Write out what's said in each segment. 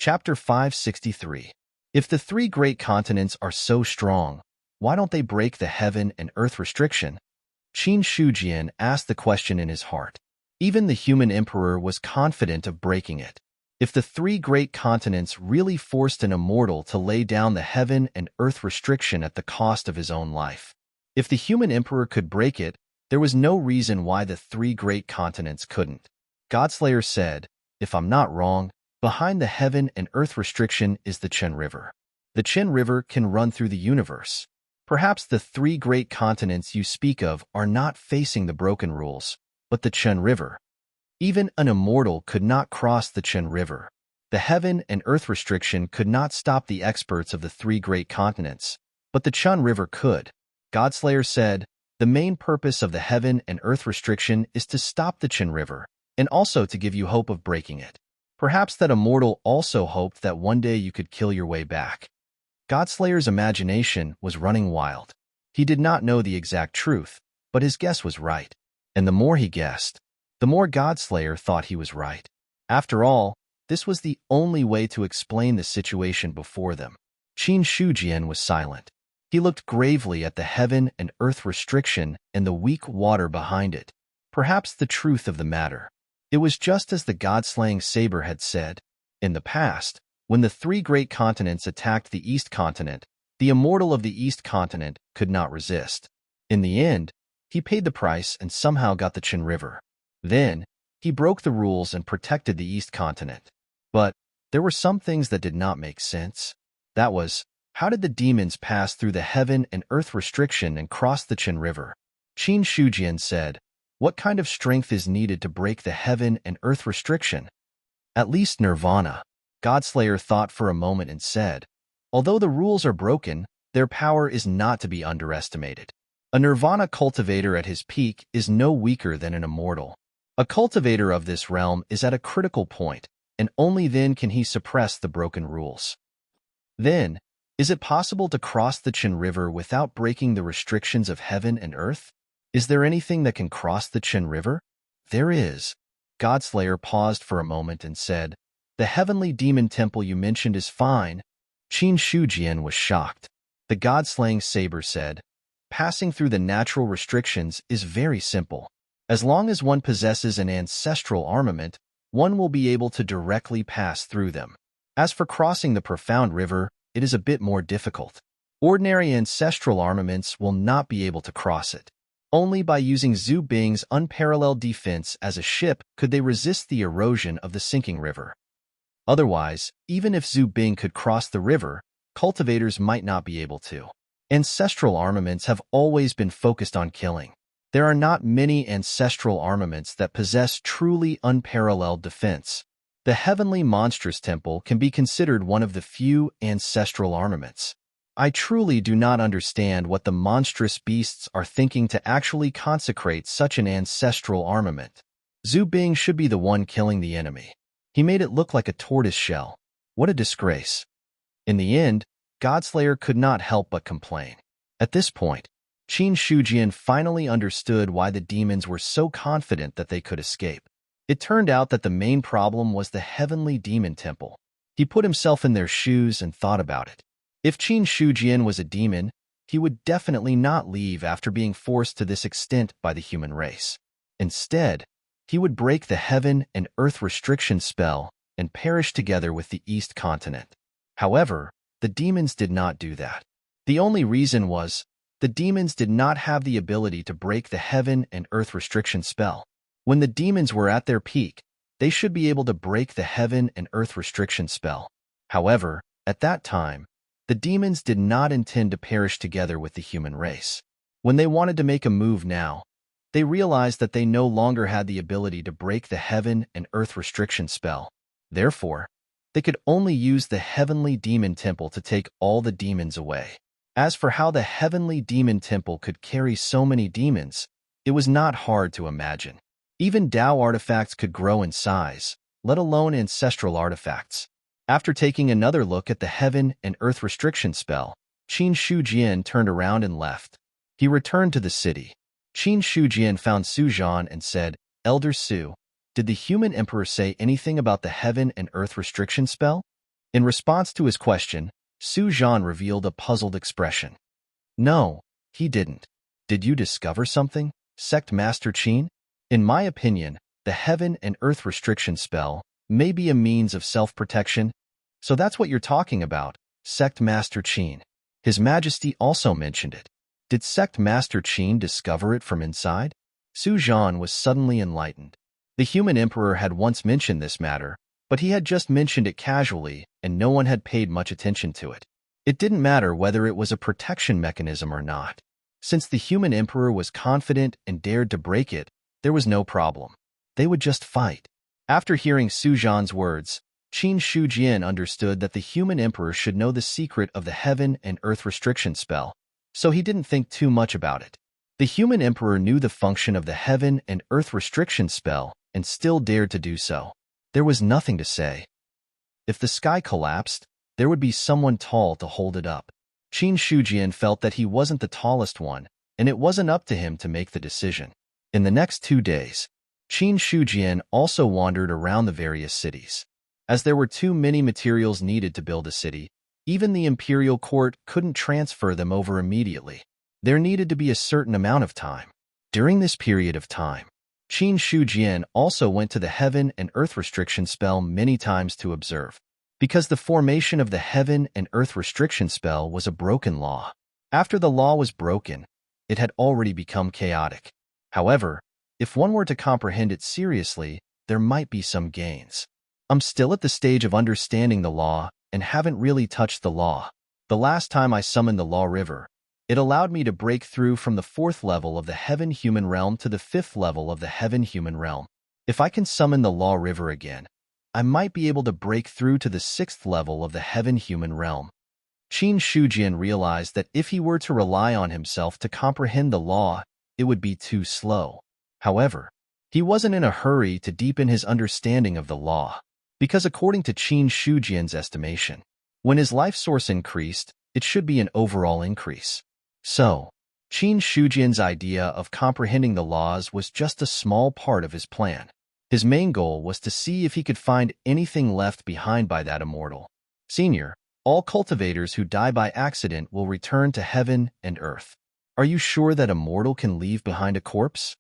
Chapter 563. If the three great continents are so strong, why don't they break the heaven and earth restriction? Qin Shujian asked the question in his heart. Even the human emperor was confident of breaking it. If the three great continents really forced an immortal to lay down the heaven and earth restriction at the cost of his own life, if the human emperor could break it, there was no reason why the three great continents couldn't. Godslayer said, "If I'm not wrong, behind the heaven and earth restriction is the Qin River. The Qin River can run through the universe. Perhaps the three great continents you speak of are not facing the broken rules, but the Qin River. Even an immortal could not cross the Qin River. The heaven and earth restriction could not stop the experts of the three great continents, but the Qin River could." Godslayer said, "The main purpose of the heaven and earth restriction is to stop the Qin River, and also to give you hope of breaking it. Perhaps that immortal also hoped that one day you could kill your way back." Godslayer's imagination was running wild. He did not know the exact truth, but his guess was right. And the more he guessed, the more Godslayer thought he was right. After all, this was the only way to explain the situation before them. Qin Shujian was silent. He looked gravely at the heaven and earth restriction and the weak water behind it. Perhaps the truth of the matter. It was just as the god-slaying saber had said. In the past, when the three great continents attacked the East Continent, the immortal of the East Continent could not resist. In the end, he paid the price and somehow got the Qin River. Then, he broke the rules and protected the East Continent. But there were some things that did not make sense. That was, how did the demons pass through the heaven and earth restriction and cross the Qin River? Qin Shujian said, "What kind of strength is needed to break the heaven and earth restriction?" "At least nirvana." Godslayer thought for a moment and said, "Although the rules are broken, their power is not to be underestimated. A nirvana cultivator at his peak is no weaker than an immortal. A cultivator of this realm is at a critical point, and only then can he suppress the broken rules. Then, is it possible to cross the Qin River without breaking the restrictions of heaven and earth? Is there anything that can cross the Qin River?" "There is." Godslayer paused for a moment and said, "The heavenly demon temple you mentioned is fine." Qin Shujian was shocked. The god-slaying saber said, "Passing through the natural restrictions is very simple. As long as one possesses an ancestral armament, one will be able to directly pass through them. As for crossing the profound river, it is a bit more difficult. Ordinary ancestral armaments will not be able to cross it. Only by using Zhu Bing's unparalleled defense as a ship could they resist the erosion of the sinking river. Otherwise, even if Zhu Bing could cross the river, cultivators might not be able to. Ancestral armaments have always been focused on killing. There are not many ancestral armaments that possess truly unparalleled defense. The heavenly monstrous temple can be considered one of the few ancestral armaments. I truly do not understand what the monstrous beasts are thinking to actually consecrate such an ancestral armament. Zhu Bing should be the one killing the enemy. He made it look like a tortoise shell. What a disgrace." In the end, Godslayer could not help but complain. At this point, Qin Shujian finally understood why the demons were so confident that they could escape. It turned out that the main problem was the heavenly demon temple. He put himself in their shoes and thought about it. If Qin Shujian was a demon, he would definitely not leave after being forced to this extent by the human race. Instead, he would break the heaven and earth restriction spell and perish together with the East Continent. However, the demons did not do that. The only reason was, the demons did not have the ability to break the heaven and earth restriction spell. When the demons were at their peak, they should be able to break the heaven and earth restriction spell. However, at that time, the demons did not intend to perish together with the human race. When they wanted to make a move now, they realized that they no longer had the ability to break the heaven and earth restriction spell. Therefore, they could only use the heavenly demon temple to take all the demons away. As for how the heavenly demon temple could carry so many demons, it was not hard to imagine. Even Dao artifacts could grow in size, let alone ancestral artifacts. After taking another look at the heaven and earth restriction spell, Qin Shujian turned around and left. He returned to the city. Qin Shujian found Su Zhan and said, "Elder Su, did the human emperor say anything about the heaven and earth restriction spell?" In response to his question, Su Zhan revealed a puzzled expression. No, he didn't. Did you discover something, Sect Master Qin? In my opinion, the heaven and earth restriction spell may be a means of self-protection. So that's what you're talking about, Sect Master Qin. His Majesty also mentioned it. Did Sect Master Qin discover it from inside? Su Zhan was suddenly enlightened. The human emperor had once mentioned this matter, but he had just mentioned it casually, and no one had paid much attention to it. It didn't matter whether it was a protection mechanism or not. Since the human emperor was confident and dared to break it, there was no problem. They would just fight. After hearing Su Zhan's words, Qin Shujian understood that the human emperor should know the secret of the heaven and earth restriction spell, so he didn't think too much about it. The human emperor knew the function of the heaven and earth restriction spell and still dared to do so. There was nothing to say. If the sky collapsed, there would be someone tall to hold it up. Qin Shujian felt that he wasn't the tallest one, and it wasn't up to him to make the decision. In the next 2 days, Qin Shujian also wandered around the various cities. As there were too many materials needed to build a city, even the imperial court couldn't transfer them over immediately. There needed to be a certain amount of time. During this period of time, Qin Shujian also went to the heaven and earth restriction spell many times to observe. Because the formation of the heaven and earth restriction spell was a broken law. After the law was broken, it had already become chaotic. However, if one were to comprehend it seriously, there might be some gains. I'm still at the stage of understanding the law and haven't really touched the law. The last time I summoned the Law River, it allowed me to break through from the 4th level of the Heaven-Human realm to the 5th level of the Heaven-Human realm. If I can summon the Law River again, I might be able to break through to the 6th level of the Heaven-Human realm. Qin Shujian realized that if he were to rely on himself to comprehend the law, it would be too slow. However, he wasn't in a hurry to deepen his understanding of the law, because according to Qin Shujian's estimation, when his life source increased, it should be an overall increase. So, Qin Shujian's idea of comprehending the laws was just a small part of his plan. His main goal was to see if he could find anything left behind by that immortal. Senior, all cultivators who die by accident will return to heaven and earth. Are you sure that a mortal can leave behind a corpse?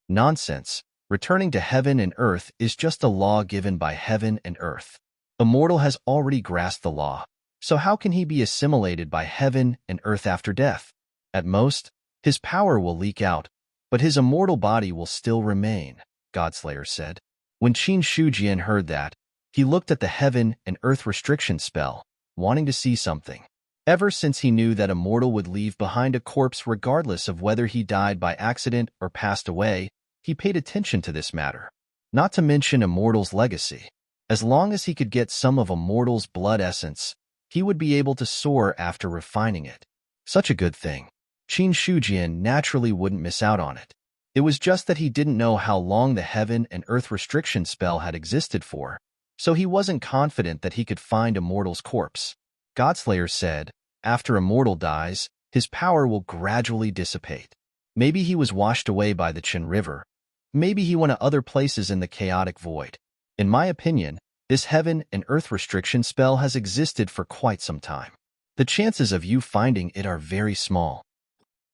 Nonsense. Returning to heaven and earth is just a law given by heaven and earth. A mortal has already grasped the law, so how can he be assimilated by heaven and earth after death? At most, his power will leak out, but his immortal body will still remain, Godslayer said. When Qin Shujian heard that, he looked at the heaven and earth restriction spell, wanting to see something. Ever since he knew that a mortal would leave behind a corpse regardless of whether he died by accident or passed away, he paid attention to this matter. Not to mention a mortal's legacy. As long as he could get some of a mortal's blood essence, he would be able to soar after refining it. Such a good thing. Qin Shujian naturally wouldn't miss out on it. It was just that he didn't know how long the heaven and earth restriction spell had existed for, so he wasn't confident that he could find a mortal's corpse. Godslayer said, after a mortal dies, his power will gradually dissipate. Maybe he was washed away by the Qin River. Maybe he went to other places in the chaotic void. In my opinion, this heaven and earth restriction spell has existed for quite some time. The chances of you finding it are very small.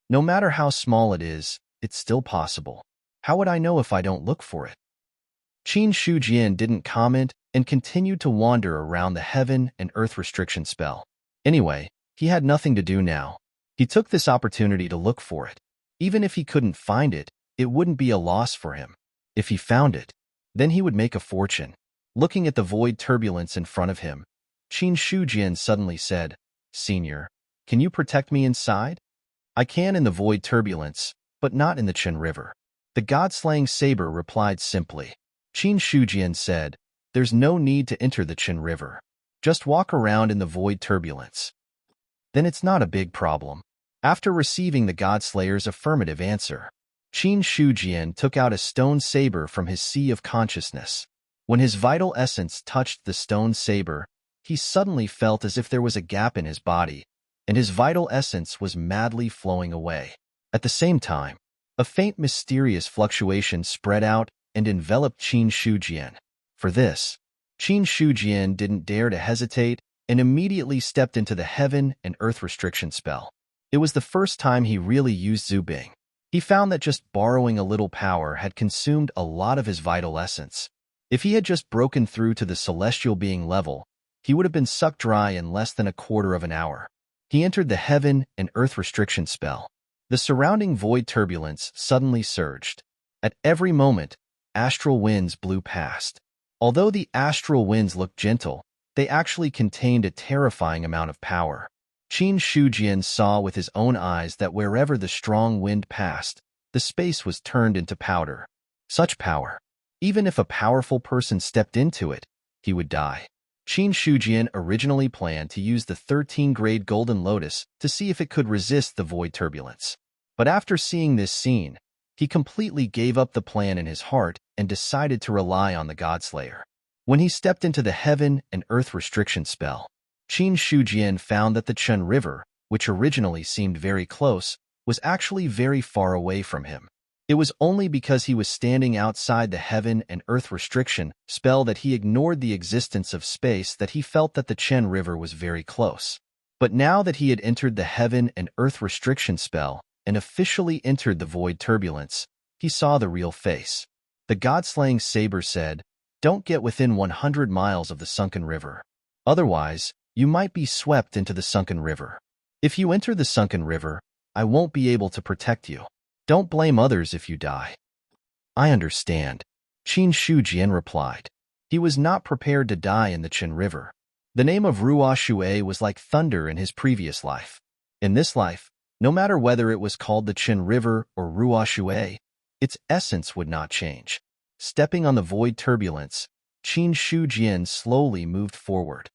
No matter how small it is, it's still possible. How would I know if I don't look for it? Qin Shujian didn't comment and continued to wander around the heaven and earth restriction spell. Anyway, he had nothing to do now. He took this opportunity to look for it. Even if he couldn't find it, it wouldn't be a loss for him. If he found it, then he would make a fortune. Looking at the void turbulence in front of him, Qin Shujian suddenly said, Senior, can you protect me inside? I can in the void turbulence, but not in the Qin River. The god-slaying saber replied simply. Qin Shujian said, there's no need to enter the Qin River. Just walk around in the void turbulence. Then it's not a big problem. After receiving the Godslayer's affirmative answer, Qin Shujian took out a stone saber from his sea of consciousness. When his vital essence touched the stone saber, he suddenly felt as if there was a gap in his body, and his vital essence was madly flowing away. At the same time, a faint mysterious fluctuation spread out and enveloped Qin Shujian. For this, Qin Shujian didn't dare to hesitate and immediately stepped into the heaven and earth restriction spell. It was the first time he really used Zubing. He found that just borrowing a little power had consumed a lot of his vital essence. If he had just broken through to the celestial being level, he would have been sucked dry in less than a quarter of an hour. He entered the heaven and earth restriction spell. The surrounding void turbulence suddenly surged. At every moment, astral winds blew past. Although the astral winds looked gentle, they actually contained a terrifying amount of power. Qin Shujian saw with his own eyes that wherever the strong wind passed, the space was turned into powder. Such power. Even if a powerful person stepped into it, he would die. Qin Shujian originally planned to use the 13-grade Golden Lotus to see if it could resist the void turbulence. But after seeing this scene, he completely gave up the plan in his heart and decided to rely on the Godslayer. When he stepped into the heaven and earth restriction spell, Qin Shujian found that the Chen River, which originally seemed very close, was actually very far away from him. It was only because he was standing outside the heaven and earth restriction spell that he ignored the existence of space that he felt that the Chen River was very close. But now that he had entered the heaven and earth restriction spell and officially entered the void turbulence, he saw the real face. The god-slaying saber said, "Don't get within 100 miles of the sunken river. Otherwise, you might be swept into the sunken river. If you enter the sunken river, I won't be able to protect you. Don't blame others if you die." "I understand," Qin Shujian replied. He was not prepared to die in the Chen River. The name of Ruo Shui was like thunder in his previous life. In this life, no matter whether it was called the Chen River or Ruo Shui, its essence would not change. Stepping on the void turbulence, Qin Shujian slowly moved forward.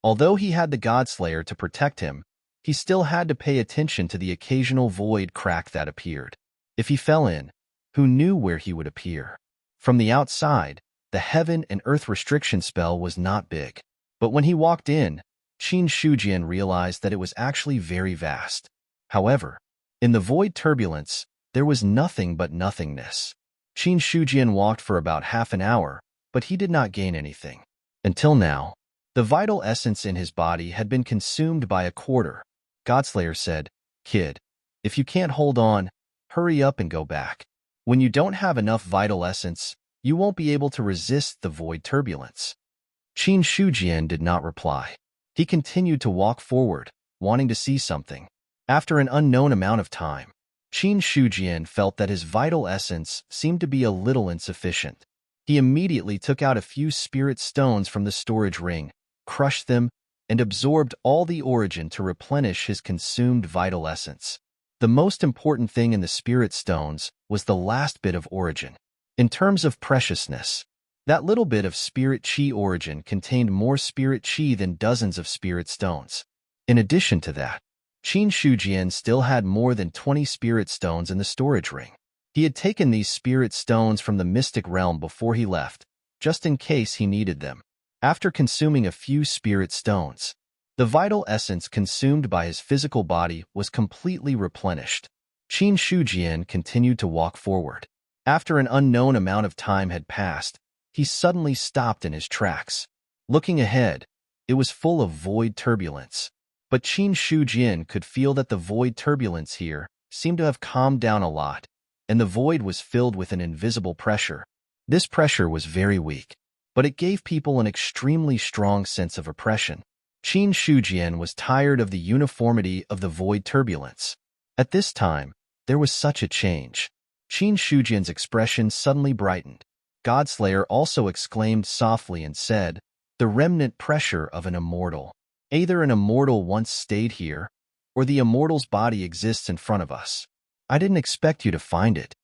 Although he had the Godslayer to protect him, he still had to pay attention to the occasional void crack that appeared. If he fell in, who knew where he would appear? From the outside, the heaven and earth restriction spell was not big. But when he walked in, Qin Shujian realized that it was actually very vast. However, in the void turbulence, there was nothing but nothingness. Qin Shujian walked for about half an hour, but he did not gain anything. Until now, the vital essence in his body had been consumed by a quarter. Godslayer said, "Kid, if you can't hold on, hurry up and go back. When you don't have enough vital essence, you won't be able to resist the void turbulence." Qin Shujian did not reply. He continued to walk forward, wanting to see something. After an unknown amount of time, Qin Shujian felt that his vital essence seemed to be a little insufficient. He immediately took out a few spirit stones from the storage ring, crushed them, and absorbed all the origin to replenish his consumed vital essence. The most important thing in the spirit stones was the last bit of origin. In terms of preciousness, that little bit of spirit chi origin contained more spirit chi than dozens of spirit stones. In addition to that, Qin Shujian still had more than 20 spirit stones in the storage ring. He had taken these spirit stones from the mystic realm before he left, just in case he needed them. After consuming a few spirit stones, the vital essence consumed by his physical body was completely replenished. Qin Shujian continued to walk forward. After an unknown amount of time had passed, he suddenly stopped in his tracks. Looking ahead, it was full of void turbulence. But Qin Shujian could feel that the void turbulence here seemed to have calmed down a lot, and the void was filled with an invisible pressure. This pressure was very weak, but it gave people an extremely strong sense of oppression. Qin Shujian was tired of the uniformity of the void turbulence. At this time, there was such a change. Qin Shujian's expression suddenly brightened. Godslayer also exclaimed softly and said, "The remnant pressure of an immortal. Either an immortal once stayed here, or the immortal's body exists in front of us. I didn't expect you to find it."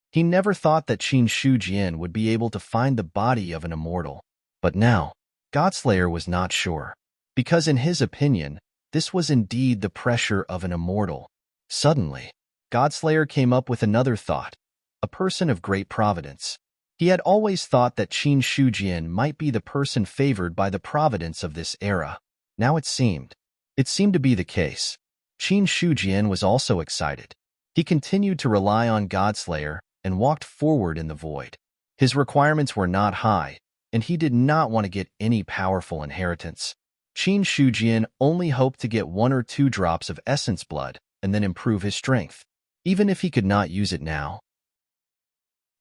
He never thought that Qin Shujian would be able to find the body of an immortal. But now, Godslayer was not sure, because in his opinion, this was indeed the pressure of an immortal. Suddenly, Godslayer came up with another thought, a person of great providence. He had always thought that Qin Shujian might be the person favored by the providence of this era. Now it seemed to be the case. Qin Shujian was also excited. He continued to rely on Godslayer and walked forward in the void. His requirements were not high, and he did not want to get any powerful inheritance. Qin Shujian only hoped to get 1 or 2 drops of essence blood and then improve his strength. Even if he could not use it now,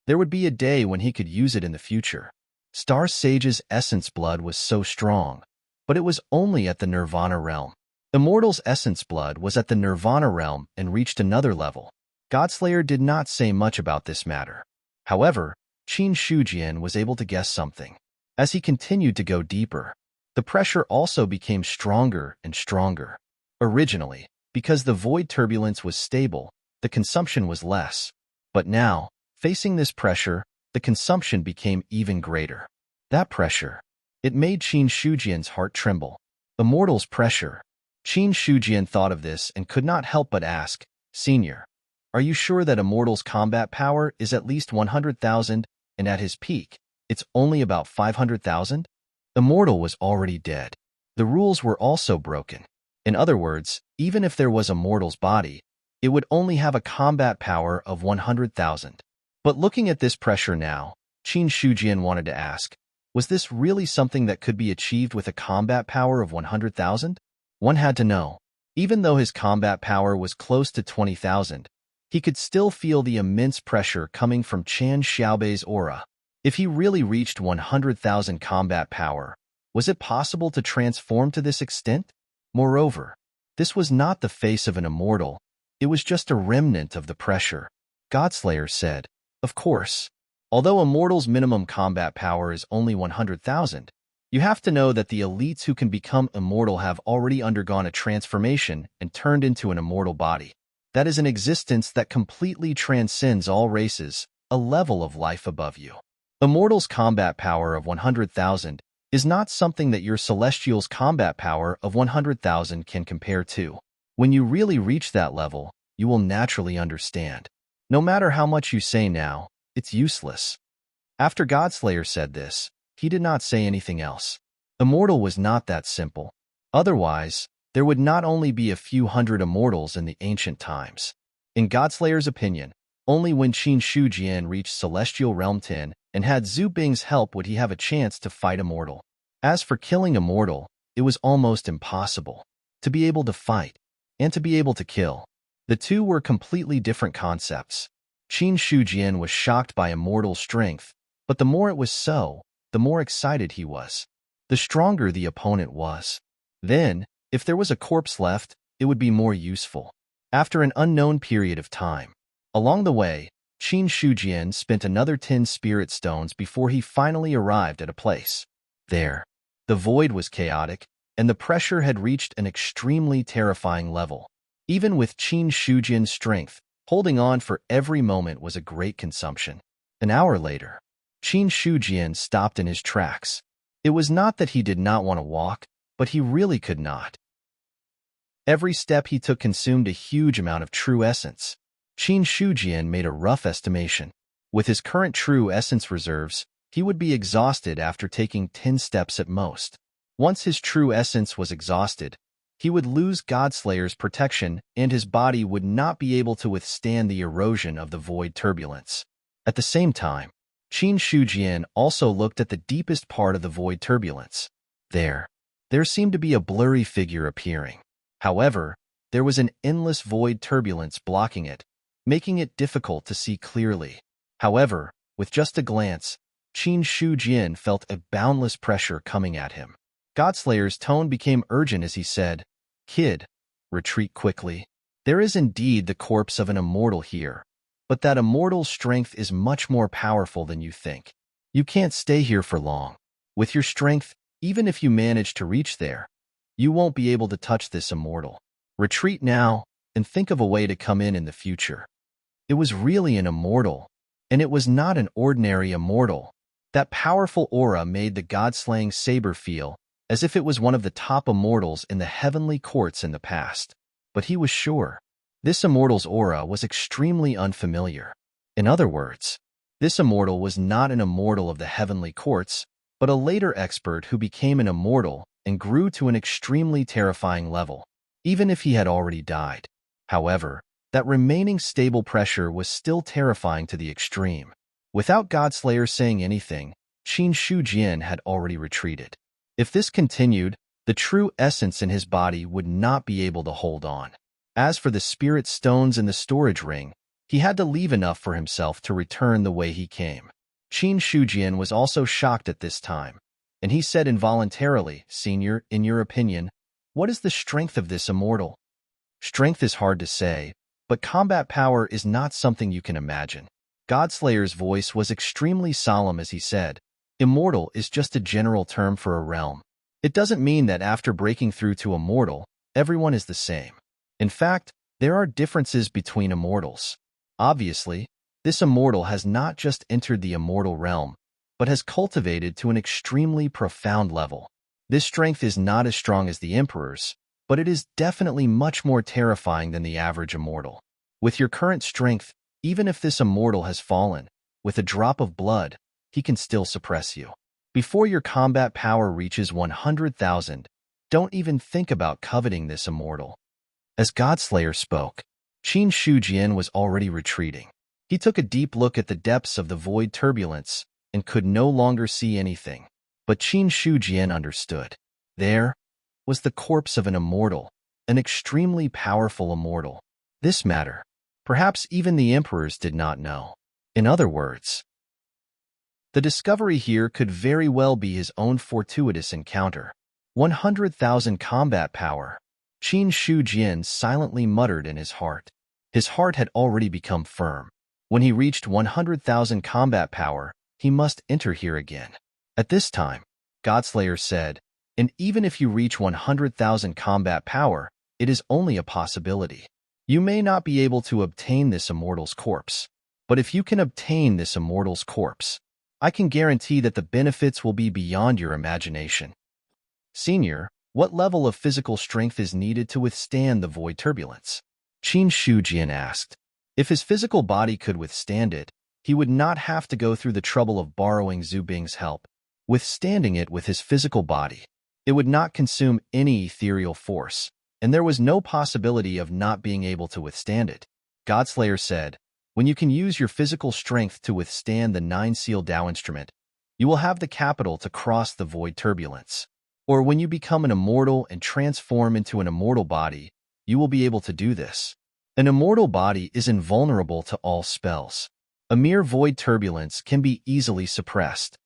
there would be a day when he could use it in the future. Star Sage's essence blood was so strong, but it was only at the Nirvana realm. Immortal's essence blood was at the Nirvana realm and reached another level. Godslayer did not say much about this matter. However, Qin Shujian was able to guess something. As he continued to go deeper, the pressure also became stronger and stronger. Originally, because the void turbulence was stable, the consumption was less. But now, facing this pressure, the consumption became even greater. That pressure, it made Qin Shujian's heart tremble. Immortal's pressure. Qin Shujian thought of this and could not help but ask, "Senior, are you sure that Immortal's combat power is at least 100,000, and at his peak, it's only about 500,000? Immortal was already dead. The rules were also broken. In other words, even if there was Immortal's body, it would only have a combat power of 100,000. But looking at this pressure now, Qin Shujian wanted to ask, was this really something that could be achieved with a combat power of 100,000? One had to know. Even though his combat power was close to 20,000, he could still feel the immense pressure coming from Chan Xiaobei's aura. If he really reached 100,000 combat power, was it possible to transform to this extent? Moreover, this was not the face of an immortal, it was just a remnant of the pressure. Godslayer said, "Of course. Although Immortal's minimum combat power is only 100,000, you have to know that the elites who can become immortal have already undergone a transformation and turned into an immortal body. That is an existence that completely transcends all races, a level of life above you. Immortal's combat power of 100,000 is not something that your Celestial's combat power of 100,000 can compare to. When you really reach that level, you will naturally understand. No matter how much you say now, it's useless." After Godslayer said this, he did not say anything else. Immortal was not that simple. Otherwise, there would not only be a few hundred immortals in the ancient times. In Godslayer's opinion, only when Qin Shujian reached Celestial Realm 10 and had Zhu Bing's help would he have a chance to fight Immortal. As for killing Immortal, it was almost impossible. To be able to fight, and to be able to kill. The two were completely different concepts. Qin Shujian was shocked by Immortal's strength, but the more it was so, the more excited he was. The stronger the opponent was. Then, if there was a corpse left, it would be more useful. After an unknown period of time. Along the way, Qin Shujian spent another 10 spirit stones before he finally arrived at a place. There, the void was chaotic, and the pressure had reached an extremely terrifying level. Even with Qin Shujian's strength, holding on for every moment was a great consumption. An hour later, Qin Shujian stopped in his tracks. It was not that he did not want to walk, but he really could not. Every step he took consumed a huge amount of true essence. Qin Shujian made a rough estimation. With his current true essence reserves, he would be exhausted after taking 10 steps at most. Once his true essence was exhausted, he would lose Godslayer's protection and his body would not be able to withstand the erosion of the void turbulence. At the same time, Qin Shujian also looked at the deepest part of the void turbulence. There seemed to be a blurry figure appearing. However, there was an endless void turbulence blocking it, making it difficult to see clearly. However, with just a glance, Qin Shujian felt a boundless pressure coming at him. Godslayer's tone became urgent as he said, "Kid, retreat quickly. There is indeed the corpse of an immortal here, but that immortal's strength is much more powerful than you think. You can't stay here for long. With your strength, even if you manage to reach there, you won't be able to touch this immortal. Retreat now, and think of a way to come in the future." It was really an immortal, and it was not an ordinary immortal. That powerful aura made the god-slaying saber feel as if it was one of the top immortals in the heavenly courts in the past. But he was sure. This immortal's aura was extremely unfamiliar. In other words, this immortal was not an immortal of the heavenly courts, but a later expert who became an immortal and grew to an extremely terrifying level, even if he had already died. However, that remaining stable pressure was still terrifying to the extreme. Without Godslayer saying anything, Qin Shujian had already retreated. If this continued, the true essence in his body would not be able to hold on. As for the spirit stones in the storage ring, he had to leave enough for himself to return the way he came. Qin Shujian was also shocked at this time, and he said involuntarily, "Senior, in your opinion, what is the strength of this immortal?" Strength is hard to say, but combat power is not something you can imagine. Godslayer's voice was extremely solemn as he said, "Immortal is just a general term for a realm. It doesn't mean that after breaking through to immortal, everyone is the same. In fact, there are differences between immortals. Obviously, this immortal has not just entered the immortal realm, but has cultivated to an extremely profound level. This strength is not as strong as the Emperor's, but it is definitely much more terrifying than the average immortal. With your current strength, even if this immortal has fallen, with a drop of blood, he can still suppress you. Before your combat power reaches 100,000, don't even think about coveting this immortal." As Godslayer spoke, Qin Shujian was already retreating. He took a deep look at the depths of the void turbulence and could no longer see anything. But Qin Shujian understood. There was the corpse of an immortal, an extremely powerful immortal. This matter, perhaps even the emperors did not know. In other words, the discovery here could very well be his own fortuitous encounter. 100,000 combat power. Qin Shujian silently muttered in his heart. His heart had already become firm. When he reached 100,000 combat power, he must enter here again. At this time, Godslayer said, "And even if you reach 100,000 combat power, it is only a possibility. You may not be able to obtain this immortal's corpse. But if you can obtain this immortal's corpse, I can guarantee that the benefits will be beyond your imagination." "Senior, what level of physical strength is needed to withstand the void turbulence?" Qin Shujian asked. If his physical body could withstand it, he would not have to go through the trouble of borrowing Zhu Bing's help. Withstanding it with his physical body, it would not consume any ethereal force, and there was no possibility of not being able to withstand it. Godslayer said, "When you can use your physical strength to withstand the 9-seal Dao instrument, you will have the capital to cross the void turbulence. Or when you become an immortal and transform into an immortal body, you will be able to do this. An immortal body is invulnerable to all spells. A mere void turbulence can be easily suppressed."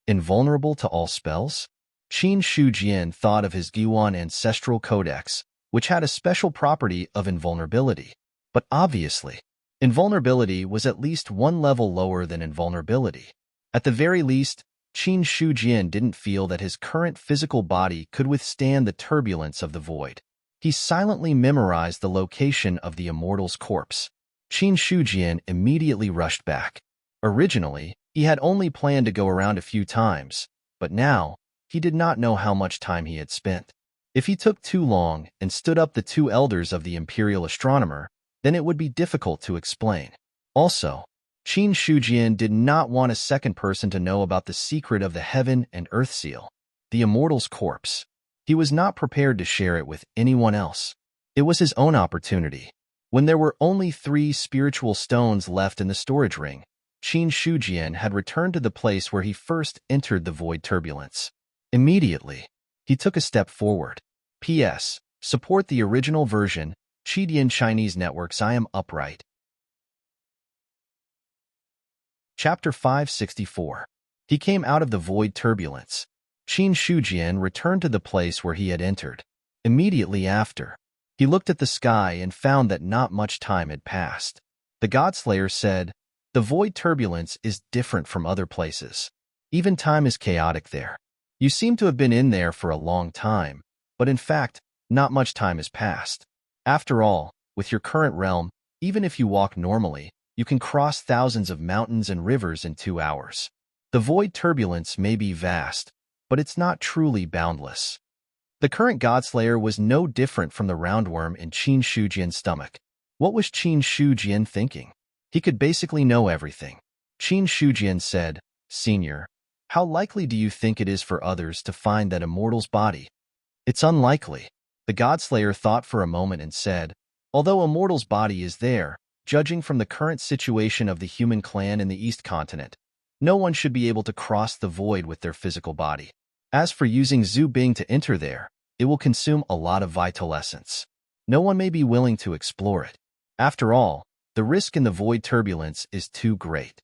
Invulnerable to all spells? Qin Shujian thought of his Guan ancestral codex, which had a special property of invulnerability. But obviously, invulnerability was at least one level lower than invulnerability. At the very least, Qin Shujian didn't feel that his current physical body could withstand the turbulence of the void. He silently memorized the location of the immortal's corpse. Qin Shujian immediately rushed back. Originally, he had only planned to go around a few times, but now, he did not know how much time he had spent. If he took too long and stood up the two elders of the imperial astronomer, then it would be difficult to explain. Also, Qin Shujian did not want a second person to know about the secret of the heaven and earth seal, the immortal's corpse. He was not prepared to share it with anyone else. It was his own opportunity. When there were only 3 spiritual stones left in the storage ring, Qin Shujian had returned to the place where he first entered the void turbulence. Immediately, he took a step forward. P.S. Support the original version, Chidian Chinese Networks. I am upright. Chapter 564. He came out of the void turbulence. Qin Shujian returned to the place where he had entered. Immediately after, he looked at the sky and found that not much time had passed. The Godslayer said, "The void turbulence is different from other places. Even time is chaotic there. You seem to have been in there for a long time, but in fact, not much time has passed. After all, with your current realm, even if you walk normally, you can cross thousands of mountains and rivers in 2 hours. The void turbulence may be vast, but it's not truly boundless." The current Godslayer was no different from the roundworm in Qin Shujian's stomach. What was Qin Shujian thinking? He could basically know everything. Qin Shujian said, "Senior, how likely do you think it is for others to find that immortal's body?" "It's unlikely." The Godslayer thought for a moment and said, "Although immortal's body is there, judging from the current situation of the human clan in the East Continent, No one should be able to cross the void with their physical body. As for using Zhu Bing to enter there, it will consume a lot of vital essence. No one may be willing to explore it. After all, the risk in the void turbulence is too great.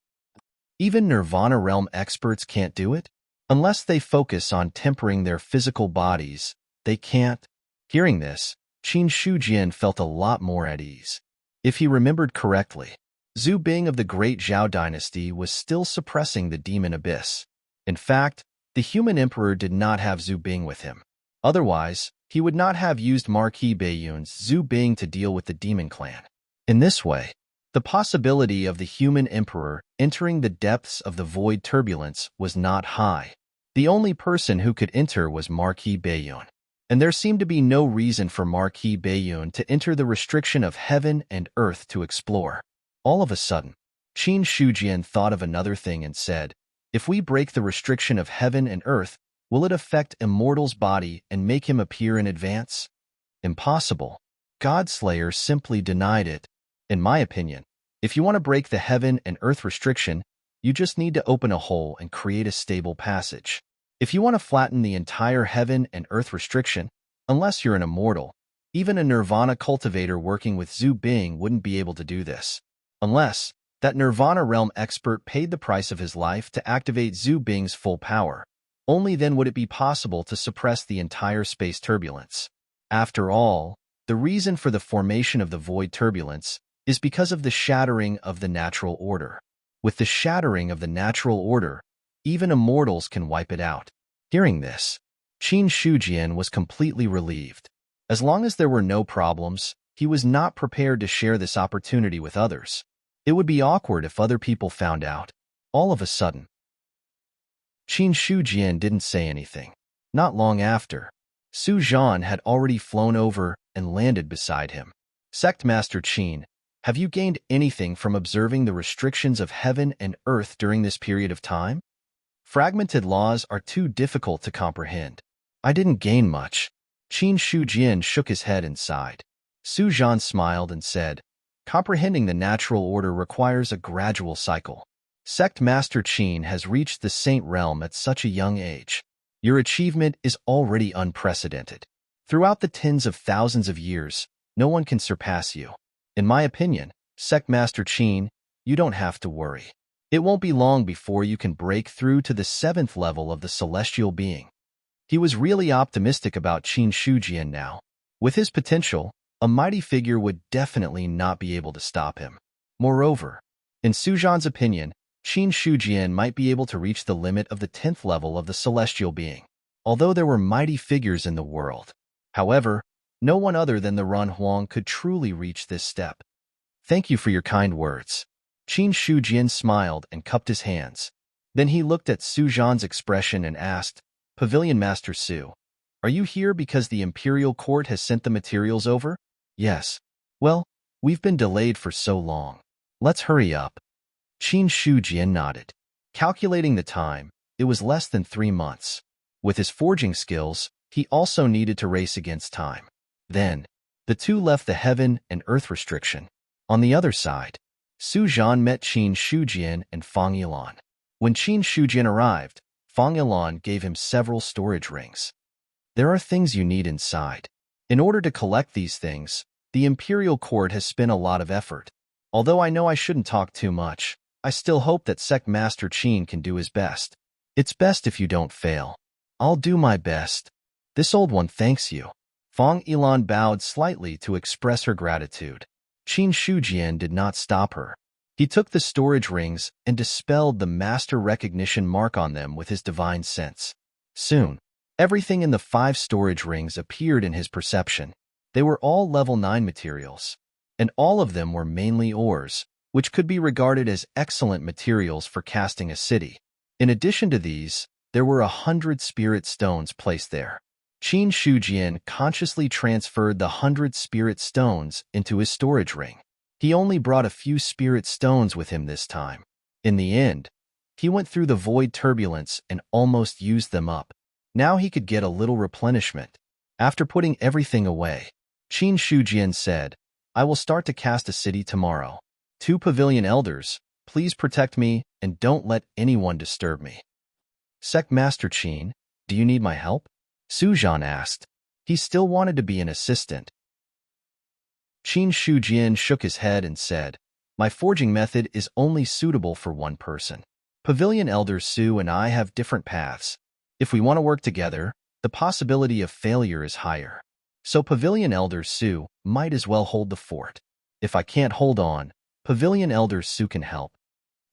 Even Nirvana realm experts can't do it. Unless they focus on tempering their physical bodies, they can't. Hearing this, Qin Shujian felt a lot more at ease. If he remembered correctly, Zhu Bing of the Great Zhao dynasty was still suppressing the demon abyss. In fact, the human emperor did not have Zhu Bing with him. Otherwise, he would not have used Marquis Baiyun's Zhu Bing to deal with the demon clan. In this way, the possibility of the human emperor entering the depths of the void turbulence was not high. The only person who could enter was Marquis Baiyun, and there seemed to be no reason for Marquis Baiyun to enter the restriction of heaven and earth to explore. All of a sudden, Qin Shujian thought of another thing and said, if we break the restriction of heaven and earth, will it affect Immortal's body and make him appear in advance? Impossible. Godslayer simply denied it. In my opinion, if you want to break the heaven and earth restriction, you just need to open a hole and create a stable passage. If you want to flatten the entire heaven and earth restriction, unless you're an immortal, even a Nirvana cultivator working with Zhu Bing wouldn't be able to do this. Unless that Nirvana realm expert paid the price of his life to activate Zhu Bing's full power. Only then would it be possible to suppress the entire space turbulence. After all, the reason for the formation of the void turbulence is because of the shattering of the natural order. With the shattering of the natural order, even immortals can wipe it out. Hearing this, Qin Shujian was completely relieved. As long as there were no problems, he was not prepared to share this opportunity with others. It would be awkward if other people found out. All of a sudden, Qin Shujian didn't say anything. Not long after, Su Zhan had already flown over and landed beside him. Sect Master Qin, have you gained anything from observing the restrictions of heaven and earth during this period of time? Fragmented laws are too difficult to comprehend. I didn't gain much. Qin Shujian shook his head and sighed. Su Zhan smiled and said, comprehending the natural order requires a gradual cycle. Sect Master Qin has reached the Saint Realm at such a young age. Your achievement is already unprecedented. Throughout the tens of thousands of years, no one can surpass you. In my opinion, Sect Master Qin, you don't have to worry. It won't be long before you can break through to the 7th level of the celestial being. He was really optimistic about Qin Shujian now. With his potential, a mighty figure would definitely not be able to stop him. Moreover, in Su Zhan's opinion, Qin Shujian might be able to reach the limit of the 10th level of the celestial being, although there were mighty figures in the world. However, no one other than the Ran Huang could truly reach this step. Thank you for your kind words. Qin Shujian smiled and cupped his hands. Then he looked at Su Zhan's expression and asked, Pavilion Master Su, are you here because the Imperial Court has sent the materials over? Yes. Well, we've been delayed for so long. Let's hurry up. Qin Shujian nodded. Calculating the time, it was less than 3 months. With his forging skills, he also needed to race against time. Then, the two left the heaven and earth restriction. On the other side, Su Zhan met Qin Shujian and Fang Yilan. When Qin Shujian arrived, Fang Yilan gave him several storage rings. There are things you need inside. In order to collect these things, the Imperial Court has spent a lot of effort. Although I know I shouldn't talk too much, I still hope that Sect Master Qin can do his best. It's best if you don't fail. I'll do my best. This old one thanks you. Fang Yilan bowed slightly to express her gratitude. Qin Shujian did not stop her. He took the storage rings and dispelled the master recognition mark on them with his divine sense. Soon, everything in the 5 storage rings appeared in his perception. They were all level 9 materials, and all of them were mainly ores, which could be regarded as excellent materials for casting a city. In addition to these, there were 100 spirit stones placed there. Qin Shujian consciously transferred the 100 spirit stones into his storage ring. He only brought a few spirit stones with him this time. In the end, he went through the void turbulence and almost used them up. Now he could get a little replenishment. After putting everything away, Qin Shujian said, I will start to cast a city tomorrow. 2 pavilion elders, Please protect me and don't let anyone disturb me. Sect Master Qin, do you need my help? Su Zhan asked. He still wanted to be an assistant. Qin Shujian shook his head and said, my forging method is only suitable for one person. Pavilion Elder Su and I have different paths. If we want to work together, the possibility of failure is higher. So Pavilion Elder Su might as well hold the fort. If I can't hold on, Pavilion Elder Su can help.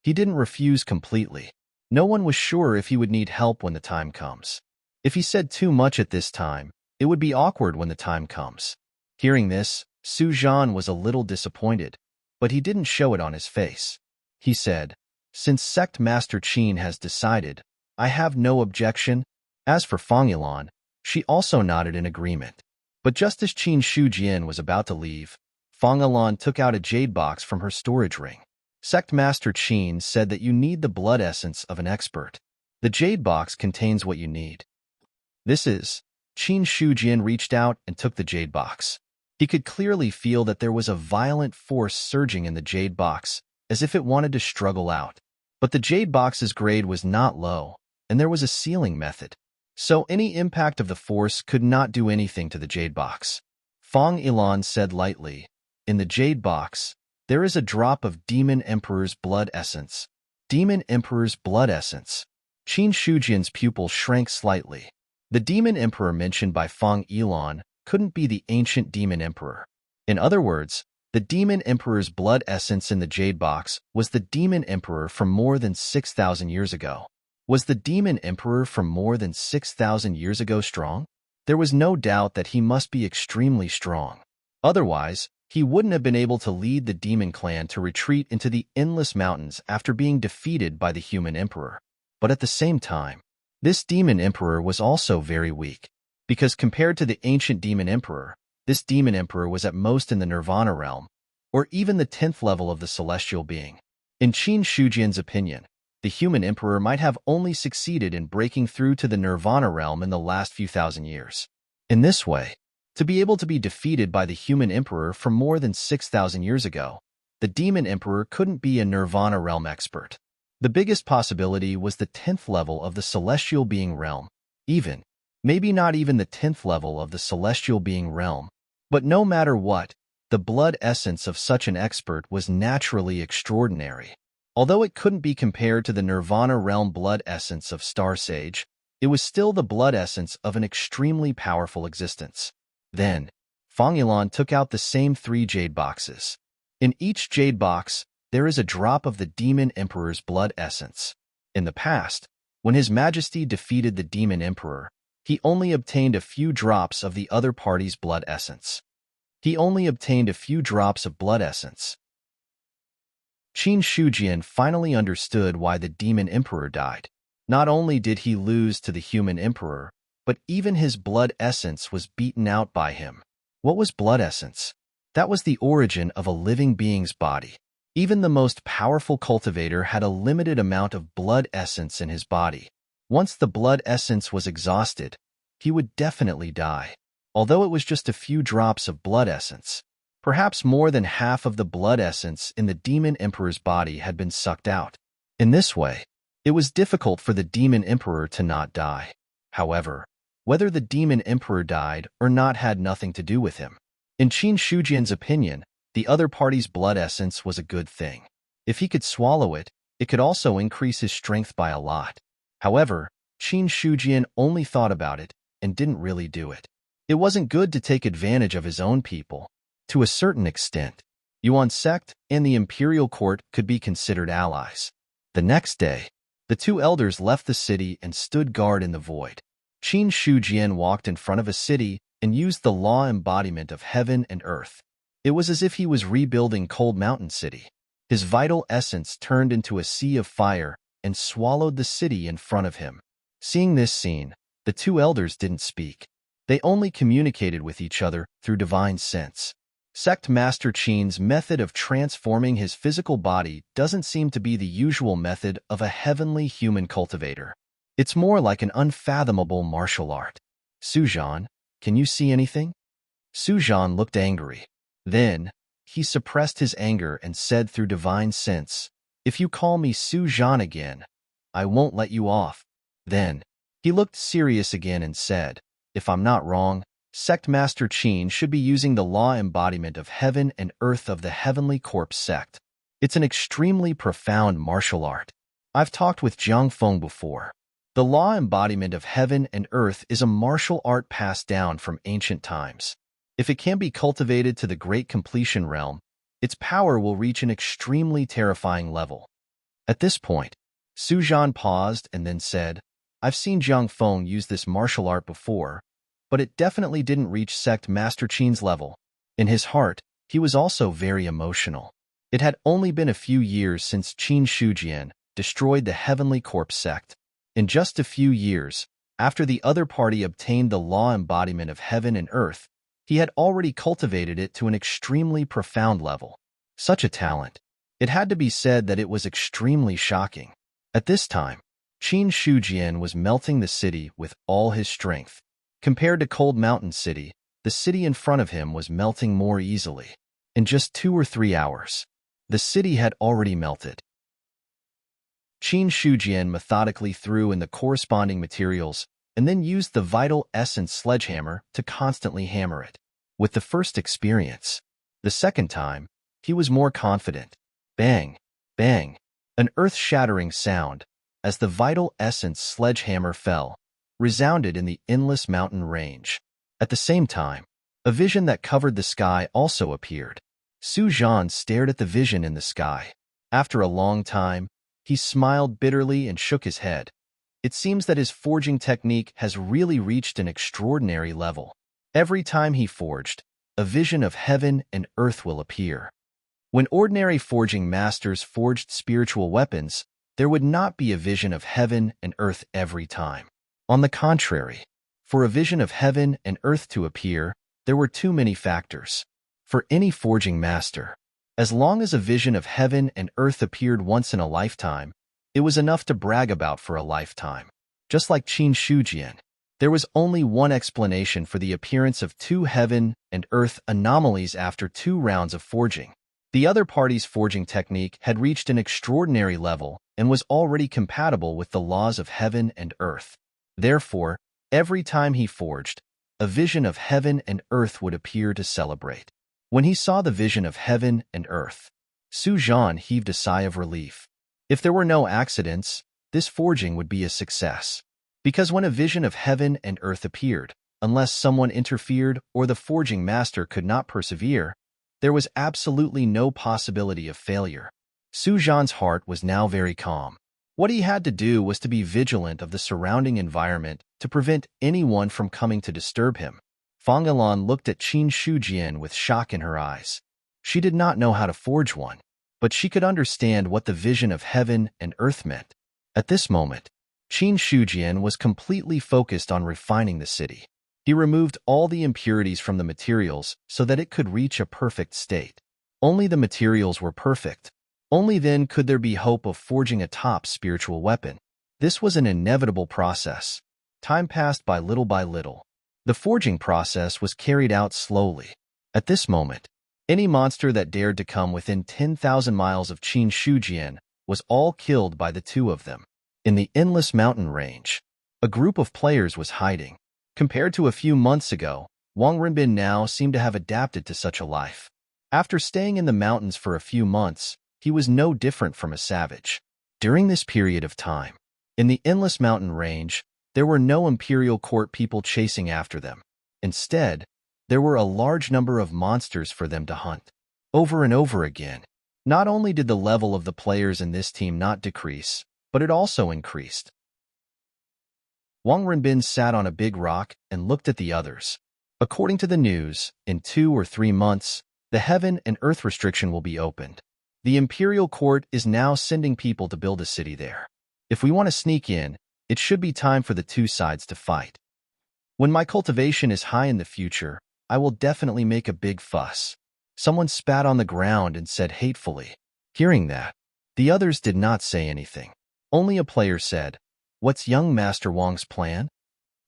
He didn't refuse completely. No one was sure if he would need help when the time comes. If he said too much at this time, it would be awkward when the time comes. Hearing this, Su Zhan was a little disappointed, but he didn't show it on his face. He said, since Sect Master Qin has decided, I have no objection. As for Fang Yilan, she also nodded in agreement. But just as Qin Shujian was about to leave, Fang Yilan took out a jade box from her storage ring. Sect Master Qin said that you need the blood essence of an expert. The jade box contains what you need. Qin Shujian reached out and took the jade box. He could clearly feel that there was a violent force surging in the jade box, as if it wanted to struggle out. But the jade box's grade was not low, and there was a sealing method. So any impact of the force could not do anything to the jade box. Fang Yilan said lightly, in the jade box, there is a drop of Demon Emperor's blood essence. Demon Emperor's blood essence. Qin Shujian's pupil shrank slightly. The Demon Emperor mentioned by Fang Yilan couldn't be the ancient Demon Emperor. In other words, the Demon Emperor's blood essence in the jade box was the Demon Emperor from more than 6,000 years ago. Was the Demon Emperor from more than 6,000 years ago strong? There was no doubt that he must be extremely strong. Otherwise, he wouldn't have been able to lead the demon clan to retreat into the endless mountains after being defeated by the human emperor. But at the same time, this demon emperor was also very weak, because compared to the ancient demon emperor, this demon emperor was at most in the nirvana realm, or even the 10th level of the celestial being. In Qin Shujian's opinion, the human emperor might have only succeeded in breaking through to the nirvana realm in the last few thousand years. In this way, to be able to be defeated by the human emperor from more than 6,000 years ago, the demon emperor couldn't be a nirvana realm expert. The biggest possibility was the 10th level of the celestial being realm, maybe not even the 10th level of the celestial being realm. But no matter what, the blood essence of such an expert was naturally extraordinary. Although it couldn't be compared to the nirvana realm blood essence of Star Sage, it was still the blood essence of an extremely powerful existence. Then, Fang Yilan took out the same 3 jade boxes. In each jade box, there is a drop of the Demon Emperor's blood essence. In the past, when His Majesty defeated the Demon Emperor, he only obtained a few drops of the other party's blood essence. Qin Shujian finally understood why the Demon Emperor died. Not only did he lose to the human emperor, but even his blood essence was beaten out by him. What was blood essence? That was the origin of a living being's body. Even the most powerful cultivator had a limited amount of blood essence in his body. Once the blood essence was exhausted, he would definitely die. Although it was just a few drops of blood essence, perhaps more than half of the blood essence in the Demon Emperor's body had been sucked out. In this way, it was difficult for the Demon Emperor to not die. However, whether the Demon Emperor died or not had nothing to do with him. In Qin Shujian's opinion, the other party's blood essence was a good thing. If he could swallow it, it could also increase his strength by a lot. However, Qin Shujian only thought about it and didn't really do it. It wasn't good to take advantage of his own people. To a certain extent, Yuan sect and the imperial court could be considered allies. The next day, the 2 elders left the city and stood guard in the void. Qin Shujian walked in front of a city and used the law embodiment of heaven and earth. It was as if he was rebuilding Cold Mountain City. His vital essence turned into a sea of fire and swallowed the city in front of him. Seeing this scene, the 2 elders didn't speak. They only communicated with each other through divine sense. Sect Master Qin's method of transforming his physical body doesn't seem to be the usual method of a heavenly human cultivator. It's more like an unfathomable martial art. Su Zhan, can you see anything? Su Zhan looked angry. Then, he suppressed his anger and said through divine sense, If you call me Su Zhan again, I won't let you off. Then, he looked serious again and said, if I'm not wrong, Sect Master Qin should be using the law embodiment of heaven and earth of the Heavenly Corpse sect. It's an extremely profound martial art. I've talked with Jiang Feng before. The law embodiment of heaven and earth is a martial art passed down from ancient times. If it can be cultivated to the great completion realm, its power will reach an extremely terrifying level. At this point, Su Zhan paused and then said, I've seen Jiang Feng use this martial art before, but it definitely didn't reach Sect Master Qin's level. In his heart, he was also very emotional. It had only been a few years since Qin Shujian destroyed the Heavenly Corpse sect. In just a few years, after the other party obtained the law embodiment of heaven and earth, he had already cultivated it to an extremely profound level. Such a talent. It had to be said that it was extremely shocking. At this time, Qin Shujian was melting the city with all his strength. Compared to Cold Mountain City, the city in front of him was melting more easily. In just 2 or 3 hours, the city had already melted. Qin Shujian methodically threw in the corresponding materials and then used the vital essence sledgehammer to constantly hammer it. With the first experience, the second time, he was more confident. Bang, bang, an earth-shattering sound, as the vital essence sledgehammer fell, resounded in the endless mountain range. At the same time, a vision that covered the sky also appeared. Su Zhan stared at the vision in the sky. After a long time, he smiled bitterly and shook his head. It seems that his forging technique has really reached an extraordinary level. Every time he forged, a vision of heaven and earth will appear. When ordinary forging masters forged spiritual weapons, there would not be a vision of heaven and earth every time. On the contrary, for a vision of heaven and earth to appear, there were too many factors. For any forging master, as long as a vision of heaven and earth appeared once in a lifetime, it was enough to brag about for a lifetime. Just like Qin Shujian, there was only one explanation for the appearance of 2 heaven and earth anomalies after 2 rounds of forging. The other party's forging technique had reached an extraordinary level and was already compatible with the laws of heaven and earth. Therefore, every time he forged, a vision of heaven and earth would appear to celebrate. When he saw the vision of heaven and earth, Su Zhan heaved a sigh of relief. If there were no accidents, this forging would be a success. Because when a vision of heaven and earth appeared, unless someone interfered or the forging master could not persevere, there was absolutely no possibility of failure. Su Zhan's heart was now very calm. What he had to do was to be vigilant of the surrounding environment to prevent anyone from coming to disturb him. Fang Yilan looked at Qin Shujian with shock in her eyes. She did not know how to forge one, but she could understand what the vision of heaven and earth meant. At this moment, Qin Shujian was completely focused on refining the city. He removed all the impurities from the materials so that it could reach a perfect state. Only the materials were perfect. Only then could there be hope of forging a top spiritual weapon. This was an inevitable process. Time passed by little. The forging process was carried out slowly. At this moment, any monster that dared to come within 10,000 miles of Qin Shujian was all killed by the 2 of them. In the endless mountain range, a group of players was hiding. Compared to a few months ago, Wang Renbin now seemed to have adapted to such a life. After staying in the mountains for a few months, he was no different from a savage. During this period of time, in the endless mountain range, there were no imperial court people chasing after them. Instead, there were a large number of monsters for them to hunt. Over and over again, not only did the level of the players in this team not decrease, but it also increased. Wang Renbin sat on a big rock and looked at the others. According to the news, in 2 or 3 months, the heaven and earth restriction will be opened. The imperial court is now sending people to build a city there. If we want to sneak in, it should be time for the 2 sides to fight. When my cultivation is high in the future, I will definitely make a big fuss. Someone spat on the ground and said hatefully. Hearing that, the others did not say anything. Only a player said, "What's young Master Wang's plan?"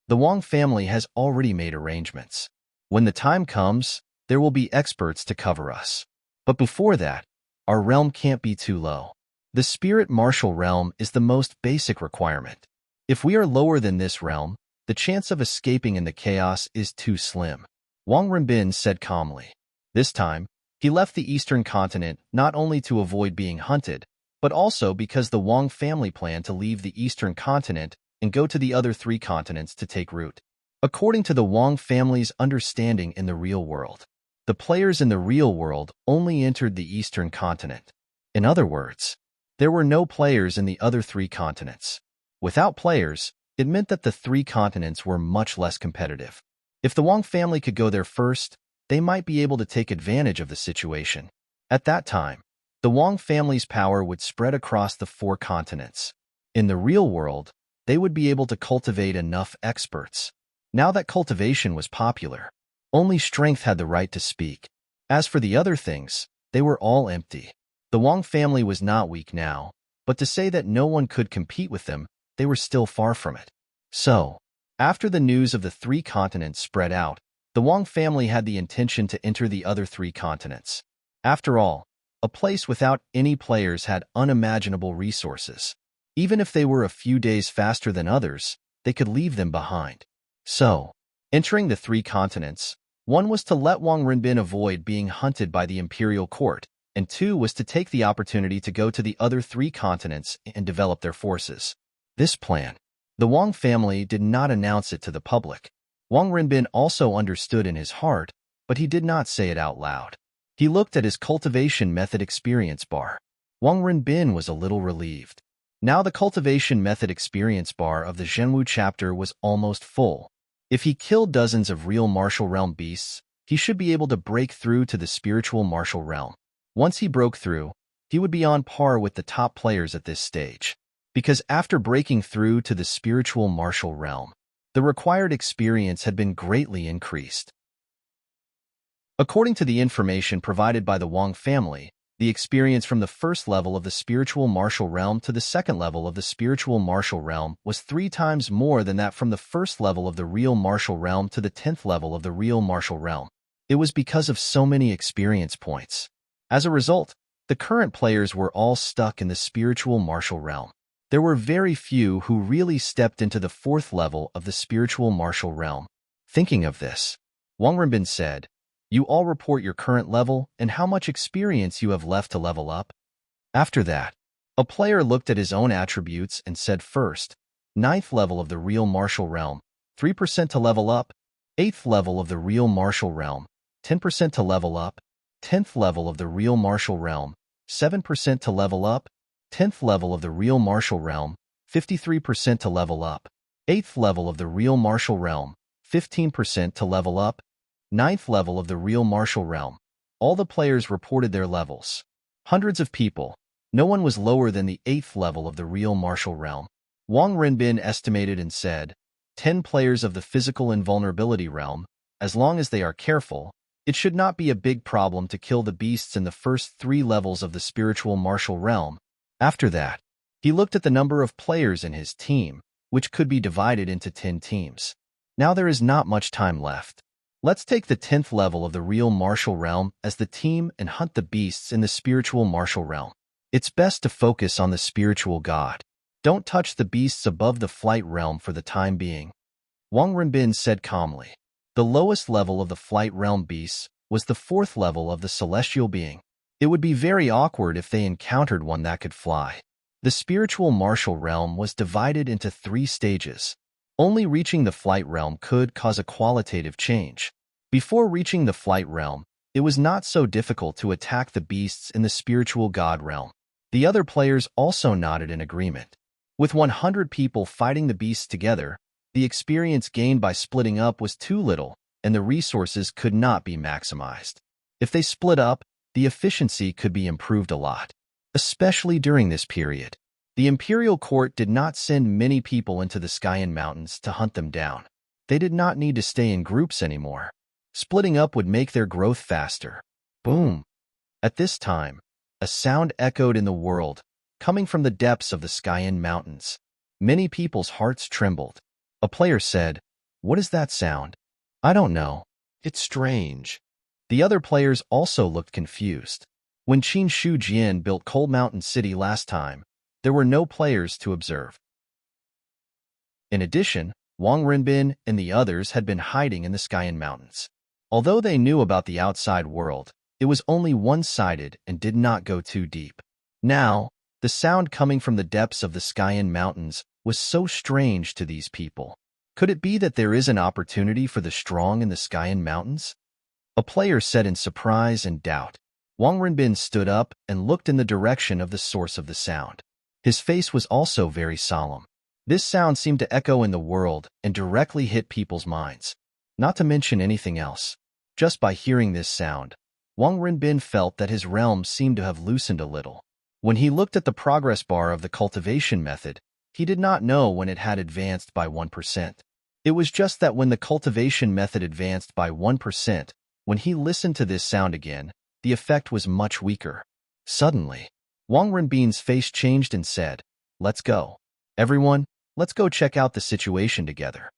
The Wang family has already made arrangements. When the time comes, there will be experts to cover us. But before that, our realm can't be too low. The spirit martial realm is the most basic requirement. If we are lower than this realm, the chance of escaping in the chaos is too slim. Wang Renbin said calmly. This time, he left the eastern continent not only to avoid being hunted, but also because the Wang family planned to leave the eastern continent and go to the other 3 continents to take root. According to the Wang family's understanding in the real world, the players in the real world only entered the eastern continent. In other words, there were no players in the other 3 continents. Without players, it meant that the 3 continents were much less competitive. If the Wang family could go there first, they might be able to take advantage of the situation. At that time, the Wang family's power would spread across the 4 continents. In the real world, they would be able to cultivate enough experts. Now that cultivation was popular, only strength had the right to speak. As for the other things, they were all empty. The Wang family was not weak now, but to say that no one could compete with them, they were still far from it. So, after the news of the 3 continents spread out, the Wang family had the intention to enter the other 3 continents. After all, a place without any players had unimaginable resources. Even if they were a few days faster than others, they could leave them behind. So, entering the 3 continents, 1 was to let Wang Renbin avoid being hunted by the imperial court, and 2 was to take the opportunity to go to the other 3 continents and develop their forces. This plan, the Wang family did not announce it to the public. Wang Renbin also understood in his heart, but he did not say it out loud. He looked at his cultivation method experience bar. Wang Renbin was a little relieved. Now the cultivation method experience bar of the Zhenwu chapter was almost full. If he killed dozens of real martial realm beasts, he should be able to break through to the spiritual martial realm. Once he broke through, he would be on par with the top players at this stage. Because after breaking through to the spiritual martial realm, the required experience had been greatly increased. According to the information provided by the Wang family, the experience from the first level of the spiritual martial realm to the second level of the spiritual martial realm was 3 times more than that from the first level of the real martial realm to the 10th level of the real martial realm. It was because of so many experience points. As a result, the current players were all stuck in the spiritual martial realm. There were very few who really stepped into the 4th level of the spiritual martial realm. Thinking of this, Wang Renbin said, "You all report your current level and how much experience you have left to level up." After that, a player looked at his own attributes and said first, 9th level of the real martial realm, 3% to level up, 8th level of the real martial realm, 10% to level up, 10th level of the real martial realm, 7% to level up, 10th level of the real martial realm, 53% to level up, 8th level of the real martial realm, 15% to level up, 9th level of the real martial realm. All the players reported their levels. Hundreds of people. No one was lower than the 8th level of the real martial realm. Wang Renbin estimated and said, 10 players of the physical invulnerability realm, as long as they are careful, it should not be a big problem to kill the beasts in the first 3 levels of the spiritual martial realm. After that, he looked at the number of players in his team, which could be divided into 10 teams. Now there is not much time left. Let's take the 10th level of the real martial realm as the team and hunt the beasts in the spiritual martial realm. It's best to focus on the spiritual god. Don't touch the beasts above the flight realm for the time being. Wang Renbin said calmly. The lowest level of the flight realm beasts was the 4th level of the celestial being. It would be very awkward if they encountered one that could fly. The spiritual martial realm was divided into 3 stages. Only reaching the flight realm could cause a qualitative change. Before reaching the flight realm, it was not so difficult to attack the beasts in the spiritual god realm. The other players also nodded in agreement. With 100 people fighting the beasts together, the experience gained by splitting up was too little, and the resources could not be maximized. If they split up, the efficiency could be improved a lot. Especially during this period, the imperial court did not send many people into the Skyen Mountains to hunt them down. They did not need to stay in groups anymore. Splitting up would make their growth faster. Boom! At this time, a sound echoed in the world, coming from the depths of the Skyen Mountains. Many people's hearts trembled. A player said, "What is that sound?" "I don't know. It's strange." The other players also looked confused. When Qin Shu Jian built Cold Mountain City last time, there were no players to observe. In addition, Wang Renbin and the others had been hiding in the Skyen Mountains. Although they knew about the outside world, it was only one-sided and did not go too deep. Now, the sound coming from the depths of the Skyen Mountains was so strange to these people. Could it be that there is an opportunity for the strong in the Skyen Mountains? A player said in surprise and doubt. Wang Renbin stood up and looked in the direction of the source of the sound. His face was also very solemn. This sound seemed to echo in the world and directly hit people's minds. Not to mention anything else. Just by hearing this sound, Wang Renbin felt that his realm seemed to have loosened a little. When he looked at the progress bar of the cultivation method, he did not know when it had advanced by 1%. It was just that when the cultivation method advanced by 1%, when he listened to this sound again, the effect was much weaker. Suddenly, Wang Renbin's face changed and said, "Let's go. Everyone, let's go check out the situation together."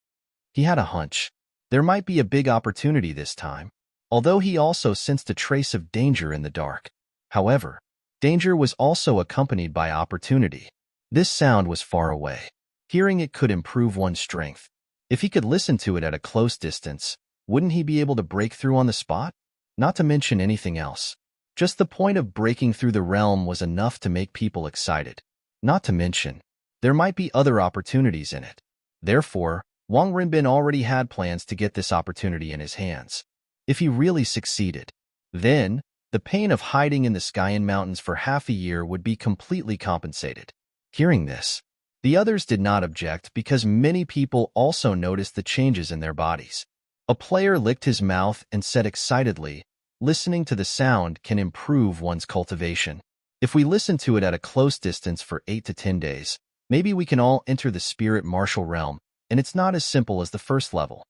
He had a hunch. There might be a big opportunity this time, although he also sensed a trace of danger in the dark. However, danger was also accompanied by opportunity. This sound was far away. Hearing it could improve one's strength. If he could listen to it at a close distance, wouldn't he be able to break through on the spot? Not to mention anything else. Just the point of breaking through the realm was enough to make people excited. Not to mention, there might be other opportunities in it. Therefore, Wang Renbin already had plans to get this opportunity in his hands. If he really succeeded, then the pain of hiding in the Skyen Mountains for half a year would be completely compensated. Hearing this, the others did not object because many people also noticed the changes in their bodies. A player licked his mouth and said excitedly, "Listening to the sound can improve one's cultivation. If we listen to it at a close distance for 8 to 10 days, maybe we can all enter the spirit martial realm, and it's not as simple as the first level."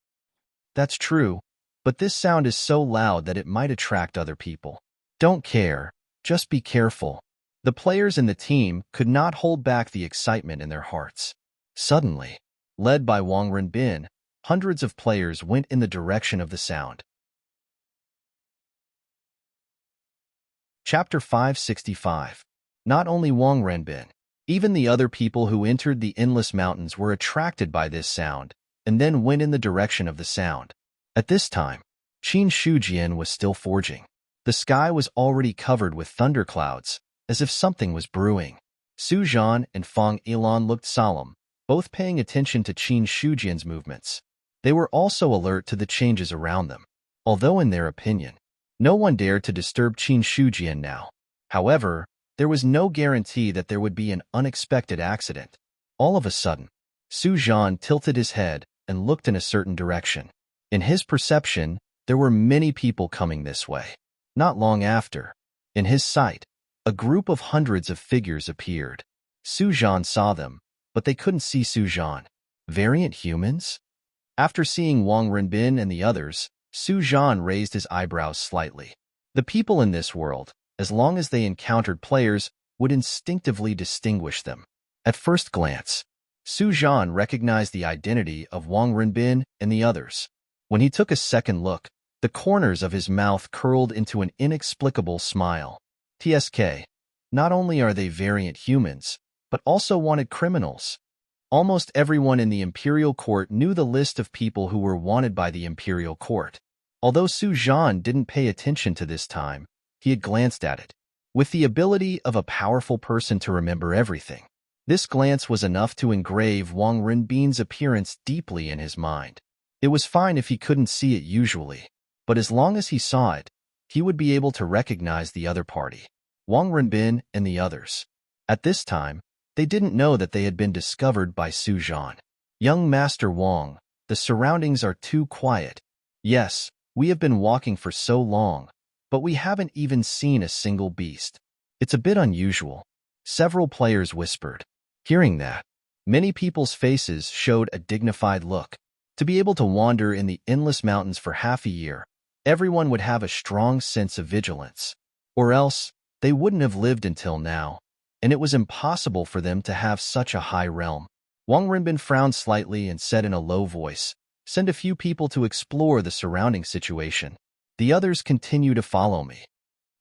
That's true, but this sound is so loud that it might attract other people. Don't care, just be careful. The players in the team could not hold back the excitement in their hearts. Suddenly, led by Wang Renbin, hundreds of players went in the direction of the sound. Chapter 565. Not only Wang Renbin, even the other people who entered the Endless Mountains were attracted by this sound, and then went in the direction of the sound. At this time, Qin Shujian was still forging. The sky was already covered with thunderclouds, as if something was brewing. Su Zhan and Feng Ilan looked solemn, both paying attention to Qin Shujian's movements. They were also alert to the changes around them, although in their opinion, no one dared to disturb Qin Shujian now. However, there was no guarantee that there would be an unexpected accident. All of a sudden, Su Zhan tilted his head and looked in a certain direction. In his perception, there were many people coming this way. Not long after, in his sight, a group of hundreds of figures appeared. Su Zhan saw them, but they couldn't see Su Zhan. Variant humans? After seeing Wang Renbin and the others, Su Zhan raised his eyebrows slightly. The people in this world, as long as they encountered players, would instinctively distinguish them. At first glance, Su Zhan recognized the identity of Wang Renbin and the others. When he took a second look, the corners of his mouth curled into an inexplicable smile. TSK, not only are they variant humans, but also wanted criminals. Almost everyone in the Imperial Court knew the list of people who were wanted by the Imperial Court. Although Su Zhan didn't pay attention to this time, he had glanced at it. With the ability of a powerful person to remember everything, this glance was enough to engrave Wang Renbin's appearance deeply in his mind. It was fine if he couldn't see it usually, but as long as he saw it, he would be able to recognize the other party, Wang Renbin and the others. At this time, they didn't know that they had been discovered by Su Zhan. "Young Master Wang, the surroundings are too quiet. Yes, we have been walking for so long, but we haven't even seen a single beast. It's a bit unusual," several players whispered. Hearing that, many people's faces showed a dignified look. To be able to wander in the Endless Mountains for half a year, everyone would have a strong sense of vigilance. Or else, they wouldn't have lived until now, and it was impossible for them to have such a high realm. Wang Renbin frowned slightly and said in a low voice, "Send a few people to explore the surrounding situation. The others continue to follow me."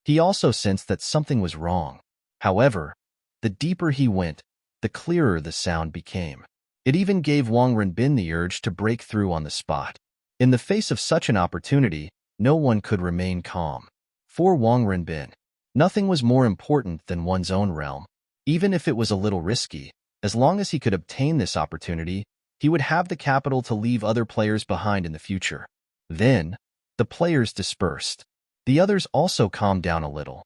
He also sensed that something was wrong. However, the deeper he went, the clearer the sound became. It even gave Wang Renbin the urge to break through on the spot. In the face of such an opportunity, no one could remain calm. For Wang Renbin, nothing was more important than one's own realm. Even if it was a little risky, as long as he could obtain this opportunity, he would have the capital to leave other players behind in the future. Then, the players dispersed. The others also calmed down a little.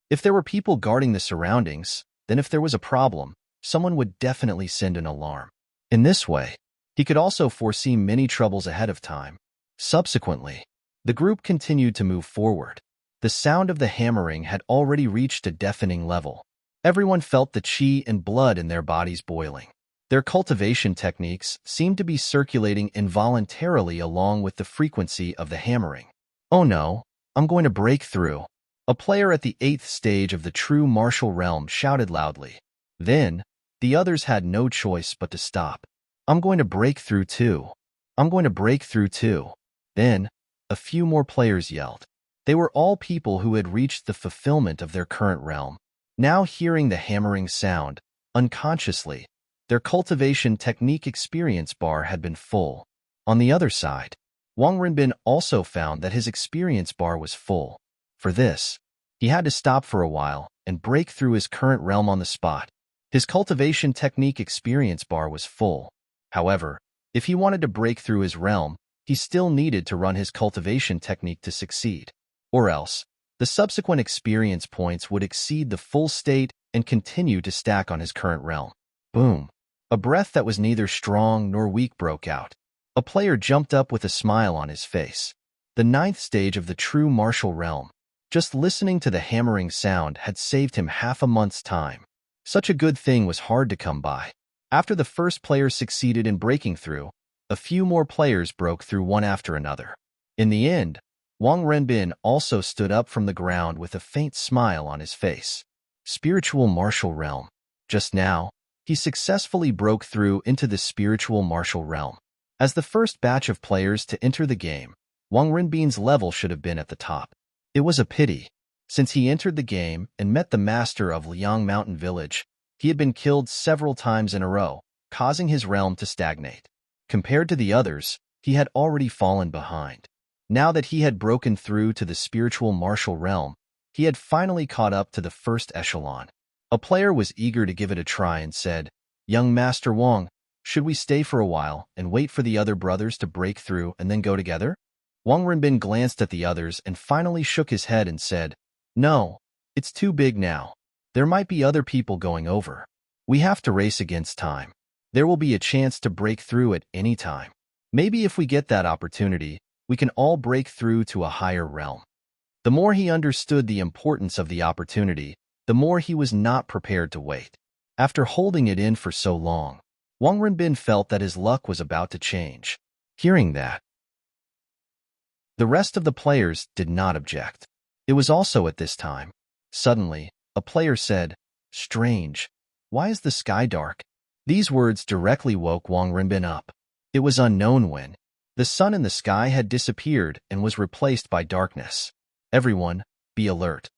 If there were people guarding the surroundings, then if there was a problem, someone would definitely send an alarm. In this way, he could also foresee many troubles ahead of time. Subsequently, the group continued to move forward. The sound of the hammering had already reached a deafening level. Everyone felt the qi and blood in their bodies boiling. Their cultivation techniques seemed to be circulating involuntarily along with the frequency of the hammering. Oh no, I'm going to break through. A player at the 8th stage of the true martial realm shouted loudly. Then, the others had no choice but to stop. I'm going to break through too. I'm going to break through too. Then, a few more players yelled. They were all people who had reached the fulfillment of their current realm. Now hearing the hammering sound, unconsciously, their cultivation technique experience bar had been full. On the other side, Wang Renbin also found that his experience bar was full. For this, he had to stop for a while and break through his current realm on the spot. His cultivation technique experience bar was full. However, if he wanted to break through his realm, he still needed to run his cultivation technique to succeed. Or else, the subsequent experience points would exceed the full state and continue to stack on his current realm. Boom! A breath that was neither strong nor weak broke out. A player jumped up with a smile on his face. The 9th stage of the true martial realm. Just listening to the hammering sound had saved him half a month's time. Such a good thing was hard to come by. After the first player succeeded in breaking through, a few more players broke through one after another. In the end, Wang Renbin also stood up from the ground with a faint smile on his face. Spiritual martial realm. Just now, he successfully broke through into the spiritual martial realm. As the first batch of players to enter the game, Wang Renbin's level should have been at the top. It was a pity. Since he entered the game and met the master of Liang Mountain Village, he had been killed several times in a row, causing his realm to stagnate. Compared to the others, he had already fallen behind. Now that he had broken through to the spiritual martial realm, he had finally caught up to the first echelon. A player was eager to give it a try and said, "Young Master Wang, should we stay for a while and wait for the other brothers to break through and then go together?" Wang Renbin glanced at the others and finally shook his head and said, "No, it's too big now. There might be other people going over. We have to race against time. There will be a chance to break through at any time. Maybe if we get that opportunity, we can all break through to a higher realm." The more he understood the importance of the opportunity, the more he was not prepared to wait. After holding it in for so long, Wang Renbin felt that his luck was about to change. Hearing that, the rest of the players did not object. It was also at this time. Suddenly, a player said, "Strange. Why is the sky dark?" These words directly woke Wang Renbin up. It was unknown when. The sun in the sky had disappeared and was replaced by darkness. Everyone, be alert.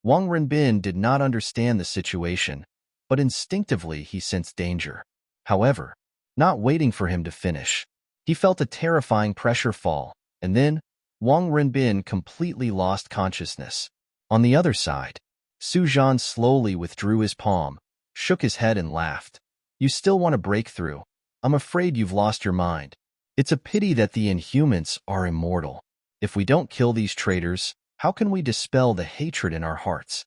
Wang Renbin did not understand the situation, but instinctively he sensed danger. However, not waiting for him to finish, he felt a terrifying pressure fall, and then Wang Renbin completely lost consciousness. On the other side, Su Zhan slowly withdrew his palm, shook his head and laughed. "You still want to break through? I'm afraid you've lost your mind. It's a pity that the Inhumans are immortal. If we don't kill these traitors, how can we dispel the hatred in our hearts?"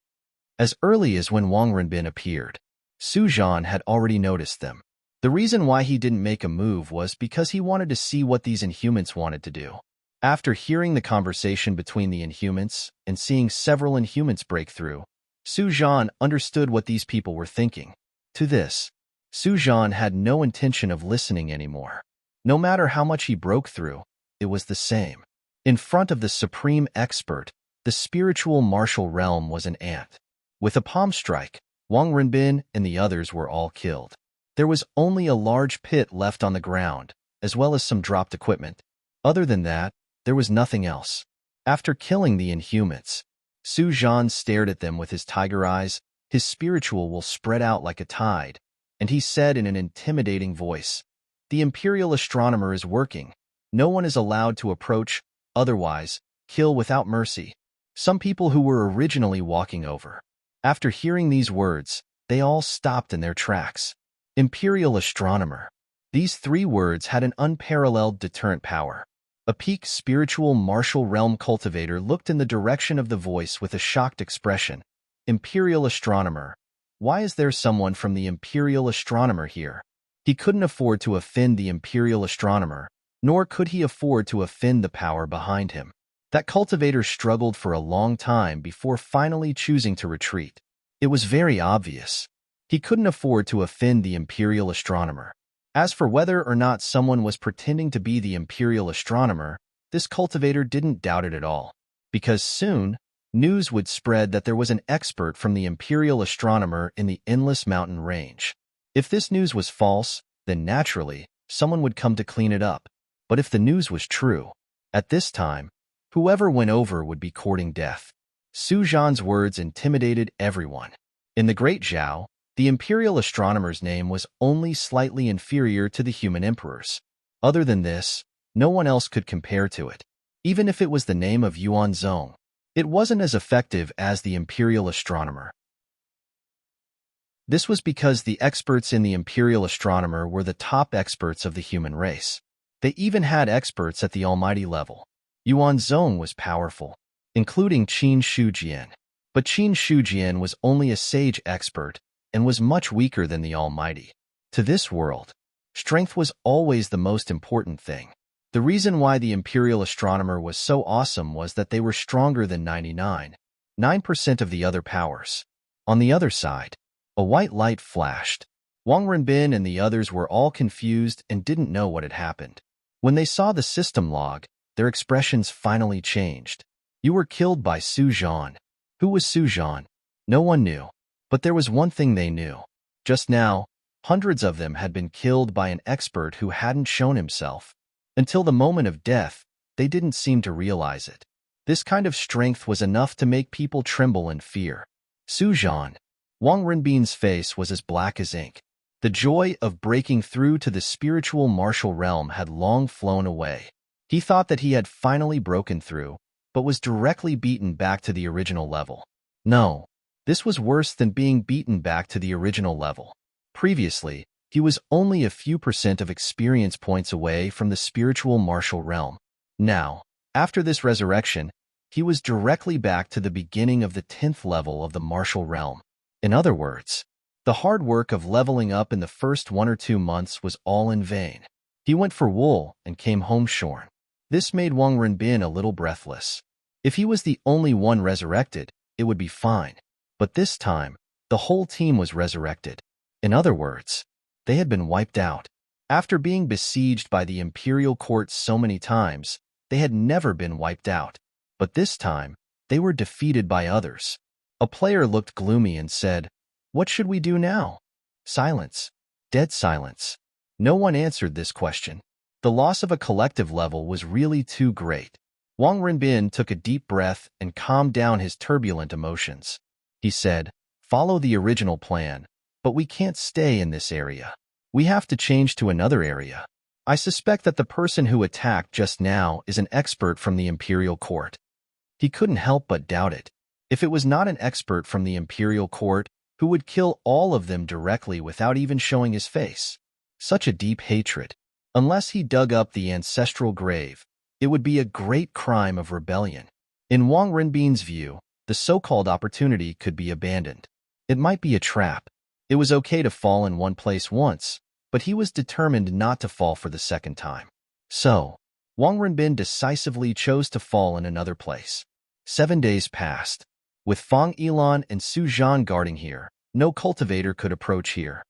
As early as when Wang Renbin appeared, Su Zhan had already noticed them. The reason why he didn't make a move was because he wanted to see what these Inhumans wanted to do. After hearing the conversation between the Inhumans and seeing several Inhumans break through, Su Zhan understood what these people were thinking. To this, Su Zhan had no intention of listening anymore. No matter how much he broke through, it was the same. In front of the supreme expert, the spiritual martial realm was an ant. With a palm strike, Wang Renbin and the others were all killed. There was only a large pit left on the ground, as well as some dropped equipment. Other than that, there was nothing else. After killing the Inhumans, Su Zhan stared at them with his tiger eyes, his spiritual will spread out like a tide, and he said in an intimidating voice, "The Imperial Astronomer is working. No one is allowed to approach, otherwise, kill without mercy." Some people who were originally walking over. After hearing these words, they all stopped in their tracks. Imperial Astronomer. These three words had an unparalleled deterrent power. A peak spiritual martial realm cultivator looked in the direction of the voice with a shocked expression. Imperial Astronomer. Why is there someone from the Imperial Astronomer here? He couldn't afford to offend the Imperial Astronomer, nor could he afford to offend the power behind him. That cultivator struggled for a long time before finally choosing to retreat. It was very obvious. He couldn't afford to offend the Imperial Astronomer. As for whether or not someone was pretending to be the Imperial Astronomer, this cultivator didn't doubt it at all. Because soon, news would spread that there was an expert from the Imperial Astronomer in the Endless Mountain Range. If this news was false, then naturally, someone would come to clean it up. But if the news was true, at this time, whoever went over would be courting death. Su Zhan's words intimidated everyone. In the Great Zhao, the Imperial Astronomer's name was only slightly inferior to the human emperor's. Other than this, no one else could compare to it. Even if it was the name of Yuan Zong, it wasn't as effective as the Imperial Astronomer. This was because the experts in the Imperial Astronomer were the top experts of the human race. They even had experts at the almighty level. Yuan Zong was powerful, including Qin Shujian. But Qin Shujian was only a sage expert and was much weaker than the almighty. To this world, strength was always the most important thing. The reason why the Imperial Astronomer was so awesome was that they were stronger than 99.9% of the other powers. On the other side, a white light flashed. Wang Renbin and the others were all confused and didn't know what had happened. When they saw the system log, their expressions finally changed. You were killed by Su Zhan. Who was Su Zhan? No one knew. But there was one thing they knew. Just now, hundreds of them had been killed by an expert who hadn't shown himself. Until the moment of death, they didn't seem to realize it. This kind of strength was enough to make people tremble in fear. Su Zhan. Wang Renbin's face was as black as ink. The joy of breaking through to the spiritual martial realm had long flown away. He thought that he had finally broken through, but was directly beaten back to the original level. No, this was worse than being beaten back to the original level. Previously, he was only a few % of experience points away from the spiritual martial realm. Now, after this resurrection, he was directly back to the beginning of the 10th level of the martial realm. In other words, the hard work of leveling up in the first 1 or 2 months was all in vain. He went for wool and came home shorn. This made Wang Renbin a little breathless. If he was the only one resurrected, it would be fine. But this time, the whole team was resurrected. In other words, they had been wiped out. After being besieged by the imperial court so many times, they had never been wiped out. But this time, they were defeated by others. A player looked gloomy and said, "What should we do now?" Silence. Dead silence. No one answered this question. The loss of a collective level was really too great. Wang Renbin took a deep breath and calmed down his turbulent emotions. He said, "Follow the original plan, but we can't stay in this area. We have to change to another area. I suspect that the person who attacked just now is an expert from the Imperial Court." He couldn't help but doubt it. If it was not an expert from the Imperial Court, who would kill all of them directly without even showing his face? Such a deep hatred. Unless he dug up the ancestral grave, it would be a great crime of rebellion. In Wang Renbin's view, the so-called opportunity could be abandoned. It might be a trap. It was okay to fall in one place once, but he was determined not to fall for the second time. So, Wang Renbin decisively chose to fall in another place. 7 days passed. With Fang Yilan and Su Zhan guarding here, no cultivator could approach here.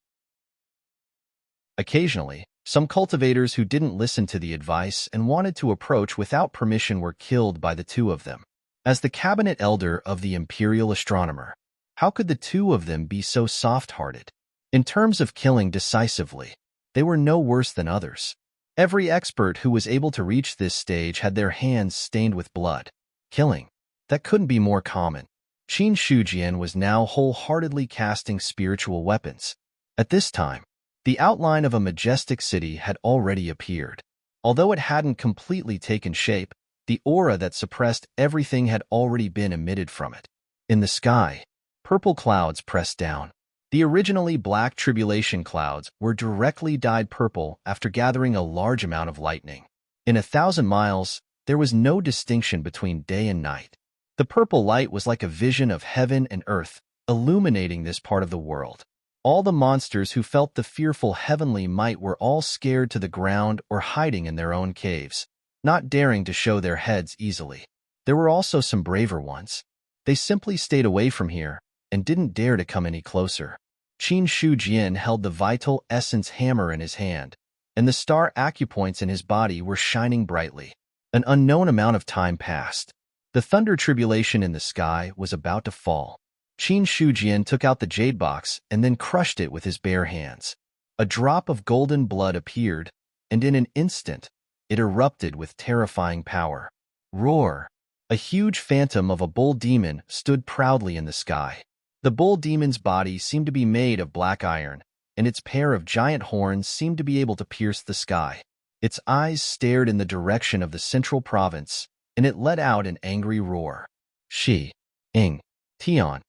Occasionally, some cultivators who didn't listen to the advice and wanted to approach without permission were killed by the two of them. As the cabinet elder of the Imperial Astronomer, how could the two of them be so soft-hearted? In terms of killing decisively, they were no worse than others. Every expert who was able to reach this stage had their hands stained with blood. killing. That couldn't be more common. Qin Shujian was now wholeheartedly casting spiritual weapons. At this time, the outline of a majestic city had already appeared. Although it hadn't completely taken shape, the aura that suppressed everything had already been emitted from it. In the sky, purple clouds pressed down. The originally black tribulation clouds were directly dyed purple after gathering a large amount of lightning. In 1,000 miles, there was no distinction between day and night. The purple light was like a vision of heaven and earth, illuminating this part of the world. All the monsters who felt the fearful heavenly might were all scared to the ground or hiding in their own caves, not daring to show their heads easily. There were also some braver ones. They simply stayed away from here and didn't dare to come any closer. Qin Shujian held the vital essence hammer in his hand, and the star acupoints in his body were shining brightly. An unknown amount of time passed. The thunder tribulation in the sky was about to fall. Qin Shujian took out the jade box and then crushed it with his bare hands. A drop of golden blood appeared, and in an instant, it erupted with terrifying power. Roar! A huge phantom of a bull demon stood proudly in the sky. The bull demon's body seemed to be made of black iron, and its pair of giant horns seemed to be able to pierce the sky. Its eyes stared in the direction of the central province, and it let out an angry roar. Shi, Ing, Tian.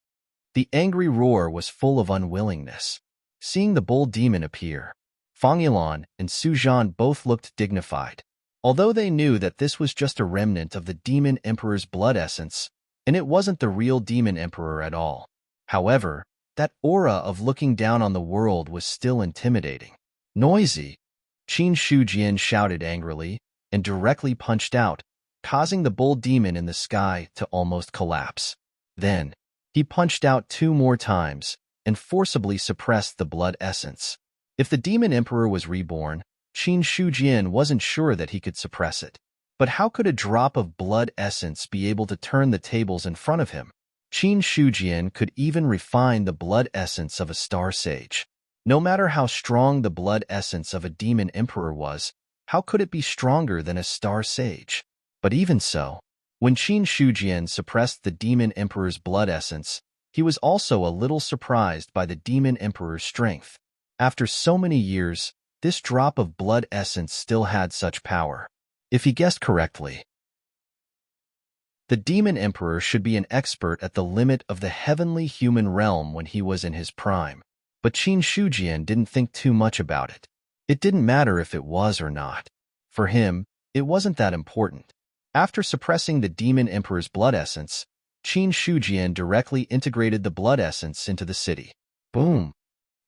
The angry roar was full of unwillingness. Seeing the bull demon appear, Fang Yilan and Su Zhan both looked dignified. Although they knew that this was just a remnant of the demon emperor's blood essence, and it wasn't the real demon emperor at all. However, that aura of looking down on the world was still intimidating. Noisy! Qin Shujian shouted angrily and directly punched out, causing the bull demon in the sky to almost collapse. Then, he punched out 2 more times and forcibly suppressed the blood essence. If the demon emperor was reborn, Qin Shujian wasn't sure that he could suppress it. But how could a drop of blood essence be able to turn the tables in front of him? Qin Shujian could even refine the blood essence of a star sage. No matter how strong the blood essence of a demon emperor was, how could it be stronger than a star sage? But even so, when Qin Shujian suppressed the demon emperor's blood essence, he was also a little surprised by the demon emperor's strength. After so many years, this drop of blood essence still had such power. If he guessed correctly, the demon emperor should be an expert at the limit of the heavenly human realm when he was in his prime. But Qin Shujian didn't think too much about it. It didn't matter if it was or not. For him, it wasn't that important. After suppressing the demon emperor's blood essence, Qin Shujian directly integrated the blood essence into the city. Boom!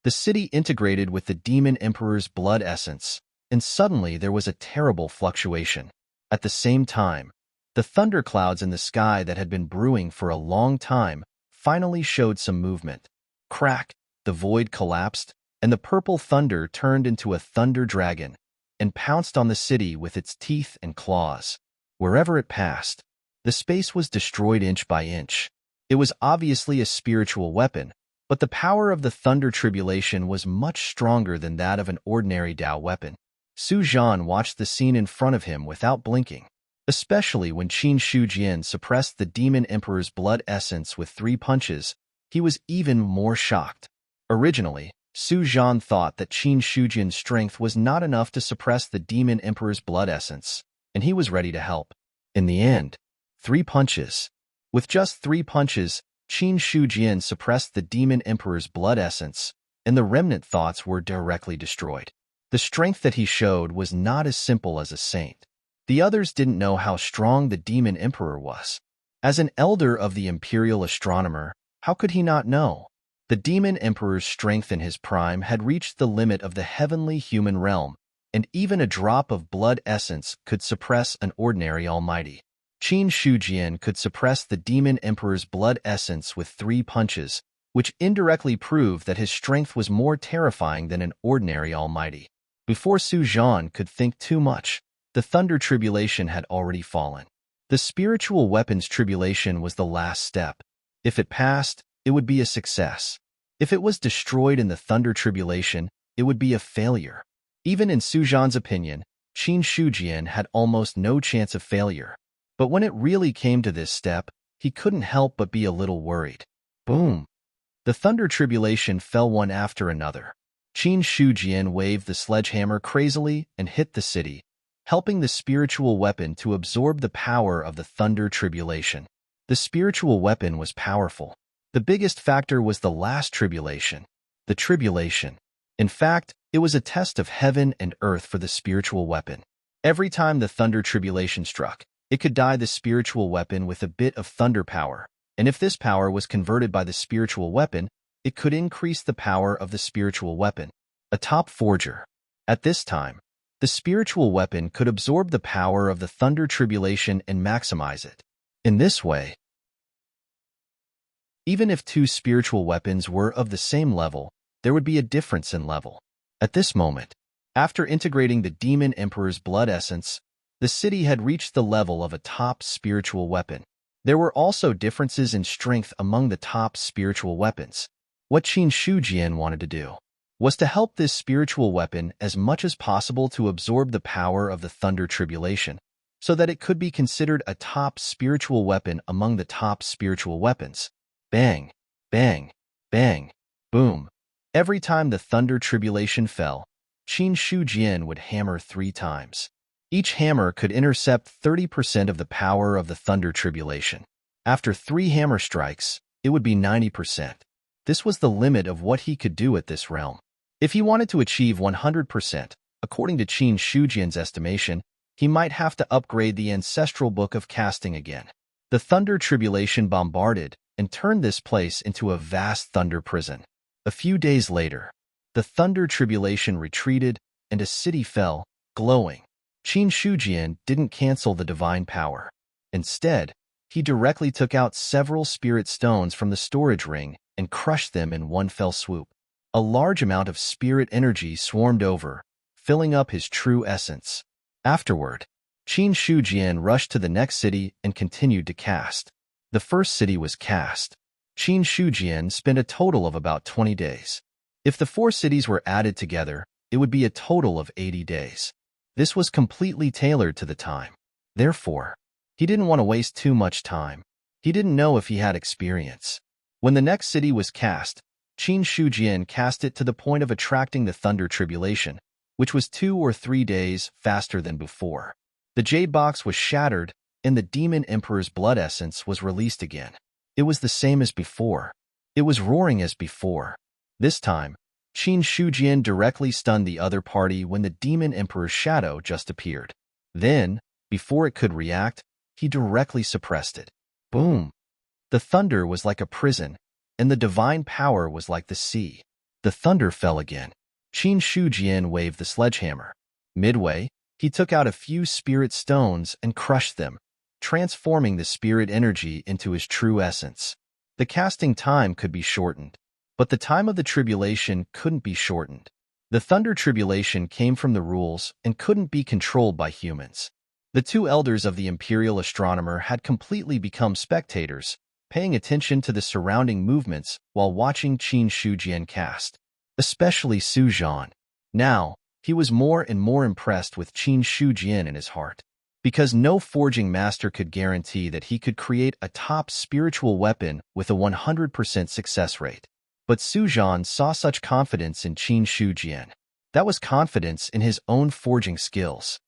The city integrated with the demon emperor's blood essence, and suddenly there was a terrible fluctuation. At the same time, the thunderclouds in the sky that had been brewing for a long time finally showed some movement. Crack! The void collapsed, and the purple thunder turned into a thunder dragon and pounced on the city with its teeth and claws. Wherever it passed, the space was destroyed inch by inch. It was obviously a spiritual weapon, but the power of the thunder tribulation was much stronger than that of an ordinary Dao weapon. Su Zhan watched the scene in front of him without blinking, especially when Qin Shujian suppressed the demon emperor's blood essence with 3 punches. He was even more shocked. Originally, Su Zhan thought that Qin Shujian's strength was not enough to suppress the demon emperor's blood essence, and he was ready to help. In the end, 3 punches. With just 3 punches, Qin Shujian suppressed the demon emperor's blood essence, and the remnant thoughts were directly destroyed. The strength that he showed was not as simple as a saint. The others didn't know how strong the demon emperor was. As an elder of the imperial astronomer, how could he not know? The demon emperor's strength in his prime had reached the limit of the heavenly human realm, and even a drop of blood essence could suppress an ordinary almighty. Qin Shujian could suppress the demon emperor's blood essence with 3 punches, which indirectly proved that his strength was more terrifying than an ordinary almighty. Before Su Zhan could think too much, the thunder tribulation had already fallen. The spiritual weapons tribulation was the last step. If it passed, it would be a success. If it was destroyed in the thunder tribulation, it would be a failure. Even in Su Zhan's opinion, Qin Shujian had almost no chance of failure. But when it really came to this step, he couldn't help but be a little worried. Boom! The thunder tribulation fell one after another. Qin Shujian waved the sledgehammer crazily and hit the city, helping the spiritual weapon to absorb the power of the thunder tribulation. The spiritual weapon was powerful. The biggest factor was the last tribulation, the tribulation. In fact, it was a test of heaven and earth for the spiritual weapon. Every time the thunder tribulation struck, it could dye the spiritual weapon with a bit of thunder power, and if this power was converted by the spiritual weapon, it could increase the power of the spiritual weapon. A top forger. At this time, the spiritual weapon could absorb the power of the thunder tribulation and maximize it. In this way, even if two spiritual weapons were of the same level, there would be a difference in level. At this moment, after integrating the Demon Emperor's blood essence, the city had reached the level of a top spiritual weapon. There were also differences in strength among the top spiritual weapons. What Qin Shujian wanted to do was to help this spiritual weapon as much as possible to absorb the power of the thunder tribulation, so that it could be considered a top spiritual weapon among the top spiritual weapons. Bang, bang, bang, boom. Every time the thunder tribulation fell, Qin Shujian would hammer 3 times. Each hammer could intercept 30% of the power of the thunder tribulation. After 3 hammer strikes, it would be 90%. This was the limit of what he could do at this realm. If he wanted to achieve 100%, according to Qin Shujian's estimation, he might have to upgrade the ancestral book of casting again. The thunder tribulation bombarded and turned this place into a vast thunder prison. A few days later, the thunder tribulation retreated and a city fell, glowing. Qin Shujian didn't cancel the divine power. Instead, he directly took out several spirit stones from the storage ring and crushed them in one fell swoop. A large amount of spirit energy swarmed over, filling up his true essence. Afterward, Qin Shujian rushed to the next city and continued to cast. The first city was cast. Qin Shujian spent a total of about 20 days. If the 4 cities were added together, it would be a total of 80 days. This was completely tailored to the time. Therefore, he didn't want to waste too much time. He didn't know if he had experience. When the next city was cast, Qin Shujian cast it to the point of attracting the thunder tribulation, which was 2 or 3 days faster than before. The jade box was shattered, and the Demon Emperor's blood essence was released again. It was the same as before. It was roaring as before. This time, Qin Shujian directly stunned the other party when the Demon Emperor's shadow just appeared. Then, before it could react, he directly suppressed it. Boom! The thunder was like a prison, and the divine power was like the sea. The thunder fell again. Qin Shujian waved the sledgehammer. Midway, he took out a few spirit stones and crushed them, transforming the spirit energy into his true essence. The casting time could be shortened, but the time of the tribulation couldn't be shortened. The thunder tribulation came from the rules and couldn't be controlled by humans. The 2 elders of the imperial astronomer had completely become spectators, paying attention to the surrounding movements while watching Qin Shujian cast, especially Su Zhan. Now, he was more and more impressed with Qin Shujian in his heart. Because no forging master could guarantee that he could create a top spiritual weapon with a 100% success rate. But Su Zhan saw such confidence in Qin Shujian. That was confidence in his own forging skills.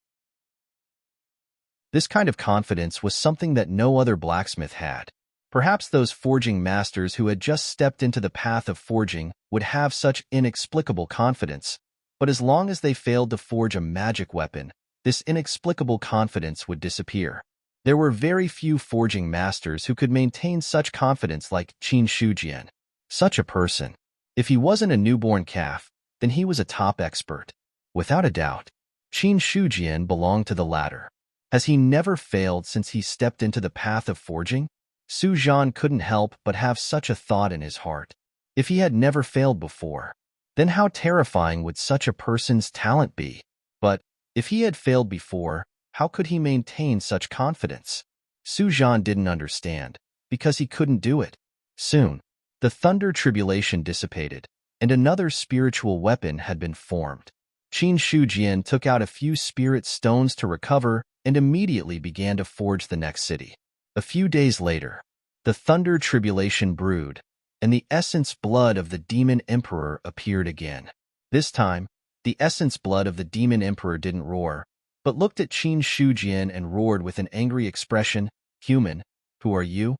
This kind of confidence was something that no other blacksmith had. Perhaps those forging masters who had just stepped into the path of forging would have such inexplicable confidence, but as long as they failed to forge a magic weapon, this inexplicable confidence would disappear. There were very few forging masters who could maintain such confidence like Qin Shujian. Such a person, if he wasn't a newborn calf, then he was a top expert. Without a doubt, Qin Shujian belonged to the latter. Has he never failed since he stepped into the path of forging? Su Zhan couldn't help but have such a thought in his heart. If he had never failed before, then how terrifying would such a person's talent be? But if he had failed before, how could he maintain such confidence? Su Zhan didn't understand, because he couldn't do it. Soon, the thunder tribulation dissipated, and another spiritual weapon had been formed. Qin Shujian took out a few spirit stones to recover and immediately began to forge the next city. A few days later, the thunder tribulation brewed, and the essence blood of the demon emperor appeared again. This time, the essence blood of the demon emperor didn't roar, but looked at Qin Shujian and roared with an angry expression, "Human, who are you?"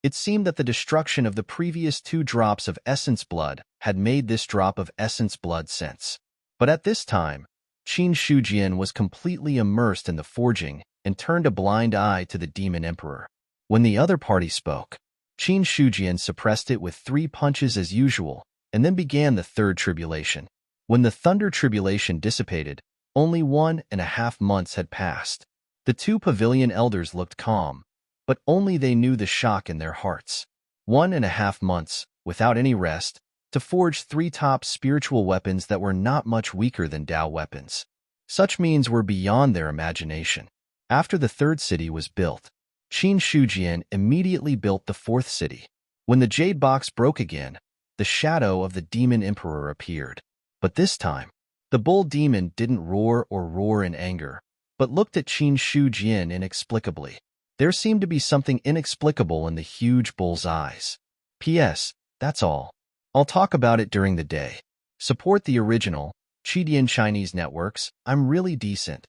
It seemed that the destruction of the previous 2 drops of essence blood had made this drop of essence blood sense. But at this time, Qin Shujian was completely immersed in the forging and turned a blind eye to the demon emperor. When the other party spoke, Qin Shujian suppressed it with 3 punches as usual, and then began the third tribulation. When the thunder tribulation dissipated, only 1.5 months had passed. The 2 pavilion elders looked calm, but only they knew the shock in their hearts. 1.5 months, without any rest, to forge 3 top spiritual weapons that were not much weaker than Tao weapons. Such means were beyond their imagination. After the 3rd city was built, Qin Shujian immediately built the 4th city. When the jade box broke again, the shadow of the demon emperor appeared. But this time, the bull demon didn't roar in anger, but looked at Qin Shujian inexplicably. There seemed to be something inexplicable in the huge bull's eyes. P.S. That's all. I'll talk about it during the day. Support the original, Chidian Chinese networks. I'm really decent.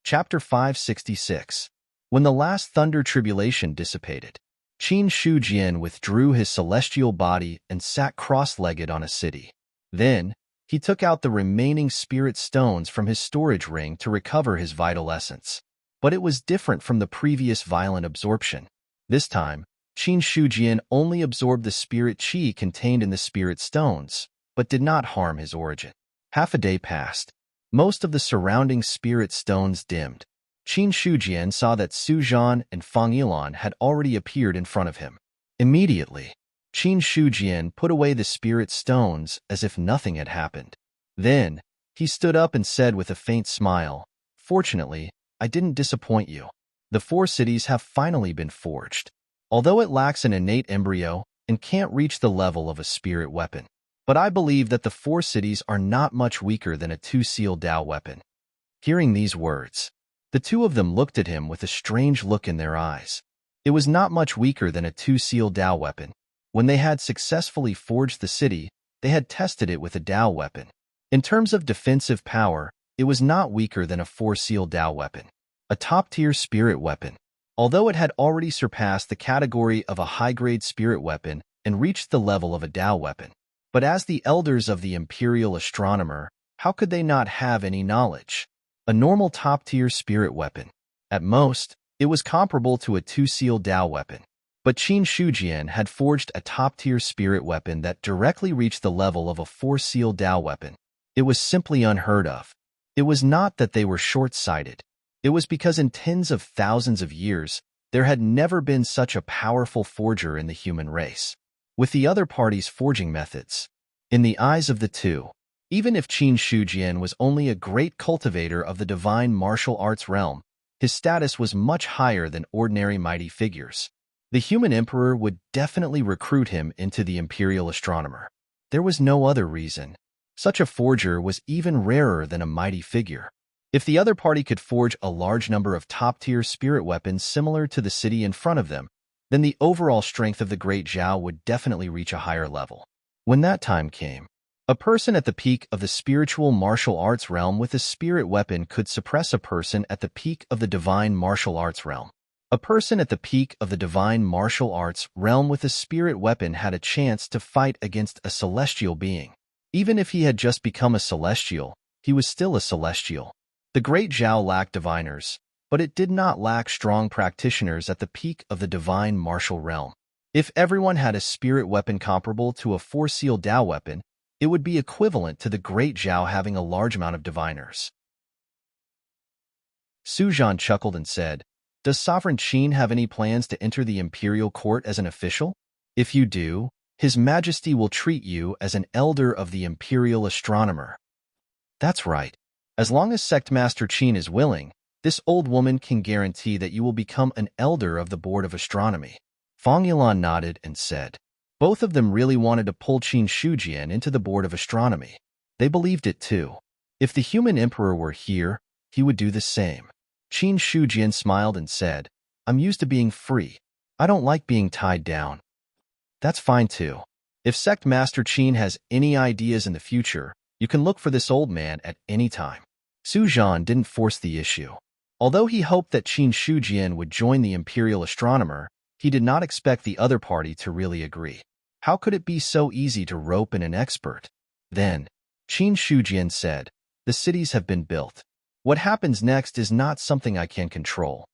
Chapter 566. When the last thunder tribulation dissipated, Qin Shujian withdrew his celestial body and sat cross-legged on a city. Then, he took out the remaining spirit stones from his storage ring to recover his vital essence. But it was different from the previous violent absorption. This time, Qin Shujian only absorbed the spirit qi contained in the spirit stones, but did not harm his origin. Half a day passed. Most of the surrounding spirit stones dimmed. Qin Shujian saw that Su Zhan and Fang Yilan had already appeared in front of him. Immediately, Qin Shujian put away the spirit stones as if nothing had happened. Then, he stood up and said with a faint smile, "Fortunately, I didn't disappoint you. The 4 cities have finally been forged. Although it lacks an innate embryo and can't reach the level of a spirit weapon. But I believe that the 4 cities are not much weaker than a 2-seal Dao weapon." Hearing these words, the 2 of them looked at him with a strange look in their eyes. It was not much weaker than a 2-seal Dao weapon. When they had successfully forged the city, they had tested it with a Dao weapon. In terms of defensive power, it was not weaker than a 4-seal Dao weapon. A top-tier spirit weapon. Although it had already surpassed the category of a high-grade spirit weapon and reached the level of a Dao weapon. But as the elders of the Imperial Astronomer, how could they not have any knowledge? A normal top-tier spirit weapon. At most, it was comparable to a 2-seal Dao weapon. But Qin Shujian had forged a top-tier spirit weapon that directly reached the level of a 4-seal Dao weapon. It was simply unheard of. It was not that they were short-sighted. It was because in tens of thousands of years, there had never been such a powerful forger in the human race. With the other party's forging methods, in the eyes of the 2, even if Qin Shujian was only a great cultivator of the divine martial arts realm, his status was much higher than ordinary mighty figures. The human emperor would definitely recruit him into the Imperial Astronomer. There was no other reason. Such a forger was even rarer than a mighty figure. If the other party could forge a large number of top-tier spirit weapons similar to the city in front of them, then the overall strength of the Great Zhao would definitely reach a higher level. When that time came, a person at the peak of the spiritual martial arts realm with a spirit weapon could suppress a person at the peak of the divine martial arts realm. A person at the peak of the divine martial arts realm with a spirit weapon had a chance to fight against a celestial being. Even if he had just become a celestial, he was still a celestial. The Great Zhao lacked diviners, but it did not lack strong practitioners at the peak of the divine martial realm. If everyone had a spirit weapon comparable to a 4-seal Dao weapon, it would be equivalent to the Great Zhao having a large amount of diviners. Su Zhan chuckled and said, "Does Sovereign Qin have any plans to enter the imperial court as an official? If you do, His Majesty will treat you as an elder of the Imperial Astronomer." "That's right. As long as Sectmaster Qin is willing, this old woman can guarantee that you will become an elder of the Board of Astronomy." Fang Yilan nodded and said, Both of them really wanted to pull Qin Shujian into the board of astronomy. They believed it too. If the human emperor were here, he would do the same. Qin Shujian smiled and said, I'm used to being free. I don't like being tied down. That's fine too. If Sect Master Qin has any ideas in the future, you can look for this old man at any time. Su Zhan didn't force the issue. Although he hoped that Qin Shujian would join the imperial astronomer, he did not expect the other party to really agree. How could it be so easy to rope in an expert? Then, Qin Shujian said, the cities have been built. What happens next is not something I can control.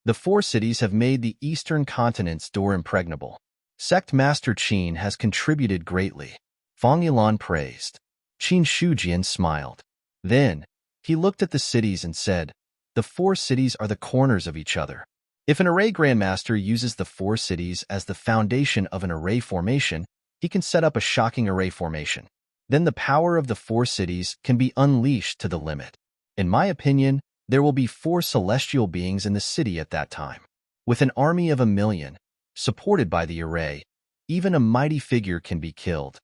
The 4 cities have made the eastern continent's door impregnable. Sect Master Qin has contributed greatly. Fang Yilan praised. Qin Shujian smiled. Then, he looked at the cities and said, the 4 cities are the corners of each other. If an array grandmaster uses the 4 cities as the foundation of an array formation, he can set up a shocking array formation. Then the power of the 4 cities can be unleashed to the limit. In my opinion, there will be 4 celestial beings in the city at that time. With an army of 1,000,000, supported by the array, even a mighty figure can be killed.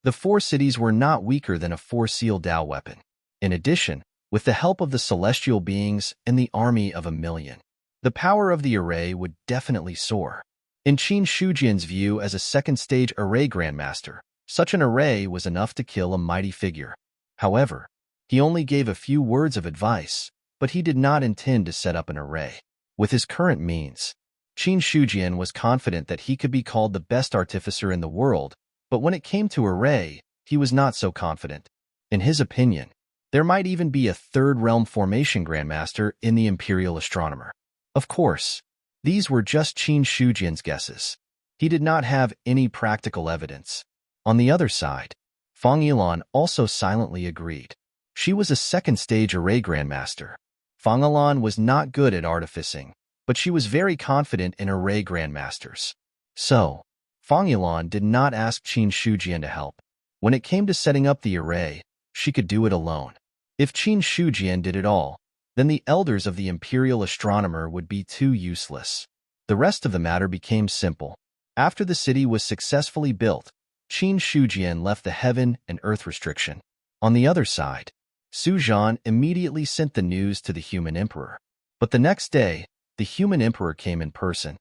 The 4 cities were not weaker than a 4-seal Dao weapon. In addition, with the help of the celestial beings and the army of 1,000,000, the power of the array would definitely soar. In Qin Shujian's view as a second-stage array grandmaster, such an array was enough to kill a mighty figure. However, he only gave a few words of advice, but he did not intend to set up an array. With his current means, Qin Shujian was confident that he could be called the best artificer in the world, but when it came to array, he was not so confident. In his opinion, there might even be a 3rd realm formation grandmaster in the imperial astronomer. Of course, these were just Qin Shujian's guesses. He did not have any practical evidence. On the other side, Fang Yilan also silently agreed. She was a second-stage array grandmaster. Fang Yilan was not good at artificing, but she was very confident in array grandmasters. So, Fang Yilan did not ask Qin Shujian to help. When it came to setting up the array, she could do it alone. If Qin Shujian did it all, then the elders of the imperial astronomer would be too useless. The rest of the matter became simple. After the city was successfully built, Qin Shujian left the heaven and earth restriction. On the other side, Su Zhan immediately sent the news to the human emperor. But the next day, the human emperor came in person.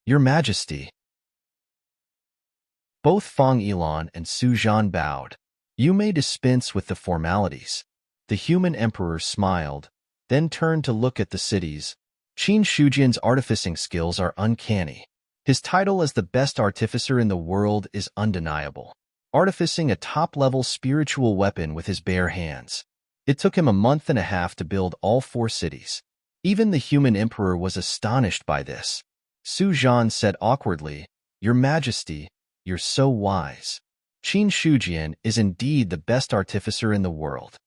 Your Majesty. Both Fang Yilan and Su Zhan bowed. You may dispense with the formalities. The human emperor smiled, then turned to look at the cities. Qin Shujian's artificing skills are uncanny. His title as the best artificer in the world is undeniable. Artificing a top-level spiritual weapon with his bare hands. It took him a month and a half to build all 4 cities. Even the human emperor was astonished by this. Su Zhan said awkwardly, Your Majesty, you're so wise. Qin Shujian is indeed the best artificer in the world.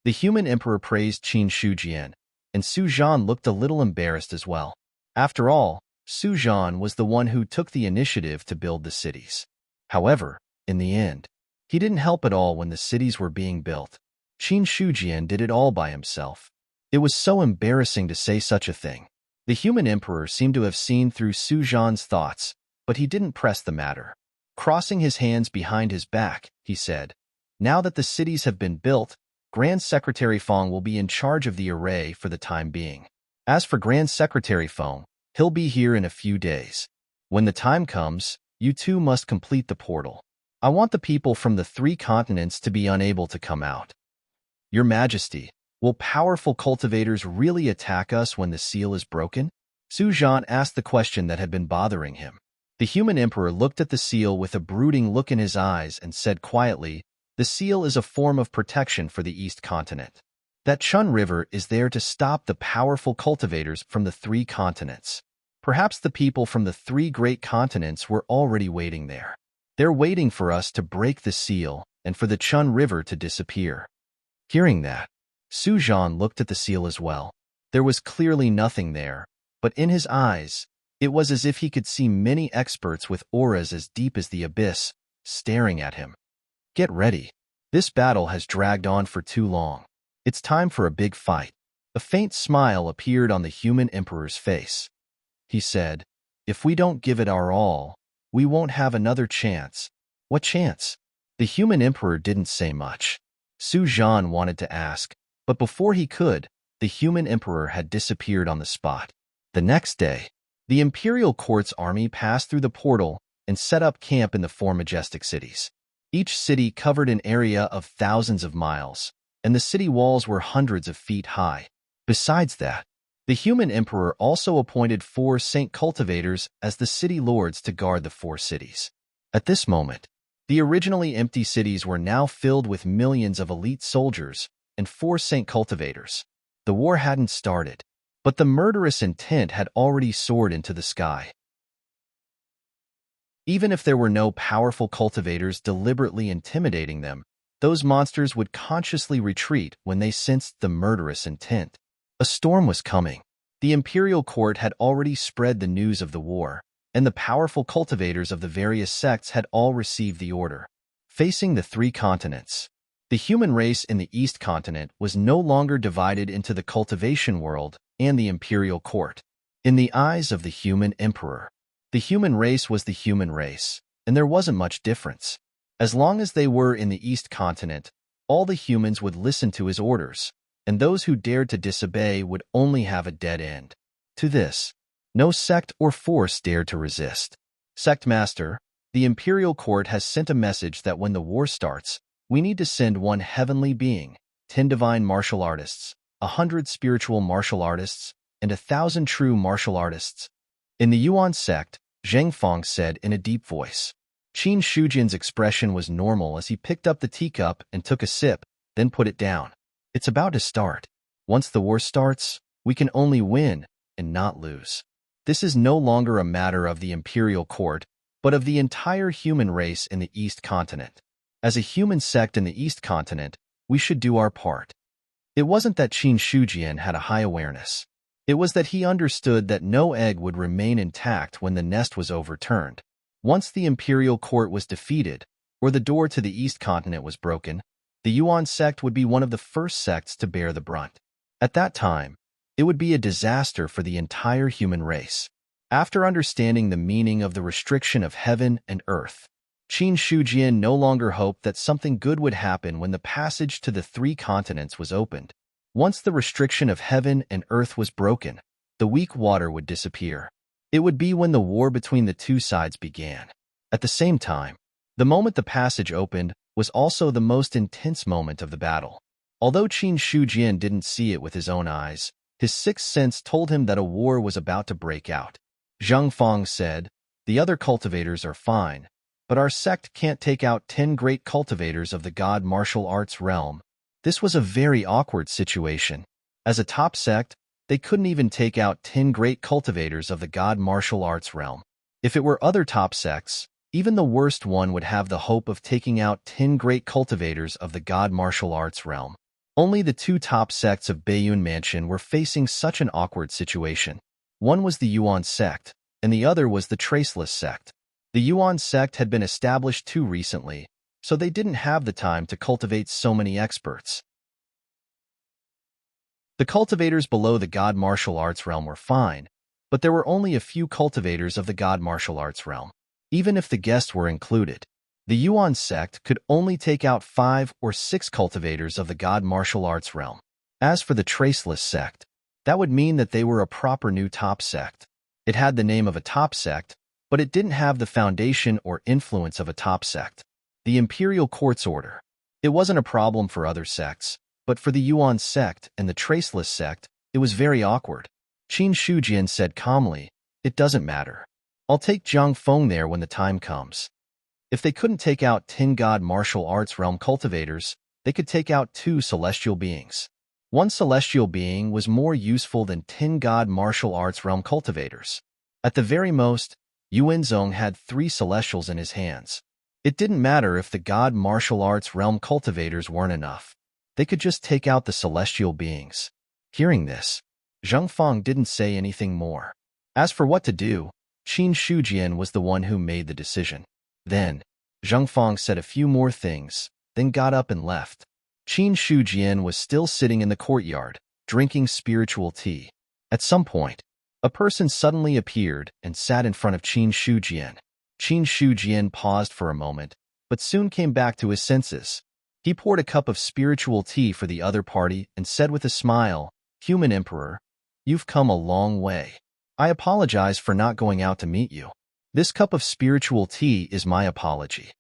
The human emperor praised Qin Shujian, and Su Zhan looked a little embarrassed as well. After all, Su Zhan was the one who took the initiative to build the cities. However, in the end, he didn't help at all when the cities were being built. Qin Shujian did it all by himself. It was so embarrassing to say such a thing. The human emperor seemed to have seen through Su Zhan's thoughts, but he didn't press the matter. Crossing his hands behind his back, he said, Now that the cities have been built, Grand Secretary Feng will be in charge of the array for the time being. As for Grand Secretary Feng, he'll be here in a few days. When the time comes, you two must complete the portal. I want the people from the 3 continents to be unable to come out. Your Majesty, will powerful cultivators really attack us when the seal is broken? Su Zhan asked the question that had been bothering him. The human emperor looked at the seal with a brooding look in his eyes and said quietly, The seal is a form of protection for the East Continent. That Chun River is there to stop the powerful cultivators from the 3 continents. Perhaps the people from the 3 great continents were already waiting there. They're waiting for us to break the seal and for the Chun River to disappear. Hearing that, Su Zhan looked at the seal as well. There was clearly nothing there, but in his eyes, it was as if he could see many experts with auras as deep as the abyss, staring at him. Get ready. This battle has dragged on for too long. It's time for a big fight. A faint smile appeared on the human emperor's face. He said, If we don't give it our all, We won't have another chance. What chance? The human emperor didn't say much. Su Zhan wanted to ask, but before he could, the human emperor had disappeared on the spot. The next day, the imperial court's army passed through the portal and set up camp in the four majestic cities. Each city covered an area of thousands of miles, and the city walls were hundreds of feet high. Besides that, the human emperor also appointed 4 saint cultivators as the city lords to guard the 4 cities. At this moment, the originally empty cities were now filled with millions of elite soldiers and 4 saint cultivators. The war hadn't started, but the murderous intent had already soared into the sky. Even if there were no powerful cultivators deliberately intimidating them, those monsters would consciously retreat when they sensed the murderous intent. A storm was coming. The imperial court had already spread the news of the war, and the powerful cultivators of the various sects had all received the order. Facing the 3 continents, the human race in the East continent was no longer divided into the cultivation world and the imperial court. In the eyes of the human emperor, the human race was the human race, and there wasn't much difference. As long as they were in the East continent, all the humans would listen to his orders, and those who dared to disobey would only have a dead end. To this, no sect or force dared to resist. Sect Master, the imperial court has sent a message that when the war starts, we need to send 1 heavenly being, 10 divine martial artists, 100 spiritual martial artists, and 1,000 true martial artists. In the Yuan sect, Zheng Fong said in a deep voice. Qin Shujian's expression was normal as he picked up the teacup and took a sip, then put it down. It's about to start. Once the war starts, we can only win and not lose. This is no longer a matter of the imperial court, but of the entire human race in the East continent. As a human sect in the East continent, we should do our part. It wasn't that Qin Shujian had a high awareness. It was that he understood that no egg would remain intact when the nest was overturned. Once the imperial court was defeated, or the door to the East continent was broken, the Yuan sect would be one of the first sects to bear the brunt. At that time, it would be a disaster for the entire human race. After understanding the meaning of the restriction of heaven and earth, Qin Shujian no longer hoped that something good would happen when the passage to the 3 continents was opened. Once the restriction of heaven and earth was broken, the weak water would disappear. It would be when the war between the 2 sides began. At the same time, the moment the passage opened was also the most intense moment of the battle. Although Qin Shujian didn't see it with his own eyes, his 6th sense told him that a war was about to break out. Zheng Fong said, "The other cultivators are fine, but our sect can't take out 10 great cultivators of the god martial arts realm." This was a very awkward situation. As a top sect, they couldn't even take out 10 great cultivators of the god martial arts realm. If it were other top sects, even the worst one would have the hope of taking out 10 great cultivators of the god martial arts realm. Only the 2 top sects of Baiyun Mansion were facing such an awkward situation. One was the Yuan sect, and the other was the Traceless sect. The Yuan sect had been established too recently, so they didn't have the time to cultivate so many experts. The cultivators below the god martial arts realm were fine, but there were only a few cultivators of the god martial arts realm. Even if the guests were included, the Yuan sect could only take out 5 or 6 cultivators of the god martial arts realm. As for the Traceless sect, that would mean that they were a proper new top sect. It had the name of a top sect, but it didn't have the foundation or influence of a top sect. The imperial court's order. It wasn't a problem for other sects, but for the Yuan sect and the Traceless sect, it was very awkward. Qin Shujian said calmly, "It doesn't matter. I'll take Zhang Feng there when the time comes." If they couldn't take out 10 god martial arts realm cultivators, they could take out 2 celestial beings. 1 celestial being was more useful than 10 god martial arts realm cultivators. At the very most, Yuanzong had 3 celestials in his hands. It didn't matter if the god martial arts realm cultivators weren't enough. They could just take out the celestial beings. Hearing this, Zheng Fong didn't say anything more. As for what to do, Qin Shujian was the one who made the decision. Then, Zheng Fong said a few more things, then got up and left. Qin Shujian was still sitting in the courtyard, drinking spiritual tea. At some point, a person suddenly appeared and sat in front of Qin Shujian. Qin Shujian paused for a moment, but soon came back to his senses. He poured a cup of spiritual tea for the other party and said with a smile, "Human Emperor, you've come a long way. I apologize for not going out to meet you. This cup of spiritual tea is my apology."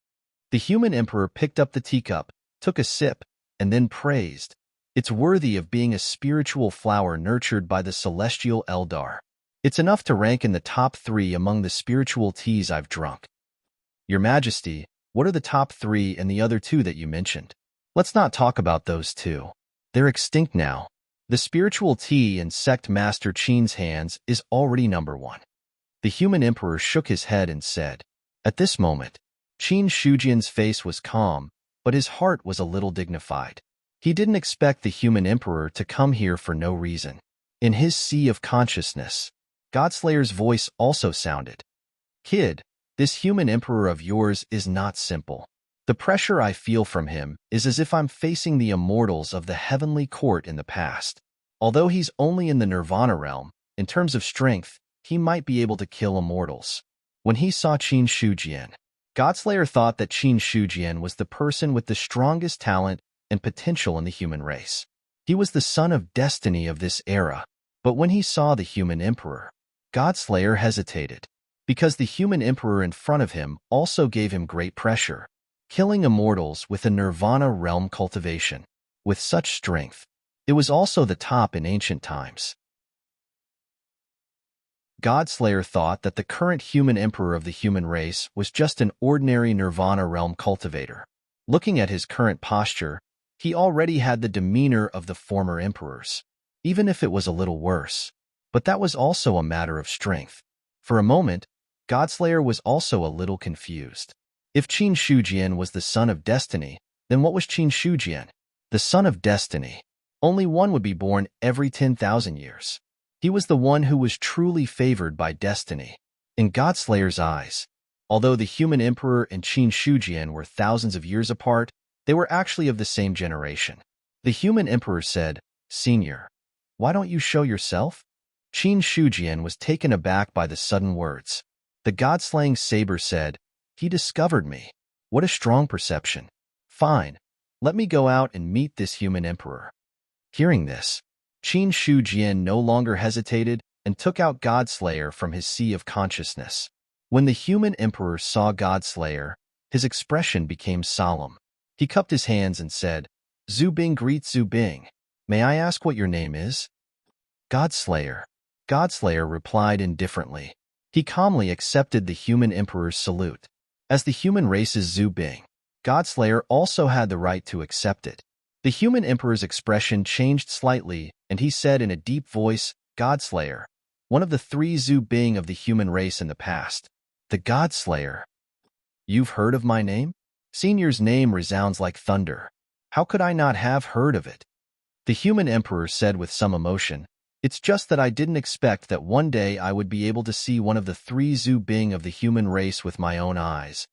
The human emperor picked up the teacup, took a sip, and then praised, "It's worthy of being a spiritual flower nurtured by the celestial Eldar. It's enough to rank in the top 3 among the spiritual teas I've drunk." "Your Majesty, what are the top 3 and the other 2 that you mentioned?" "Let's not talk about those 2. They're extinct now. The spiritual tea in Sect Master Qin's hands is already number 1. The human emperor shook his head and said. At this moment, Qin Shujian's face was calm, but his heart was a little dignified. He didn't expect the human emperor to come here for no reason. In his sea of consciousness, Godslayer's voice also sounded. "Kid, this human emperor of yours is not simple. The pressure I feel from him is as if I'm facing the immortals of the heavenly court in the past. Although he's only in the Nirvana realm, in terms of strength, he might be able to kill immortals." When he saw Qin Shujian, Godslayer thought that Qin Shujian was the person with the strongest talent and potential in the human race. He was the son of destiny of this era. But when he saw the human emperor, Godslayer hesitated, because the human emperor in front of him also gave him great pressure. Killing immortals with a Nirvana realm cultivation. With such strength, it was also the top in ancient times. Godslayer thought that the current human emperor of the human race was just an ordinary Nirvana realm cultivator. Looking at his current posture, he already had the demeanor of the former emperors, even if it was a little worse. But that was also a matter of strength. For a moment, Godslayer was also a little confused. If Qin Shujian was the son of destiny, then what was Qin Shujian? The son of destiny. Only one would be born every 10,000 years. He was the one who was truly favored by destiny. In Godslayer's eyes, although the human emperor and Qin Shujian were thousands of years apart, they were actually of the same generation. The human emperor said, "Senior, why don't you show yourself?" Qin Shujian was taken aback by the sudden words. The god-slaying saber said, "He discovered me. What a strong perception. Fine, let me go out and meet this human emperor." Hearing this, Qin Shujian no longer hesitated and took out Godslayer from his sea of consciousness. When the human emperor saw Godslayer, his expression became solemn. He cupped his hands and said, "Zhu Bing greets Zhu Bing. May I ask what your name is?" "Godslayer." Godslayer replied indifferently. He calmly accepted the human emperor's salute. As the human race's Zhu Bing, Godslayer also had the right to accept it. The human emperor's expression changed slightly, and he said in a deep voice, "Godslayer, one of the 3 Zhu Bing of the human race in the past." The Godslayer. "You've heard of my name?" "Senior's name resounds like thunder. How could I not have heard of it?" The human emperor said with some emotion, "It's just that I didn't expect that one day I would be able to see one of the 3 Zhu Bing of the human race with my own eyes."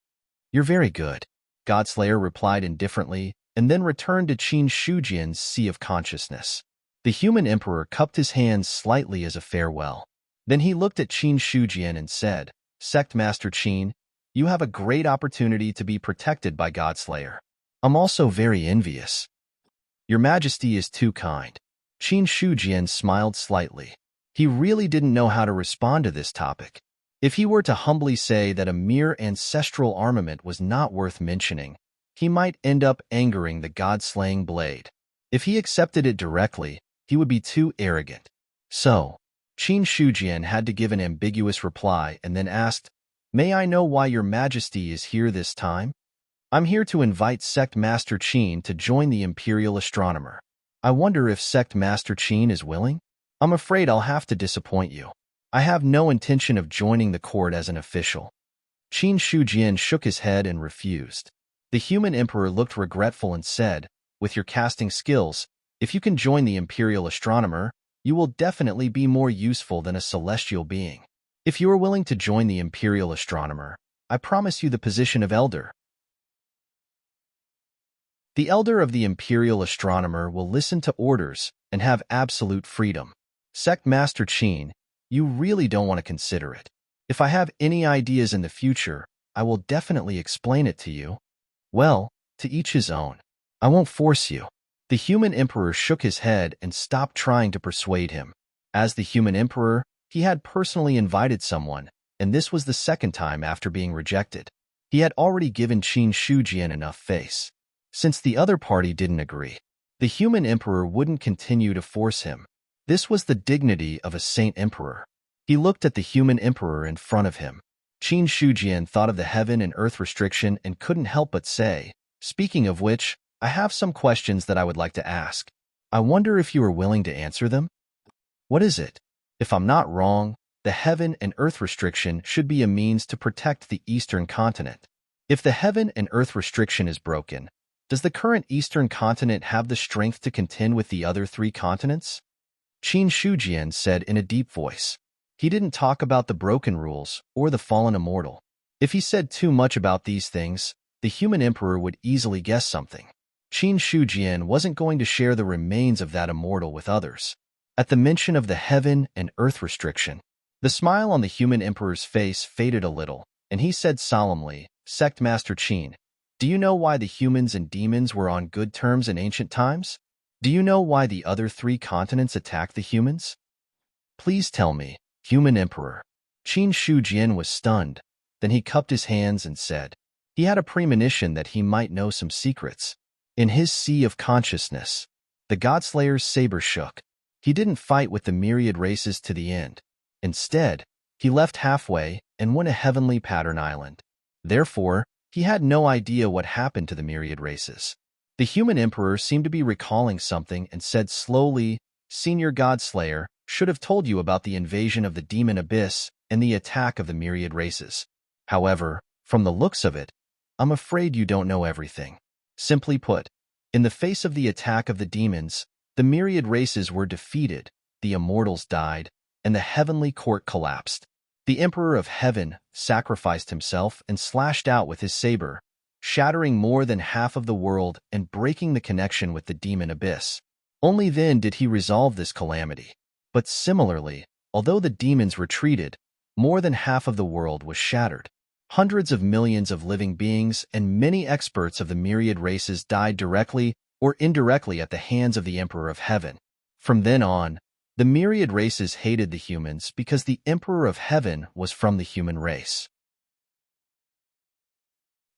"You're very good," Godslayer replied indifferently, and then returned to Qin Shujian's sea of consciousness. The human emperor cupped his hands slightly as a farewell. Then he looked at Qin Shujian and said, "Sect Master Qin, you have a great opportunity to be protected by Godslayer. I'm also very envious." "Your Majesty is too kind." Qin Shujian smiled slightly. He really didn't know how to respond to this topic. If he were to humbly say that a mere ancestral armament was not worth mentioning, he might end up angering the god-slaying blade. If he accepted it directly, he would be too arrogant. So, Qin Shujian had to give an ambiguous reply and then asked, "May I know why your Majesty is here this time?" "I'm here to invite Sect Master Qin to join the Imperial Astronomer. I wonder if Sect Master Qin is willing?" "I'm afraid I'll have to disappoint you. I have no intention of joining the court as an official." Qin Shujian shook his head and refused. The human emperor looked regretful and said, "With your casting skills, if you can join the Imperial Astronomer, you will definitely be more useful than a celestial being. If you are willing to join the Imperial Astronomer, I promise you the position of Elder." The Elder of the Imperial Astronomer will listen to orders and have absolute freedom. Sect Master Qin, you really don't want to consider it. If I have any ideas in the future, I will definitely explain it to you. Well, to each his own. I won't force you. The human emperor shook his head and stopped trying to persuade him. As the human emperor, he had personally invited someone, and this was the second time after being rejected. He had already given Qin Shujian enough face. Since the other party didn't agree, the human emperor wouldn't continue to force him. This was the dignity of a saint emperor. He looked at the human emperor in front of him. Qin Shujian thought of the heaven and earth restriction and couldn't help but say, "Speaking of which, I have some questions that I would like to ask. I wonder if you are willing to answer them?" "What is it?" "If I'm not wrong, the heaven and earth restriction should be a means to protect the eastern continent. If the heaven and earth restriction is broken, does the current eastern continent have the strength to contend with the other three continents?" Qin Shujian said in a deep voice. He didn't talk about the broken rules or the fallen immortal. If he said too much about these things, the human emperor would easily guess something. Qin Shujian wasn't going to share the remains of that immortal with others. At the mention of the heaven and earth restriction, the smile on the human emperor's face faded a little, and he said solemnly, "Sect Master Qin, do you know why the humans and demons were on good terms in ancient times? Do you know why the other three continents attacked the humans?" "Please tell me, human emperor." Qin Shujian was stunned. Then he cupped his hands and said, he had a premonition that he might know some secrets. In his sea of consciousness, the Godslayer's saber shook. He didn't fight with the myriad races to the end. Instead, he left halfway and went a heavenly pattern island. Therefore, he had no idea what happened to the myriad races. The human emperor seemed to be recalling something and said slowly, "Senior Godslayer should have told you about the invasion of the demon abyss and the attack of the myriad races. However, from the looks of it, I'm afraid you don't know everything. Simply put, in the face of the attack of the demons, the myriad races were defeated, the immortals died, and the heavenly court collapsed. The Emperor of Heaven sacrificed himself and slashed out with his saber, shattering more than half of the world and breaking the connection with the demon abyss. Only then did he resolve this calamity. But similarly, although the demons retreated, more than half of the world was shattered. Hundreds of millions of living beings and many experts of the myriad races died directly or indirectly at the hands of the Emperor of Heaven. From then on, the myriad races hated the humans because the Emperor of Heaven was from the human race.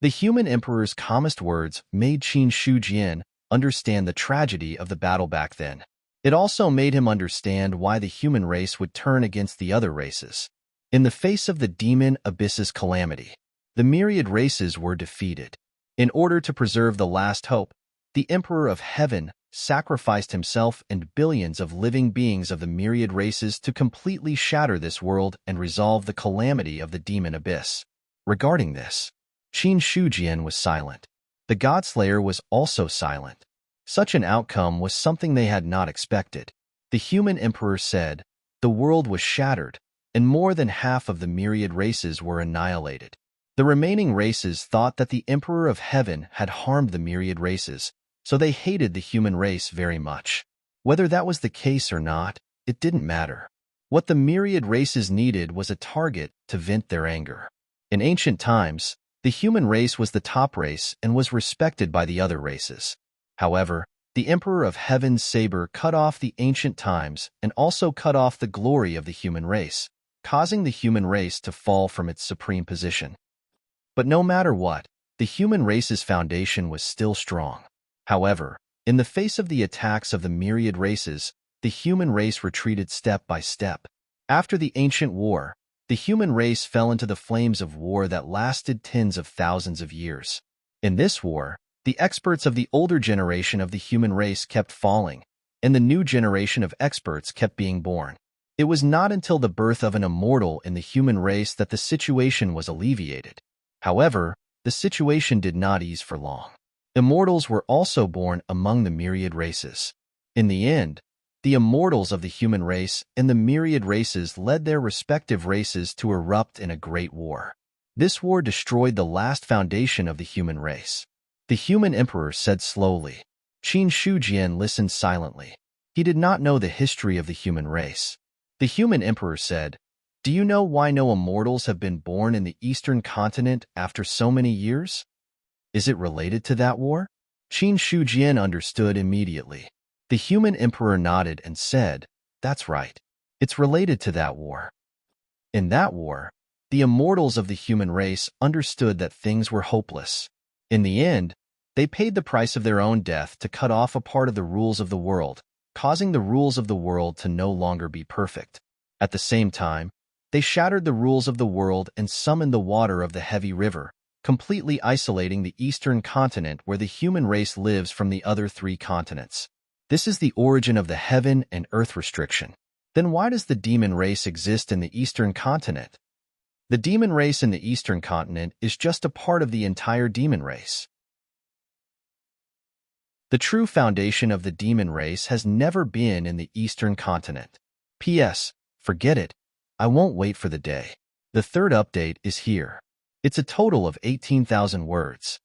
The human emperor's calmest words made Qin Shujian understand the tragedy of the battle back then. It also made him understand why the human race would turn against the other races. In the face of the demon abyss's calamity, the myriad races were defeated. In order to preserve the last hope, the Emperor of Heaven sacrificed himself and billions of living beings of the myriad races to completely shatter this world and resolve the calamity of the demon abyss. Regarding this, Qin Shujian was silent. The Godslayer was also silent. Such an outcome was something they had not expected. The human emperor said, "The world was shattered, and more than half of the myriad races were annihilated. The remaining races thought that the Emperor of Heaven had harmed the myriad races, so they hated the human race very much. Whether that was the case or not, it didn't matter. What the myriad races needed was a target to vent their anger. In ancient times, the human race was the top race and was respected by the other races. However, the Emperor of Heaven's saber cut off the ancient times and also cut off the glory of the human race, causing the human race to fall from its supreme position. But no matter what, the human race's foundation was still strong. However, in the face of the attacks of the myriad races, the human race retreated step by step. After the ancient war, the human race fell into the flames of war that lasted tens of thousands of years. In this war, the experts of the older generation of the human race kept falling, and the new generation of experts kept being born. It was not until the birth of an immortal in the human race that the situation was alleviated. However, the situation did not ease for long. Immortals were also born among the myriad races. In the end, the immortals of the human race and the myriad races led their respective races to erupt in a great war. This war destroyed the last foundation of the human race. The human emperor said slowly. Qin Shujian listened silently. He did not know the history of the human race. The human emperor said, Do you know why no immortals have been born in the Eastern continent after so many years? Is it related to that war? Qin Shujian understood immediately. The human emperor nodded and said, "That's right. It's related to that war." In that war, the immortals of the human race understood that things were hopeless. In the end, they paid the price of their own death to cut off a part of the rules of the world, causing the rules of the world to no longer be perfect. At the same time, they shattered the rules of the world and summoned the water of the heavy river, completely isolating the eastern continent where the human race lives from the other three continents. This is the origin of the heaven and earth restriction. Then why does the demon race exist in the eastern continent? The demon race in the eastern continent is just a part of the entire demon race. The true foundation of the demon race has never been in the eastern continent. P.S. Forget it. I won't wait for the day. The third update is here. It's a total of 18,000 words.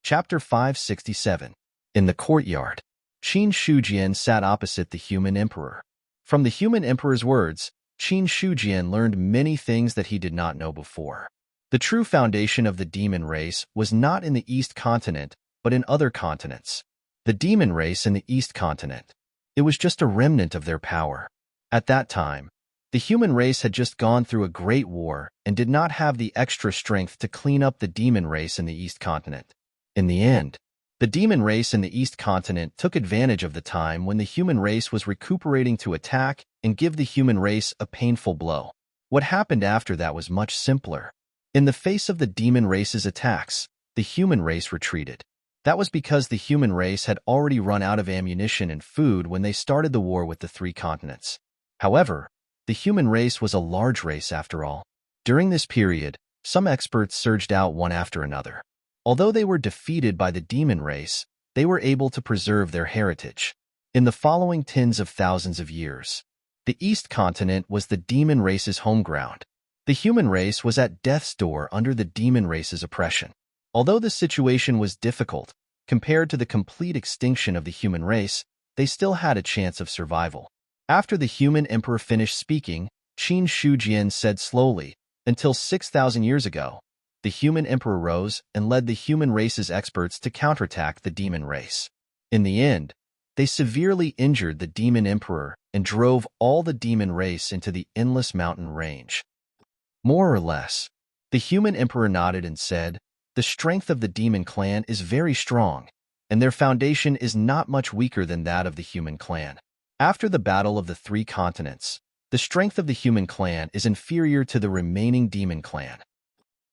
Chapter 567. In the courtyard, Qin Shujian sat opposite the human emperor. From the human emperor's words, Qin Shujian learned many things that he did not know before. The true foundation of the demon race was not in the East continent, but in other continents. The demon race in the East continent. It was just a remnant of their power. At that time, the human race had just gone through a great war and did not have the extra strength to clean up the demon race in the East continent. In the end, the demon race in the East continent took advantage of the time when the human race was recuperating to attack and give the human race a painful blow. What happened after that was much simpler. In the face of the demon race's attacks, the human race retreated. That was because the human race had already run out of ammunition and food when they started the war with the three continents. However, the human race was a large race after all. During this period, some experts surged out one after another. Although they were defeated by the demon race, they were able to preserve their heritage. In the following tens of thousands of years, the East continent was the demon race's home ground. The human race was at death's door under the demon race's oppression. Although the situation was difficult, compared to the complete extinction of the human race, they still had a chance of survival. After the human emperor finished speaking, Qin Shujian said slowly, "Until 6,000 years ago, the human emperor rose and led the human race's experts to counterattack the demon race. In the end, they severely injured the demon emperor and drove all the demon race into the endless mountain range." More or less, the human emperor nodded and said, "The strength of the demon clan is very strong, and their foundation is not much weaker than that of the human clan. After the battle of the three continents, the strength of the human clan is inferior to the remaining demon clan.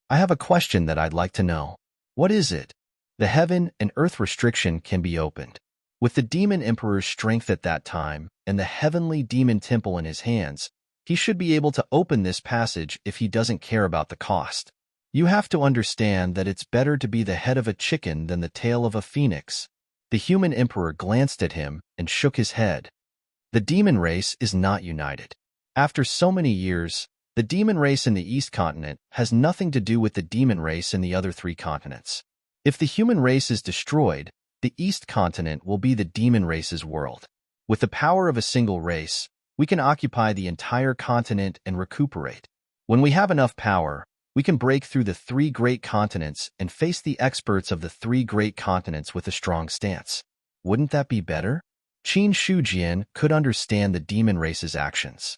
I have a question that I'd like to know. What is it? The heaven and earth restriction can be opened. With the demon emperor's strength at that time and the heavenly demon temple in his hands, he should be able to open this passage if he doesn't care about the cost. You have to understand that it's better to be the head of a chicken than the tail of a phoenix." The human emperor glanced at him and shook his head. The demon race is not united. After so many years, the demon race in the East continent has nothing to do with the demon race in the other three continents. If the human race is destroyed, the East continent will be the demon race's world. With the power of a single race, we can occupy the entire continent and recuperate. When we have enough power, we can break through the three great continents and face the experts of the three great continents with a strong stance. Wouldn't that be better? Qin Shujian could understand the demon race's actions.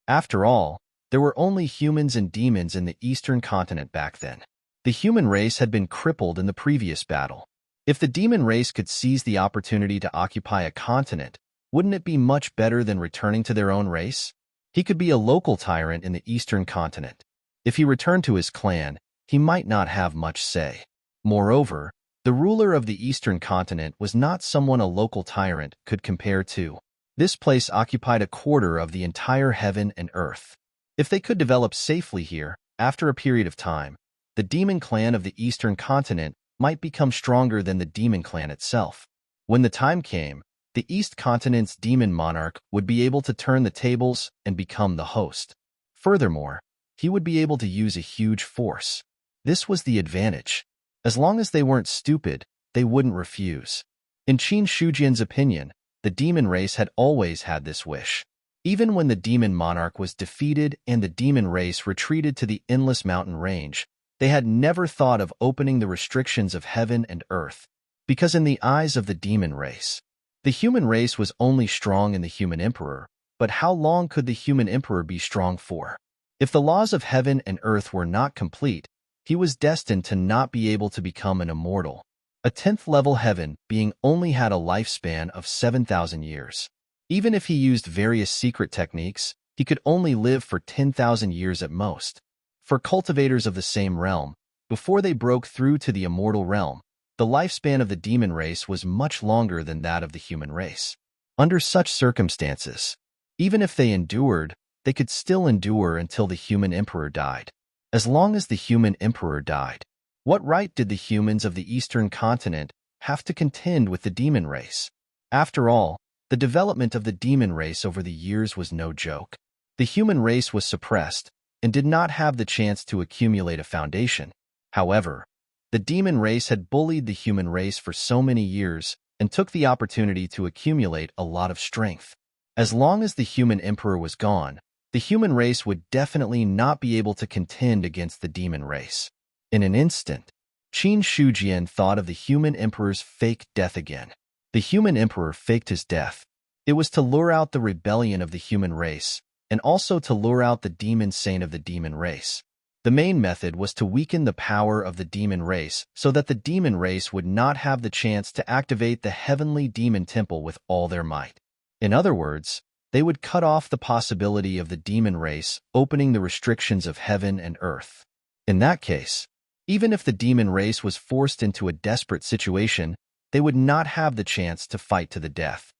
After all, there were only humans and demons in the Eastern continent back then. The human race had been crippled in the previous battle. If the demon race could seize the opportunity to occupy a continent, wouldn't it be much better than returning to their own race? He could be a local tyrant in the Eastern continent. If he returned to his clan, he might not have much say. Moreover, the ruler of the Eastern continent was not someone a local tyrant could compare to. This place occupied a quarter of the entire heaven and earth. If they could develop safely here, after a period of time, the demon clan of the Eastern continent might become stronger than the demon clan itself. When the time came, the East continent's demon monarch would be able to turn the tables and become the host. Furthermore, he would be able to use a huge force. This was the advantage. As long as they weren't stupid, they wouldn't refuse. In Qin Shujian's opinion, the demon race had always had this wish. Even when the demon monarch was defeated and the demon race retreated to the endless mountain range, they had never thought of opening the restrictions of heaven and earth, because in the eyes of the demon race, the human race was only strong in the human emperor, but how long could the human emperor be strong for? If the laws of heaven and earth were not complete, he was destined to not be able to become an immortal. A 10th-level heaven being only had a lifespan of 7,000 years. Even if he used various secret techniques, he could only live for 10,000 years at most. For cultivators of the same realm, before they broke through to the immortal realm, the lifespan of the demon race was much longer than that of the human race. Under such circumstances, even if they endured, they could still endure until the human emperor died. As long as the human emperor died, what right did the humans of the eastern continent have to contend with the demon race? After all, the development of the demon race over the years was no joke. The human race was suppressed and did not have the chance to accumulate a foundation. However, the demon race had bullied the human race for so many years and took the opportunity to accumulate a lot of strength. As long as the human emperor was gone, the human race would definitely not be able to contend against the demon race. In an instant, Qin Shujian thought of the human emperor's fake death again. The human emperor faked his death. It was to lure out the rebellion of the human race, and also to lure out the demon saint of the demon race. The main method was to weaken the power of the demon race so that the demon race would not have the chance to activate the heavenly demon temple with all their might. In other words, they would cut off the possibility of the demon race opening the restrictions of heaven and earth. In that case, even if the demon race was forced into a desperate situation, they would not have the chance to fight to the death.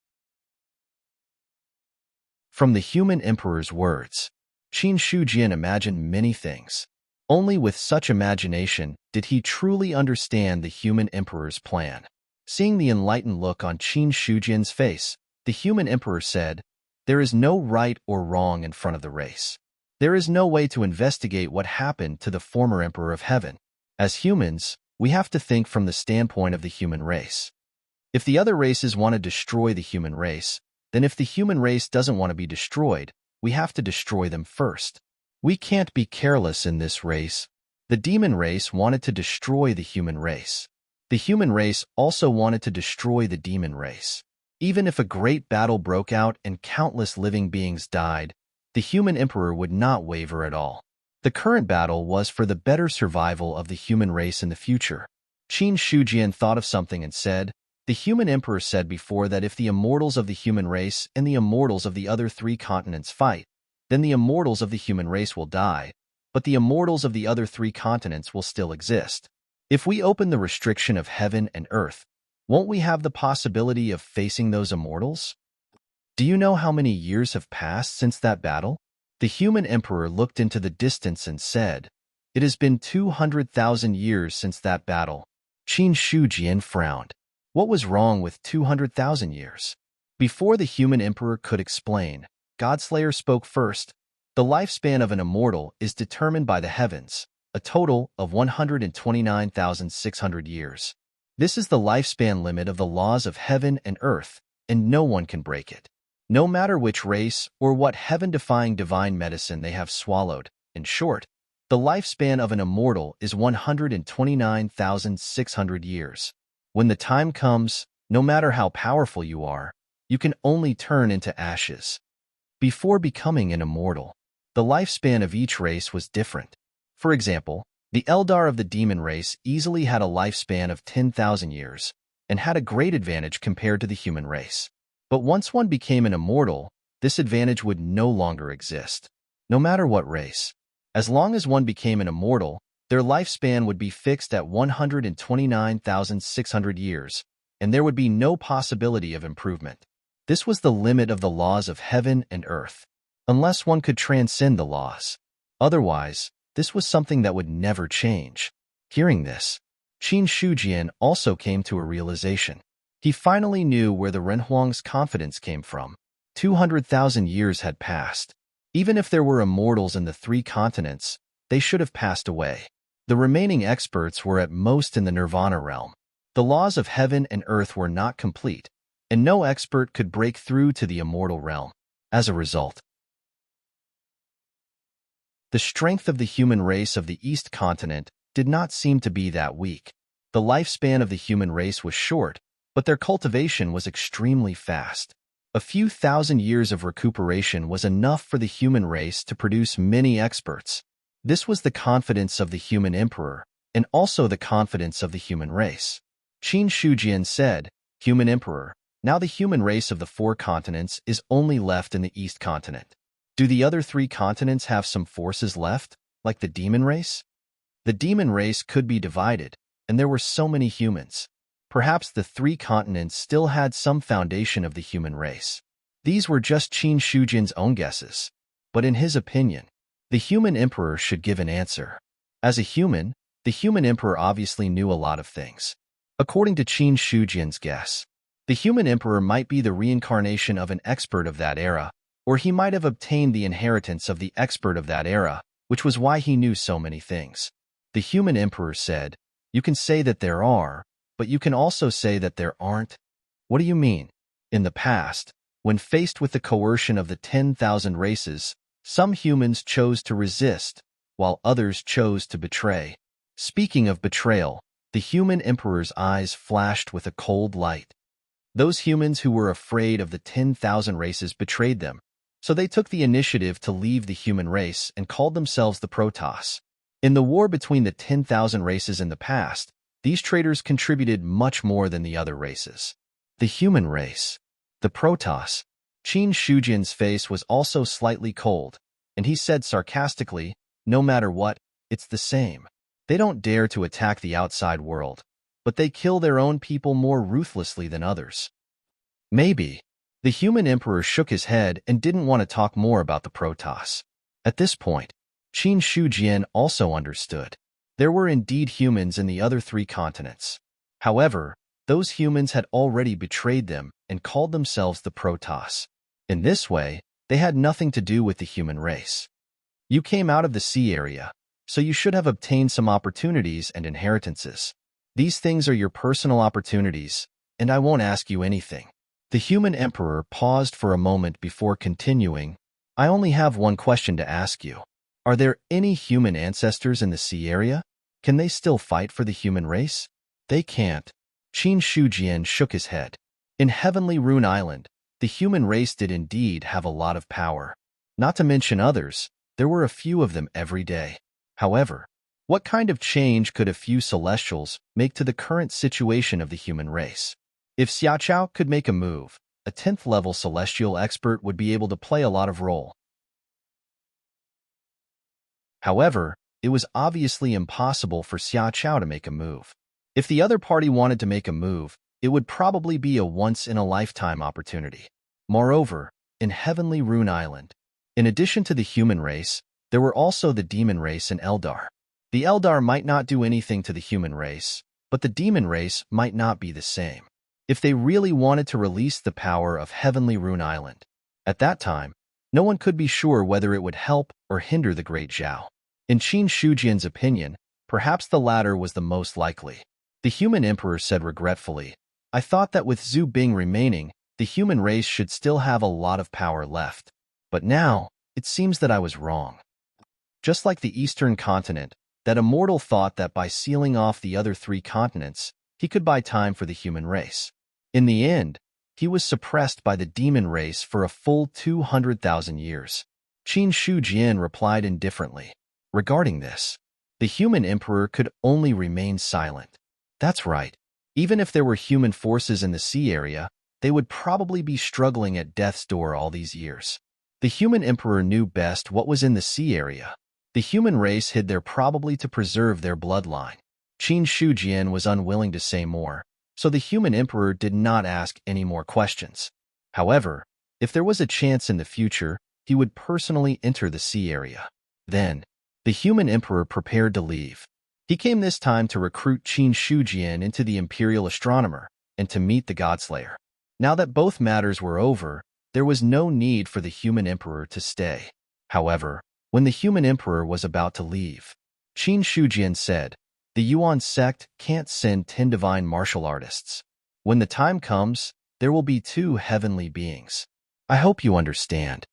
From the human emperor's words, Qin Shujian imagined many things. Only with such imagination did he truly understand the human emperor's plan. Seeing the enlightened look on Qin Shujian's face, the human emperor said, "There is no right or wrong in front of the race. There is no way to investigate what happened to the former emperor of heaven. As humans, we have to think from the standpoint of the human race. If the other races want to destroy the human race, then if the human race doesn't want to be destroyed, we have to destroy them first. We can't be careless in this race. The demon race wanted to destroy the human race. The human race also wanted to destroy the demon race. Even if a great battle broke out and countless living beings died, the human emperor would not waver at all. The current battle was for the better survival of the human race in the future." Qin Shujian thought of something and said, "The human emperor said before that if the immortals of the human race and the immortals of the other 3 continents fight, then the immortals of the human race will die, but the immortals of the other 3 continents will still exist. If we open the restriction of heaven and earth, won't we have the possibility of facing those immortals? Do you know how many years have passed since that battle?" The human emperor looked into the distance and said, "It has been 200,000 years since that battle." Qin Shujian frowned. What was wrong with 200,000 years? Before the human emperor could explain, Godslayer spoke first. "The lifespan of an immortal is determined by the heavens, a total of 129,600 years. This is the lifespan limit of the laws of heaven and earth, and no one can break it. No matter which race or what heaven-defying divine medicine they have swallowed. In short, the lifespan of an immortal is 129,600 years. When the time comes, no matter how powerful you are, you can only turn into ashes." Before becoming an immortal, the lifespan of each race was different. For example, the Eldar of the demon race easily had a lifespan of 10,000 years and had a great advantage compared to the human race. But once one became an immortal, this advantage would no longer exist, no matter what race. As long as one became an immortal, their lifespan would be fixed at 129,600 years, and there would be no possibility of improvement. This was the limit of the laws of heaven and earth, unless one could transcend the laws. Otherwise, this was something that would never change. Hearing this, Qin Shujian also came to a realization. He finally knew where the Renhuang's confidence came from. 200,000 years had passed. Even if there were immortals in the 3 continents, they should have passed away. The remaining experts were at most in the Nirvana realm. The laws of heaven and earth were not complete, and no expert could break through to the immortal realm. As a result, the strength of the human race of the East continent did not seem to be that weak. The lifespan of the human race was short, but their cultivation was extremely fast. A few thousand years of recuperation was enough for the human race to produce many experts. This was the confidence of the human emperor, and also the confidence of the human race. Qin Shujian said, "Human emperor, now the human race of the 4 continents is only left in the East continent. Do the other 3 continents have some forces left, like the demon race?" The demon race could be divided, and there were so many humans. Perhaps the 3 continents still had some foundation of the human race. These were just Qin Shujian's own guesses. But in his opinion, the human emperor should give an answer. As a human, the human emperor obviously knew a lot of things. According to Qin Shujian's guess, the human emperor might be the reincarnation of an expert of that era, or he might have obtained the inheritance of the expert of that era, which was why he knew so many things. The human emperor said, "You can say that there are, but you can also say that there aren't." What do you mean? In the past, when faced with the coercion of the 10,000 races, some humans chose to resist, while others chose to betray. Speaking of betrayal, the human emperor's eyes flashed with a cold light. Those humans who were afraid of the 10,000 races betrayed them, so they took the initiative to leave the human race and called themselves the Protoss. In the war between the 10,000 races in the past, these traitors contributed much more than the other races. The human race, the Protoss. Qin Shujian's face was also slightly cold, and he said sarcastically, "No matter what, it's the same. They don't dare to attack the outside world, but they kill their own people more ruthlessly than others." Maybe. The human emperor shook his head and didn't want to talk more about the Protoss. At this point, Qin Shujian also understood. There were indeed humans in the other 3 continents. However, those humans had already betrayed them and called themselves the Protoss. In this way, they had nothing to do with the human race. You came out of the sea area, so you should have obtained some opportunities and inheritances. These things are your personal opportunities, and I won't ask you anything. The human emperor paused for a moment before continuing, "I only have one question to ask you. Are there any human ancestors in the sea area? Can they still fight for the human race?" "They can't." Qin Shujian shook his head. In Heavenly Rune Island, the human race did indeed have a lot of power. Not to mention others, there were a few of them every day. However, what kind of change could a few celestials make to the current situation of the human race? If Xiaoqiao could make a move, a 10th level celestial expert would be able to play a lot of role. However, it was obviously impossible for Xiaoqiao to make a move. If the other party wanted to make a move, it would probably be a once-in-a-lifetime opportunity. Moreover, in Heavenly Rune Island, in addition to the human race, there were also the demon race and Eldar. The Eldar might not do anything to the human race, but the demon race might not be the same. If they really wanted to release the power of Heavenly Rune Island, at that time, no one could be sure whether it would help or hinder the Great Zhao. In Qin Shujian's opinion, perhaps the latter was the most likely. The human emperor said regretfully, "I thought that with Zhu Bing remaining, the human race should still have a lot of power left. But now, it seems that I was wrong." Just like the Eastern continent, that immortal thought that by sealing off the other 3 continents, he could buy time for the human race. In the end, he was suppressed by the demon race for a full 200,000 years. Qin Shujian replied indifferently. Regarding this, the human emperor could only remain silent. That's right. Even if there were human forces in the sea area, they would probably be struggling at death's door all these years. The human emperor knew best what was in the sea area. The human race hid there probably to preserve their bloodline. Qin Shujian was unwilling to say more, so the human emperor did not ask any more questions. However, if there was a chance in the future, he would personally enter the sea area. Then, the human emperor prepared to leave. He came this time to recruit Qin Shujian into the Imperial Astronomer and to meet the Godslayer. Now that both matters were over, there was no need for the human emperor to stay. However, when the human emperor was about to leave, Qin Shujian said, The Yuan sect can't send 10 divine martial artists. When the time comes, there will be 2 heavenly beings. I hope you understand.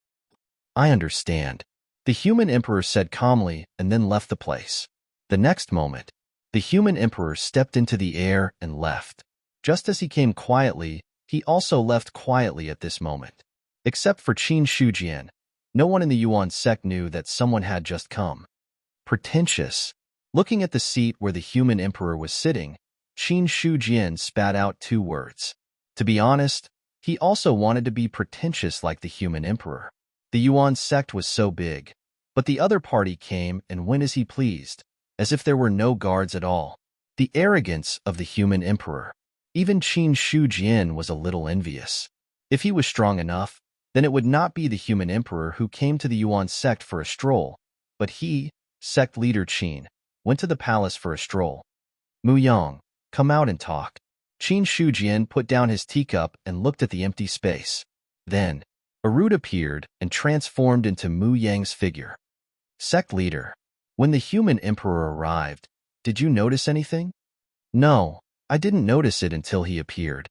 I understand. The human emperor said calmly and then left the place. The next moment, the human emperor stepped into the air and left. Just as he came quietly, he also left quietly at this moment. Except for Qin Shujian, no one in the Yuan sect knew that someone had just come. Pretentious. Looking at the seat where the human emperor was sitting, Qin Shujian spat out 2 words. To be honest, he also wanted to be pretentious like the human emperor. The Yuan sect was so big, but the other party came and went as he pleased, as if there were no guards at all. The arrogance of the human emperor. Even Qin Shujian was a little envious. If he was strong enough, then it would not be the human emperor who came to the Yuan sect for a stroll, but he, sect leader Qin, went to the palace for a stroll. Mu Yang, come out and talk. Qin Shujian put down his teacup and looked at the empty space. Then, a root appeared and transformed into Mu Yang's figure. Sect leader, when the human emperor arrived, did you notice anything? No, I didn't notice it until he appeared.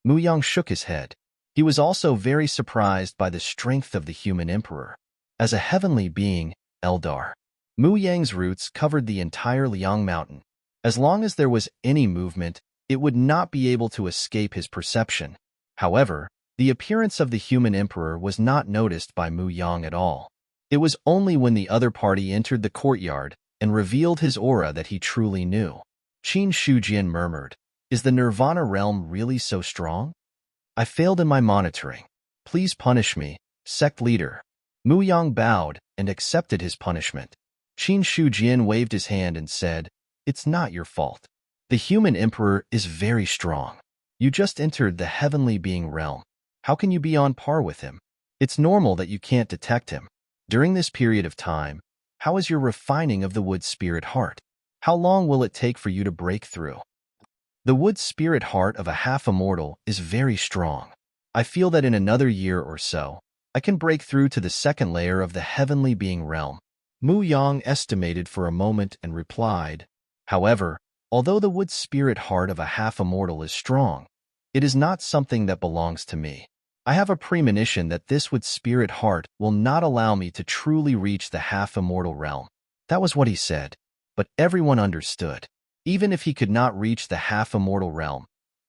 Mu Yang shook his head. He was also very surprised by the strength of the human emperor. As a heavenly being, Eldar, Mu Yang's roots covered the entire Liang Mountain. As long as there was any movement, it would not be able to escape his perception. However, the appearance of the human emperor was not noticed by Mu Yang at all. It was only when the other party entered the courtyard and revealed his aura that he truly knew. Qin Shujian murmured, "Is the Nirvana realm really so strong? I failed in my monitoring. Please punish me, sect leader." Mu Yang bowed and accepted his punishment. Qin Shujian waved his hand and said, "It's not your fault. The human emperor is very strong. You just entered the heavenly being realm. How can you be on par with him? It's normal that you can't detect him. During this period of time, how is your refining of the wood spirit heart? How long will it take for you to break through? The wood spirit heart of a half-immortal is very strong. I feel that in another year or so, I can break through to the second layer of the heavenly being realm." Mu Yang estimated for a moment and replied, "However, although the wood spirit heart of a half-immortal is strong, it is not something that belongs to me. I have a premonition that this wood spirit heart will not allow me to truly reach the half-immortal realm." That was what he said, but everyone understood. Even if he could not reach the half-immortal realm,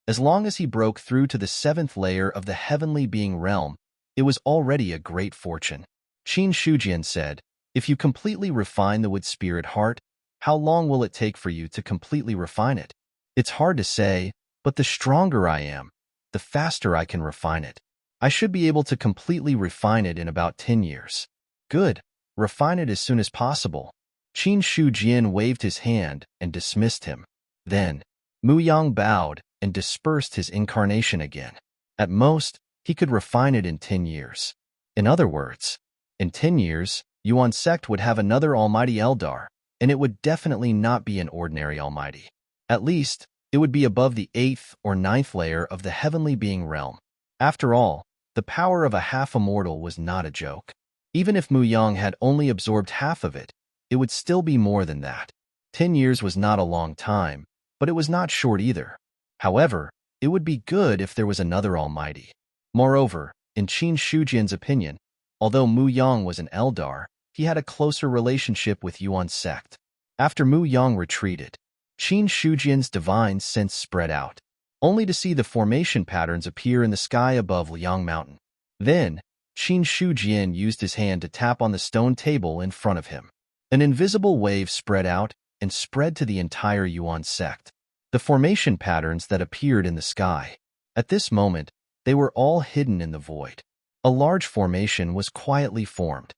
as long as he broke through to the 7th layer of the heavenly being realm, it was already a great fortune. Qin Shujian said, "If you completely refine the wood spirit heart, how long will it take for you to completely refine it? It's hard to say, but the stronger I am, the faster I can refine it. I should be able to completely refine it in about 10 years. Good, refine it as soon as possible." Qin Shujian waved his hand and dismissed him. Then, Mu Yang bowed and dispersed his incarnation again. At most, he could refine it in 10 years. In other words, in 10 years, Yuan sect would have another almighty Eldar, and it would definitely not be an ordinary almighty. At least, it would be above the 8th or 9th layer of the heavenly being realm. After all, the power of a half-immortal was not a joke. Even if Mu Yang had only absorbed half of it, it would still be more than that. 10 years was not a long time, but it was not short either. However, it would be good if there was another almighty. Moreover, in Qin Shujian's opinion, although Mu Yang was an Eldar, he had a closer relationship with Yuan sect. After Mu Yang retreated, Qin Shujian's divine sense spread out, only to see the formation patterns appear in the sky above Liang Mountain. Then, Qin Shujian used his hand to tap on the stone table in front of him. An invisible wave spread out and spread to the entire Yuan sect. The formation patterns that appeared in the sky. At this moment, they were all hidden in the void. A large formation was quietly formed.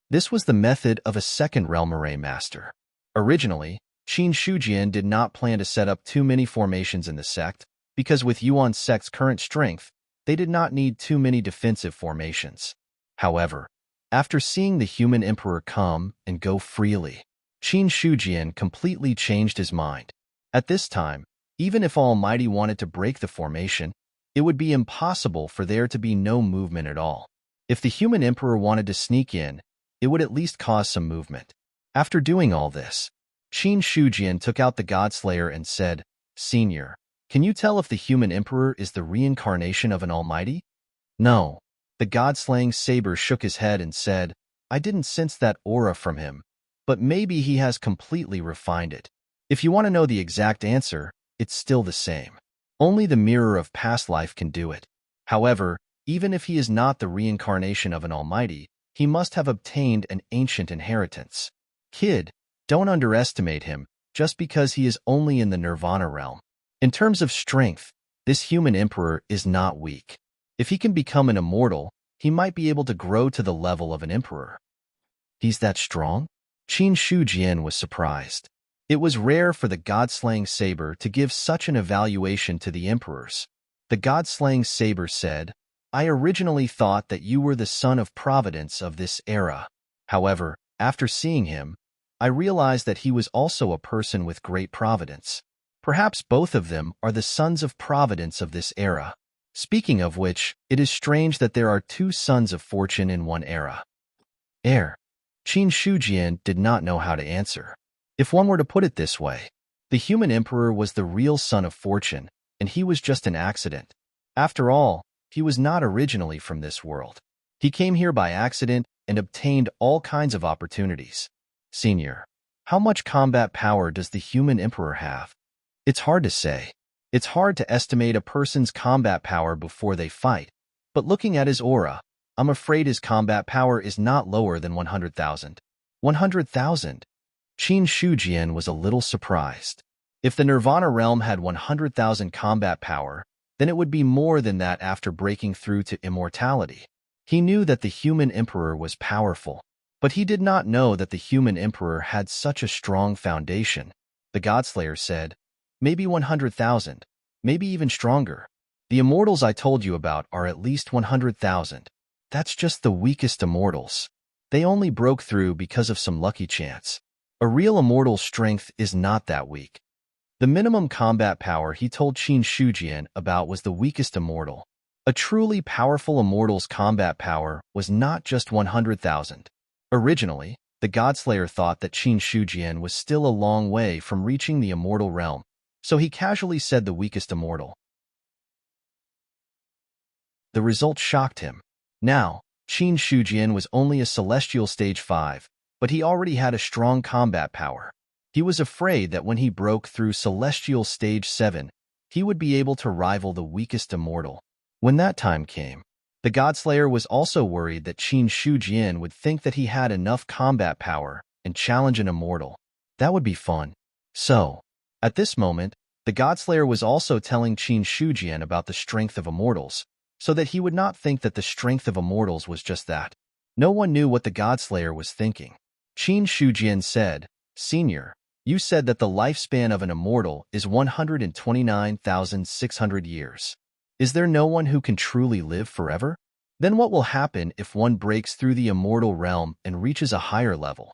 This was the method of a second realm array master. Originally, Qin Shujian did not plan to set up too many formations in the sect, because with Yuan sect's current strength, they did not need too many defensive formations. However, after seeing the human emperor come and go freely, Qin Shujian completely changed his mind. At this time, even if Almighty wanted to break the formation, it would be impossible for there to be no movement at all. If the human emperor wanted to sneak in, it would at least cause some movement. After doing all this, Qin Shujian took out the Godslayer and said, "Senior, can you tell if the human emperor is the reincarnation of an almighty?" "No." The God-slaying saber shook his head and said, "I didn't sense that aura from him, but maybe he has completely refined it. If you want to know the exact answer, it's still the same. Only the mirror of past life can do it. However, even if he is not the reincarnation of an almighty, he must have obtained an ancient inheritance. Kid, don't underestimate him just because he is only in the nirvana realm. In terms of strength, this human emperor is not weak. If he can become an immortal, he might be able to grow to the level of an emperor." "He's that strong?" Qin Shujian was surprised. It was rare for the God-slaying saber to give such an evaluation to the emperors. The God-slaying saber said, "I originally thought that you were the son of providence of this era. However, after seeing him, I realized that he was also a person with great providence. Perhaps both of them are the sons of providence of this era. Speaking of which, it is strange that there are two sons of fortune in one era." Qin Shujian did not know how to answer. If one were to put it this way, the human emperor was the real son of fortune, and he was just an accident. After all, he was not originally from this world. He came here by accident and obtained all kinds of opportunities. "Senior, how much combat power does the human emperor have?" "It's hard to say. It's hard to estimate a person's combat power before they fight, but looking at his aura, I'm afraid his combat power is not lower than 100,000. 100,000? Qin Shujian was a little surprised. If the Nirvana realm had 100,000 combat power, then it would be more than that after breaking through to immortality. He knew that the human emperor was powerful, but he did not know that the human emperor had such a strong foundation. The Godslayer said, "Maybe 100,000, maybe even stronger. The immortals I told you about are at least 100,000. That's just the weakest immortals. They only broke through because of some lucky chance. A real immortal's strength is not that weak." The minimum combat power he told Qin Shujian about was the weakest immortal. A truly powerful immortal's combat power was not just 100,000. Originally, the Godslayer thought that Qin Shujian was still a long way from reaching the immortal realm, so he casually said the weakest immortal. The result shocked him. Now, Qin Shujian was only a celestial stage 5, but he already had a strong combat power. He was afraid that when he broke through celestial stage 7, he would be able to rival the weakest immortal. When that time came, the Godslayer was also worried that Qin Shujian would think that he had enough combat power and challenge an immortal. That would be fun. So, at this moment, the Godslayer was also telling Qin Shujian about the strength of immortals, so that he would not think that the strength of immortals was just that. No one knew what the Godslayer was thinking. Qin Shujian said, "Senior, you said that the lifespan of an immortal is 129,600 years. Is there no one who can truly live forever? Then what will happen if one breaks through the immortal realm and reaches a higher level?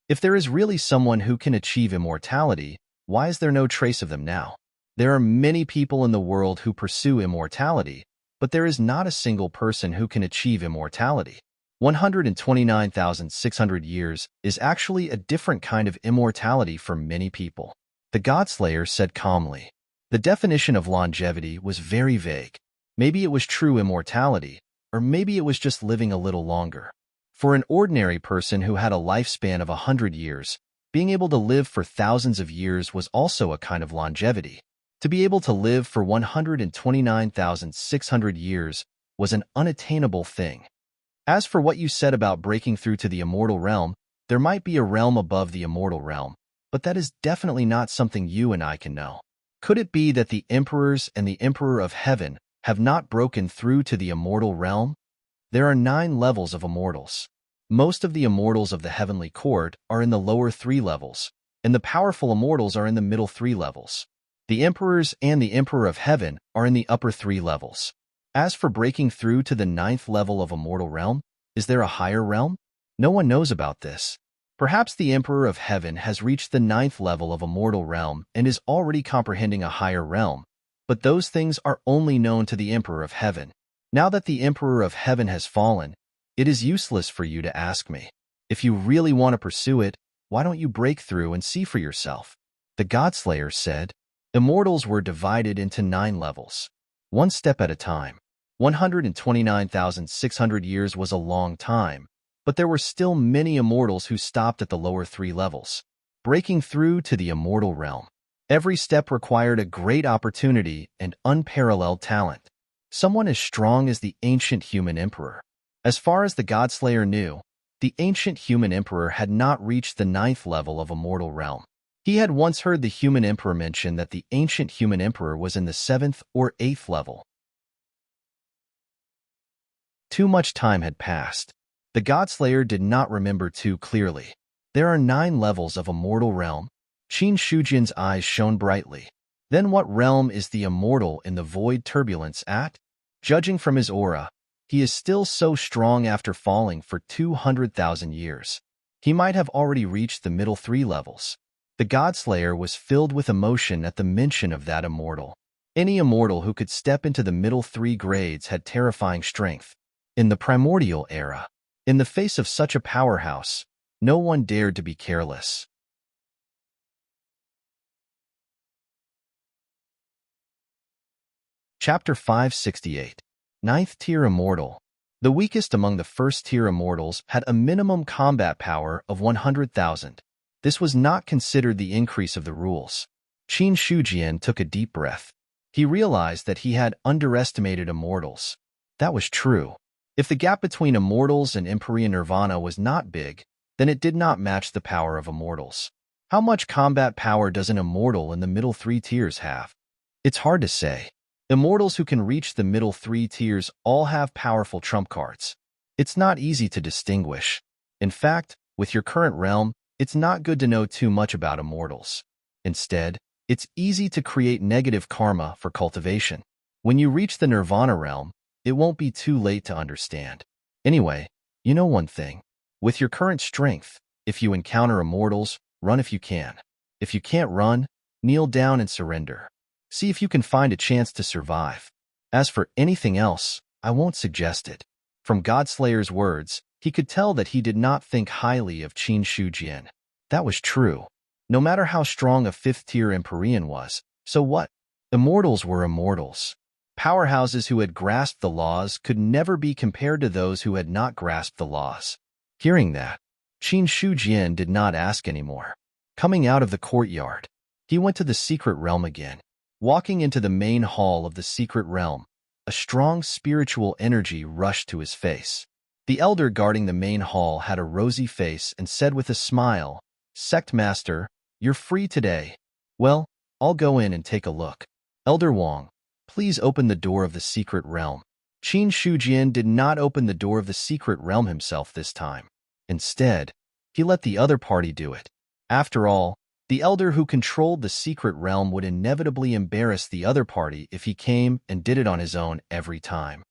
If there is really someone who can achieve immortality, why is there no trace of them now? There are many people in the world who pursue immortality, but there is not a single person who can achieve immortality. 129,600 years is actually a different kind of immortality for many people." The Godslayer said calmly. The definition of longevity was very vague. Maybe it was true immortality, or maybe it was just living a little longer. For an ordinary person who had a lifespan of 100 years, being able to live for thousands of years was also a kind of longevity. To be able to live for 129,600 years was an unattainable thing. As for what you said about breaking through to the immortal realm, there might be a realm above the immortal realm, but that is definitely not something you and I can know. Could it be that the emperors and the Emperor of Heaven have not broken through to the immortal realm? There are 9 levels of immortals. Most of the immortals of the heavenly court are in the lower 3 levels, and the powerful immortals are in the middle 3 levels. The emperors and the Emperor of Heaven are in the upper 3 levels. As for breaking through to the 9th level of immortal realm, is there a higher realm? No one knows about this. Perhaps the Emperor of Heaven has reached the 9th level of immortal realm and is already comprehending a higher realm, but those things are only known to the Emperor of Heaven. Now that the Emperor of Heaven has fallen, it is useless for you to ask me. If you really want to pursue it, why don't you break through and see for yourself? The Godslayer said. Immortals were divided into 9 levels, one step at a time. 129,600 years was a long time, but there were still many immortals who stopped at the lower 3 levels, breaking through to the immortal realm. Every step required a great opportunity and unparalleled talent. Someone as strong as the ancient human emperor. As far as the Godslayer knew, the ancient human emperor had not reached the 9th level of immortal realm. He had once heard the human emperor mention that the ancient human emperor was in the 7th or 8th level. Too much time had passed. The Godslayer did not remember too clearly. There are 9 levels of immortal realm. Qin Shujian's eyes shone brightly. Then what realm is the immortal in the void turbulence at? Judging from his aura, he is still so strong after falling for 200,000 years. He might have already reached the middle 3 levels. The Godslayer was filled with emotion at the mention of that immortal. Any immortal who could step into the middle 3 grades had terrifying strength. In the primordial era, in the face of such a powerhouse, no one dared to be careless. Chapter 568. 9th Tier Immortal. The weakest among the first-tier immortals had a minimum combat power of 100,000. This was not considered the increase of the rules. Qin Shujian took a deep breath. He realized that he had underestimated immortals. That was true. If the gap between immortals and Empyrean Nirvana was not big, then it did not match the power of immortals. How much combat power does an immortal in the middle 3 tiers have? It's hard to say. Immortals who can reach the middle 3 tiers all have powerful trump cards. It's not easy to distinguish. In fact, with your current realm, it's not good to know too much about immortals. Instead, it's easy to create negative karma for cultivation. When you reach the Nirvana realm, it won't be too late to understand. Anyway, you know one thing. With your current strength, if you encounter immortals, run if you can. If you can't run, kneel down and surrender. See if you can find a chance to survive. As for anything else, I won't suggest it. From Godslayer's words, he could tell that he did not think highly of Qin Shujian. That was true. No matter how strong a 5th-tier Empyrean was, so what? Immortals were immortals. Powerhouses who had grasped the laws could never be compared to those who had not grasped the laws. Hearing that, Qin Shujian did not ask anymore. Coming out of the courtyard, he went to the secret realm again. Walking into the main hall of the secret realm, a strong spiritual energy rushed to his face. The elder guarding the main hall had a rosy face and said with a smile, "Sect Master, you're free today. Well, I'll go in and take a look. Elder Wang, please open the door of the secret realm." Qin Shujian did not open the door of the secret realm himself this time. Instead, he let the other party do it. After all, the elder who controlled the secret realm would inevitably embarrass the other party if he came and did it on his own every time.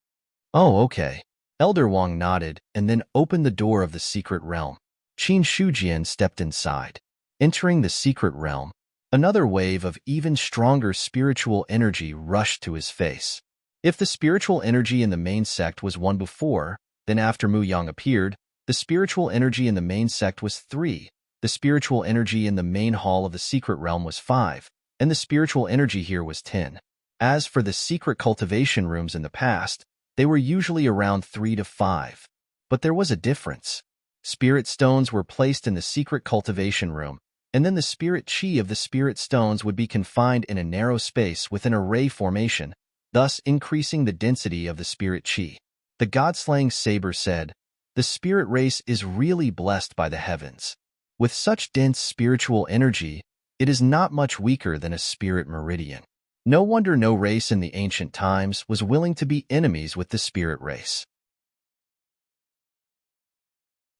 Oh, okay. Elder Wang nodded and then opened the door of the secret realm. Qin Shujian stepped inside. Entering the secret realm, another wave of even stronger spiritual energy rushed to his face. If the spiritual energy in the main sect was 1 before, then after Mu Yang appeared, the spiritual energy in the main sect was 3. The spiritual energy in the main hall of the secret realm was 5, and the spiritual energy here was 10. As for the secret cultivation rooms in the past, they were usually around 3 to 5. But there was a difference. Spirit stones were placed in the secret cultivation room, and then the spirit chi of the spirit stones would be confined in a narrow space within a ray formation, thus increasing the density of the spirit chi. The God-slaying saber said, "The spirit race is really blessed by the heavens. With such dense spiritual energy, it is not much weaker than a spirit meridian. No wonder no race in the ancient times was willing to be enemies with the spirit race."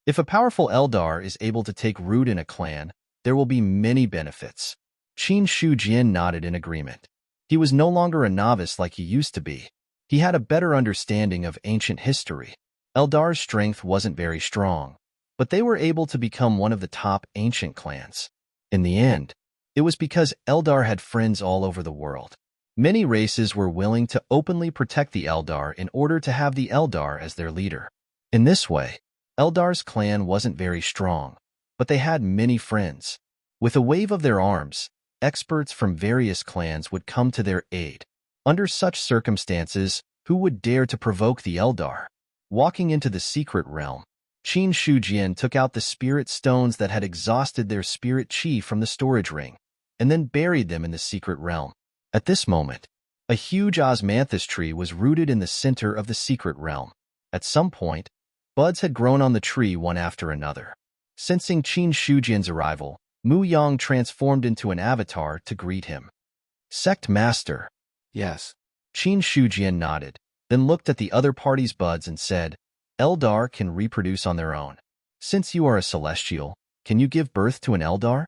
If a powerful Eldar is able to take root in a clan, there will be many benefits. Qin Shujian nodded in agreement. He was no longer a novice like he used to be. He had a better understanding of ancient history. Eldar's strength wasn't very strong, but they were able to become one of the top ancient clans. In the end, it was because Eldar had friends all over the world. Many races were willing to openly protect the Eldar in order to have the Eldar as their leader. In this way, Eldar's clan wasn't very strong, but they had many friends. With a wave of their arms, experts from various clans would come to their aid. Under such circumstances, who would dare to provoke the Eldar? Walking into the secret realm, Qin Shujian took out the spirit stones that had exhausted their spirit chi from the storage ring, and then buried them in the secret realm. At this moment, a huge osmanthus tree was rooted in the center of the secret realm. At some point, buds had grown on the tree one after another. Sensing Qin Shujian's arrival, Mu Yang transformed into an avatar to greet him. Sect Master. Yes. Qin Shujian nodded, then looked at the other party's buds and said, Eldar can reproduce on their own. Since you are a celestial, can you give birth to an Eldar?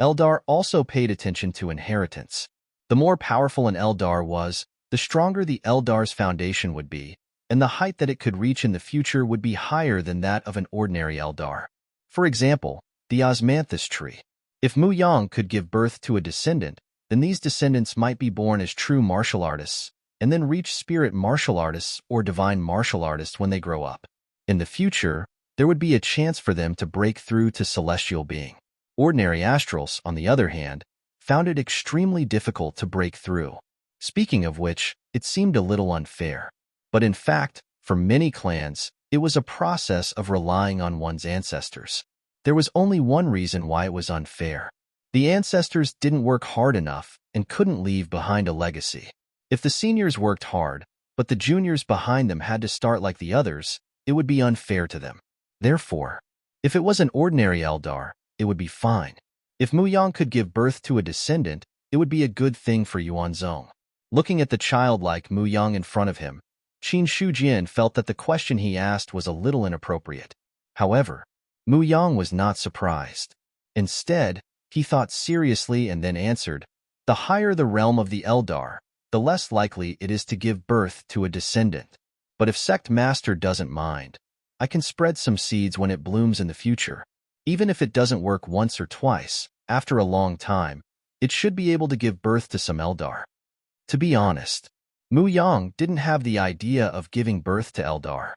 Eldar also paid attention to inheritance. The more powerful an Eldar was, the stronger the Eldar's foundation would be, and the height that it could reach in the future would be higher than that of an ordinary Eldar. For example, the osmanthus tree. If Mu Yang could give birth to a descendant, then these descendants might be born as true martial artists, and then reach spirit martial artists or divine martial artists when they grow up. In the future, there would be a chance for them to break through to celestial being. Ordinary astrals, on the other hand, found it extremely difficult to break through. Speaking of which, it seemed a little unfair. But in fact, for many clans, it was a process of relying on one's ancestors. There was only one reason why it was unfair. The ancestors didn't work hard enough and couldn't leave behind a legacy. If the seniors worked hard, but the juniors behind them had to start like the others, it would be unfair to them. Therefore, if it was an ordinary Eldar, it would be fine. If Mu Yang could give birth to a descendant, it would be a good thing for Yuanzong. Looking at the childlike Mu Yang in front of him, Qin Shujian felt that the question he asked was a little inappropriate. However, Mu Yang was not surprised. Instead, he thought seriously and then answered, the higher the realm of the Eldar, the less likely it is to give birth to a descendant. But if Sect Master doesn't mind, I can spread some seeds when it blooms in the future. Even if it doesn't work once or twice, after a long time, it should be able to give birth to some Eldar. To be honest, Mu Yang didn't have the idea of giving birth to Eldar,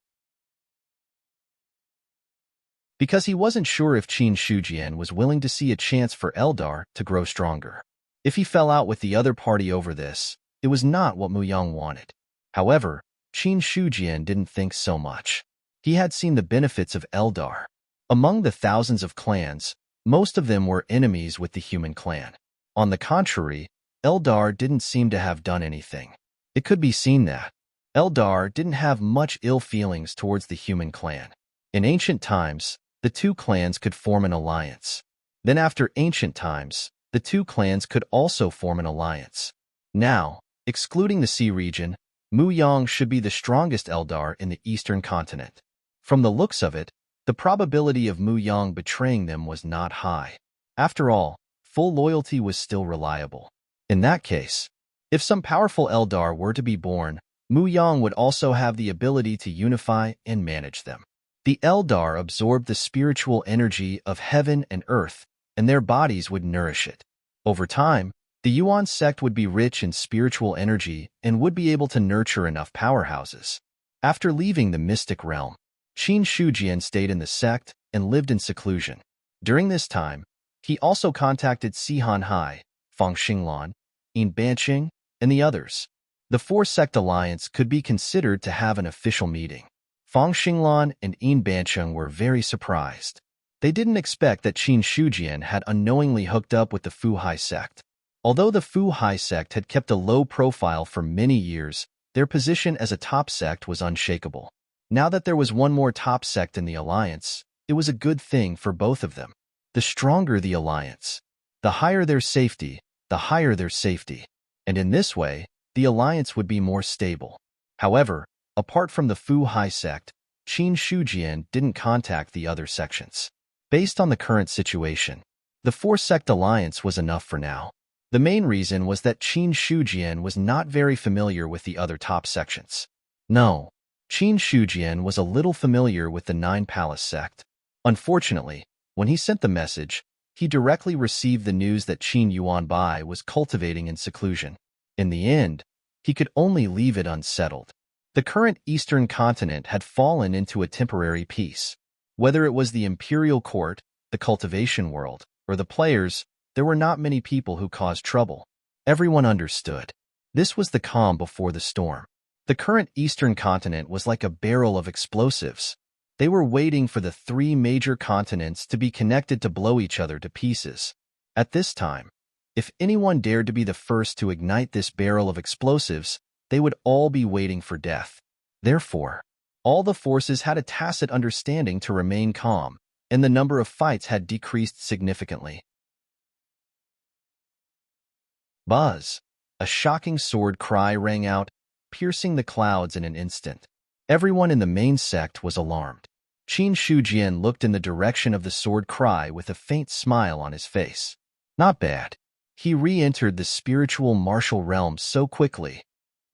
because he wasn't sure if Qin Shujian was willing to see a chance for Eldar to grow stronger. If he fell out with the other party over this, it was not what Mu Yang wanted. However, Qin Shujian didn't think so much. He had seen the benefits of Eldar. Among the thousands of clans, most of them were enemies with the human clan. On the contrary, Eldar didn't seem to have done anything. It could be seen that Eldar didn't have much ill feelings towards the human clan. In ancient times, the two clans could form an alliance. Then after ancient times, the two clans could also form an alliance. Now, excluding the sea region, Mu Yang should be the strongest Eldar in the eastern continent. From the looks of it, the probability of Mu Yang betraying them was not high. After all, full loyalty was still reliable. In that case, if some powerful Eldar were to be born, Mu Yang would also have the ability to unify and manage them. The Eldar absorbed the spiritual energy of heaven and earth, and their bodies would nourish it. Over time, the Yuan sect would be rich in spiritual energy and would be able to nurture enough powerhouses. After leaving the mystic realm, Qin Shujian stayed in the sect and lived in seclusion. During this time, he also contacted Sihan Hai, Fang Xinglan, Yin Banqing, and the others. The four-sect alliance could be considered to have an official meeting. Fang Xinglan and Yin Banqing were very surprised. They didn't expect that Qin Shujian had unknowingly hooked up with the Fu Hai sect. Although the Fu Hai sect had kept a low profile for many years, their position as a top sect was unshakable. Now that there was one more top sect in the alliance, it was a good thing for both of them. The stronger the alliance, the higher their safety, and in this way, the alliance would be more stable. However, apart from the Fu Hai sect, Qin Shujian didn't contact the other sections. Based on the current situation, the four-sect alliance was enough for now. The main reason was that Qin Shujian was not very familiar with the other top sections. No, Qin Shujian was a little familiar with the Nine Palace sect. Unfortunately, when he sent the message, he directly received the news that Qin Yuanbai was cultivating in seclusion. In the end, he could only leave it unsettled. The current eastern continent had fallen into a temporary peace. Whether it was the imperial court, the cultivation world, or the players, there were not many people who caused trouble. Everyone understood. This was the calm before the storm. The current eastern continent was like a barrel of explosives. They were waiting for the three major continents to be connected to blow each other to pieces. At this time, if anyone dared to be the first to ignite this barrel of explosives, they would all be waiting for death. Therefore, all the forces had a tacit understanding to remain calm, and the number of fights had decreased significantly. Buzz! A shocking sword cry rang out, piercing the clouds in an instant. Everyone in the main sect was alarmed. Qin Shujian looked in the direction of the sword cry with a faint smile on his face. Not bad. He re-entered the spiritual martial realm so quickly.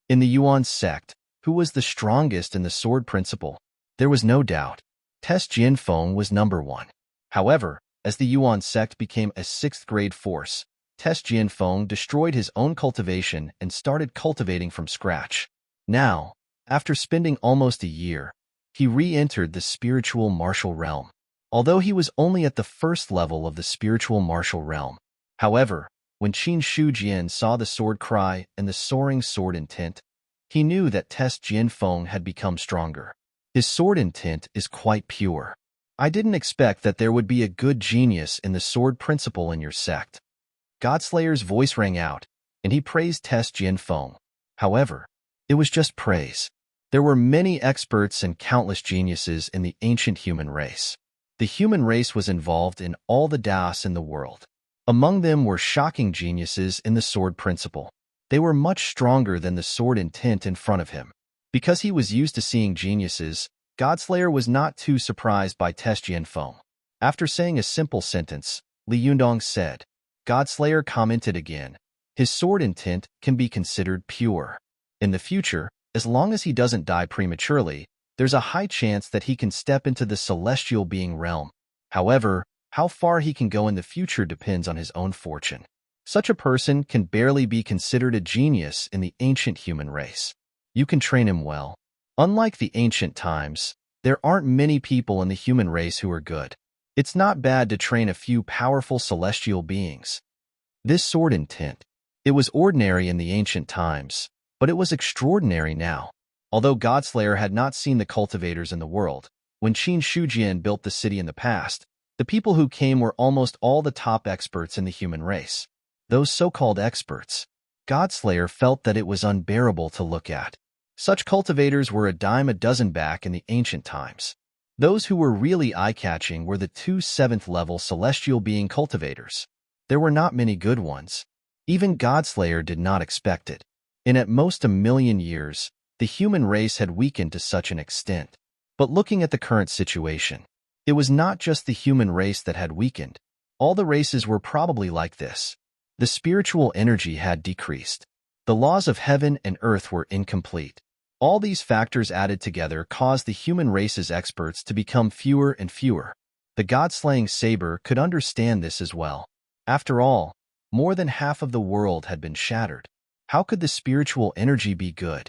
In the Yuan sect, who was the strongest in the sword principle? There was no doubt. Test Jianfeng was number one. However, as the Yuan sect became a sixth-grade force, Test Jianfeng destroyed his own cultivation and started cultivating from scratch. Now, after spending almost a year, he re-entered the spiritual martial realm. Although he was only at the first level of the spiritual martial realm. However, when Qin Shujian saw the sword cry and the soaring sword intent, he knew that Test Jianfeng had become stronger. His sword intent is quite pure. I didn't expect that there would be a good genius in the sword principle in your sect. Godslayer's voice rang out, and he praised Test Jianfeng. However, it was just praise. There were many experts and countless geniuses in the ancient human race. The human race was involved in all the Daos in the world. Among them were shocking geniuses in the sword principle. They were much stronger than the sword intent in front of him. Because he was used to seeing geniuses, Godslayer was not too surprised by Test Jianfeng. After saying a simple sentence, Li Yundong said, Godslayer commented again, his sword intent can be considered pure. In the future, as long as he doesn't die prematurely, there's a high chance that he can step into the celestial being realm. However, how far he can go in the future depends on his own fortune. Such a person can barely be considered a genius in the ancient human race. You can train him well. Unlike the ancient times, there aren't many people in the human race who are good. It's not bad to train a few powerful celestial beings. This sword intent. It was ordinary in the ancient times, but it was extraordinary now. Although Godslayer had not seen the cultivators in the world, when Qin Shujian built the city in the past, the people who came were almost all the top experts in the human race. Those so-called experts. Godslayer felt that it was unbearable to look at. Such cultivators were a dime a dozen back in the ancient times. Those who were really eye-catching were the two seventh-level celestial being cultivators. There were not many good ones. Even Godslayer did not expect it. In at most 1,000,000 years, the human race had weakened to such an extent. But looking at the current situation, it was not just the human race that had weakened. All the races were probably like this. The spiritual energy had decreased. The laws of heaven and earth were incomplete. All these factors added together caused the human race's experts to become fewer and fewer. The god-slaying saber could understand this as well. After all, more than half of the world had been shattered. How could the spiritual energy be good?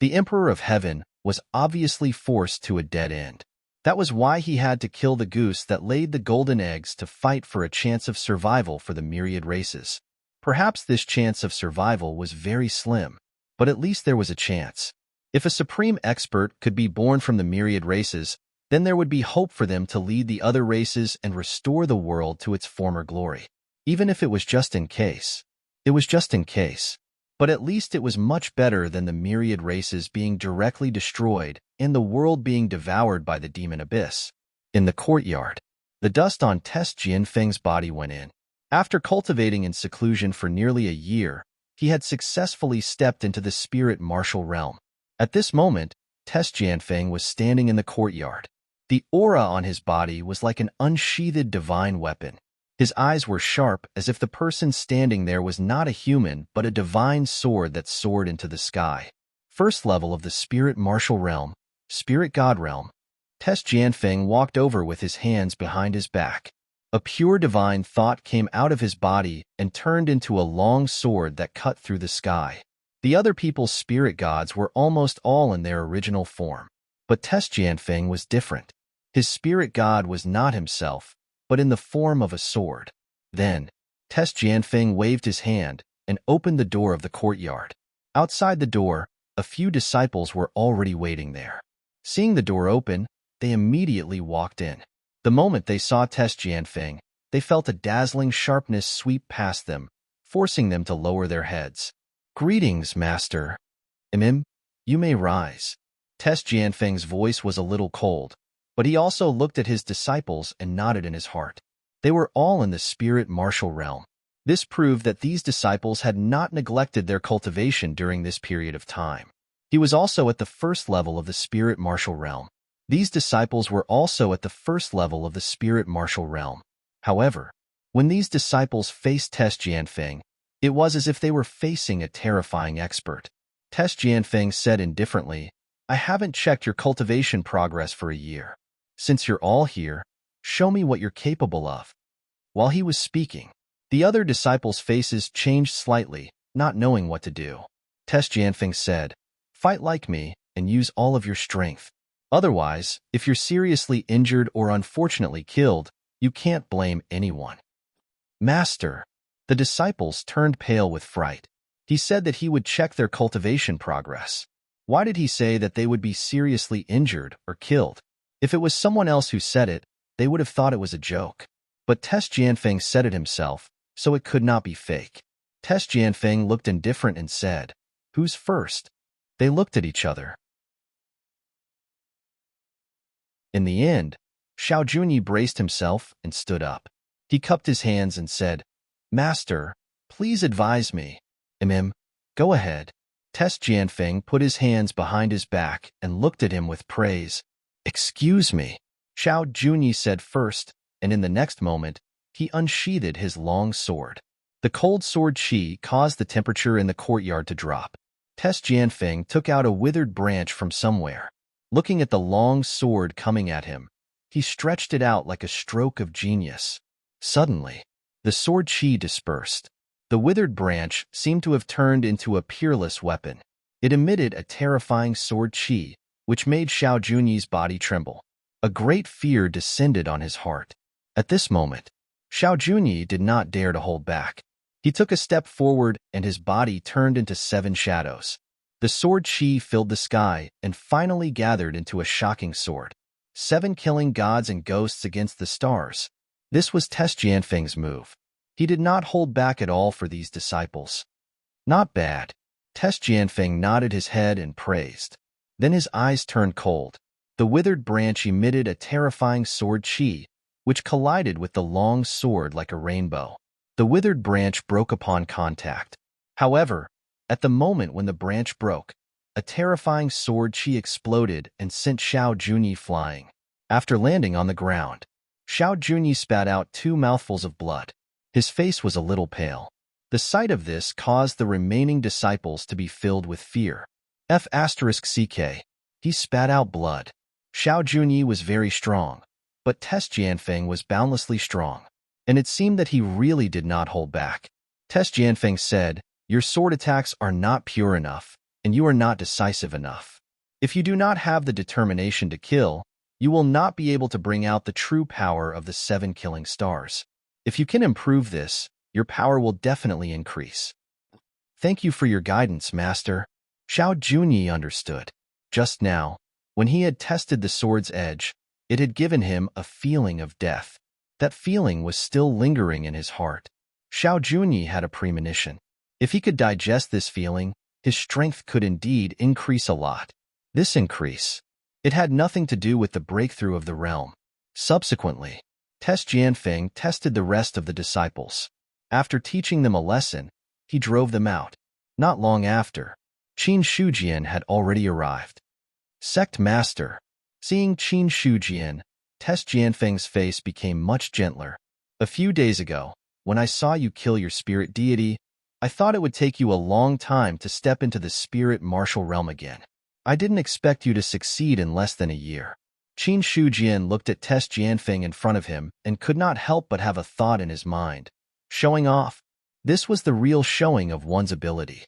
The Emperor of Heaven was obviously forced to a dead end. That was why he had to kill the goose that laid the golden eggs to fight for a chance of survival for the myriad races. Perhaps this chance of survival was very slim, but at least there was a chance. If a supreme expert could be born from the myriad races, then there would be hope for them to lead the other races and restore the world to its former glory. Even if it was just in case. It was just in case. But at least it was much better than the myriad races being directly destroyed and the world being devoured by the demon abyss. In the courtyard, the dust on Test Jianfeng's body went in. After cultivating in seclusion for nearly a year, he had successfully stepped into the spirit martial realm. At this moment, Test Jianfeng was standing in the courtyard. The aura on his body was like an unsheathed divine weapon. His eyes were sharp, as if the person standing there was not a human but a divine sword that soared into the sky. First level of the spirit martial realm, spirit god realm. Test Jianfeng walked over with his hands behind his back. A pure divine thought came out of his body and turned into a long sword that cut through the sky. The other people's spirit gods were almost all in their original form. But Test Jianfeng was different. His spirit god was not himself, but in the form of a sword. Then, Test Jianfeng waved his hand and opened the door of the courtyard. Outside the door, a few disciples were already waiting there. Seeing the door open, they immediately walked in. The moment they saw Test Jianfeng, they felt a dazzling sharpness sweep past them, forcing them to lower their heads. "Greetings, Master. You may rise." Test Jianfeng's voice was a little cold, but he also looked at his disciples and nodded in his heart. They were all in the spirit martial realm. This proved that these disciples had not neglected their cultivation during this period of time. He was also at the first level of the spirit martial realm. These disciples were also at the first level of the spirit martial realm. However, when these disciples faced Test Jianfeng, it was as if they were facing a terrifying expert. Test Jianfeng said indifferently, "I haven't checked your cultivation progress for a year. Since you're all here, show me what you're capable of." While he was speaking, the other disciples' faces changed slightly, not knowing what to do. Test Jianfeng said, "Fight like me and use all of your strength. Otherwise, if you're seriously injured or unfortunately killed, you can't blame anyone." "Master." The disciples turned pale with fright. He said that he would check their cultivation progress. Why did he say that they would be seriously injured or killed? If it was someone else who said it, they would have thought it was a joke. But Test Jianfeng said it himself, so it could not be fake. Test Jianfeng looked indifferent and said, "Who's first?" They looked at each other. In the end, Xiao Junyi braced himself and stood up. He cupped his hands and said, "Master, please advise me." Go ahead." Test Jianfeng put his hands behind his back and looked at him with praise. "Excuse me," Xiao Junyi said first, and in the next moment, he unsheathed his long sword. The cold sword qi caused the temperature in the courtyard to drop. Test Jianfeng took out a withered branch from somewhere. Looking at the long sword coming at him, he stretched it out like a stroke of genius. Suddenly, the sword qi dispersed. The withered branch seemed to have turned into a peerless weapon. It emitted a terrifying sword qi, which made Xiao Junyi's body tremble. A great fear descended on his heart. At this moment, Xiao Junyi did not dare to hold back. He took a step forward and his body turned into 7 shadows. The sword qi filled the sky and finally gathered into a shocking sword. 7 killing gods and ghosts against the stars. This was Test Jianfeng's move. He did not hold back at all for these disciples. "Not bad." Test Jianfeng nodded his head and praised. Then his eyes turned cold. The withered branch emitted a terrifying sword qi, which collided with the long sword like a rainbow. The withered branch broke upon contact. However, at the moment when the branch broke, a terrifying sword qi exploded and sent Xiao Junyi flying. After landing on the ground, Xiao Junyi spat out 2 mouthfuls of blood. His face was a little pale. The sight of this caused the remaining disciples to be filled with fear. F***ck. He spat out blood. Xiao Junyi was very strong, but Test Jianfeng was boundlessly strong, and it seemed that he really did not hold back. Test Jianfeng said, "Your sword attacks are not pure enough, and you are not decisive enough. If you do not have the determination to kill, you will not be able to bring out the true power of the 7 killing stars. If you can improve this, your power will definitely increase." "Thank you for your guidance, Master." Xiao Junyi understood. Just now, when he had tested the sword's edge, it had given him a feeling of death. That feeling was still lingering in his heart. Xiao Junyi had a premonition. If he could digest this feeling, his strength could indeed increase a lot. This increase, it had nothing to do with the breakthrough of the realm. Subsequently, Test Jianfeng tested the rest of the disciples. After teaching them a lesson, he drove them out. Not long after, Qin Shujian had already arrived. Sect Master. Seeing Qin Shujian, Test Jianfeng's face became much gentler. "A few days ago, when I saw you kill your spirit deity, I thought it would take you a long time to step into the spirit martial realm again. I didn't expect you to succeed in less than a year." Qin Shujian looked at Test Jianfeng in front of him and could not help but have a thought in his mind. Showing off. This was the real showing of one's ability.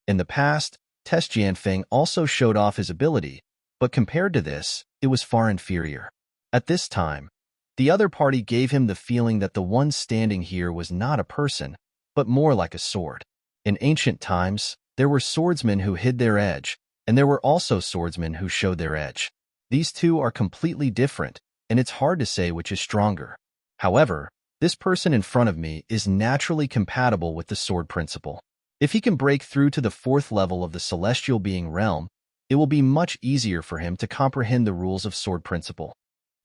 In the past, Test Jianfeng also showed off his ability, but compared to this, it was far inferior. At this time, the other party gave him the feeling that the one standing here was not a person, but more like a sword. In ancient times, there were swordsmen who hid their edge, and there were also swordsmen who showed their edge. These two are completely different, and it's hard to say which is stronger. However, this person in front of me is naturally compatible with the sword principle. If he can break through to the 4th level of the celestial being realm, it will be much easier for him to comprehend the rules of sword principle.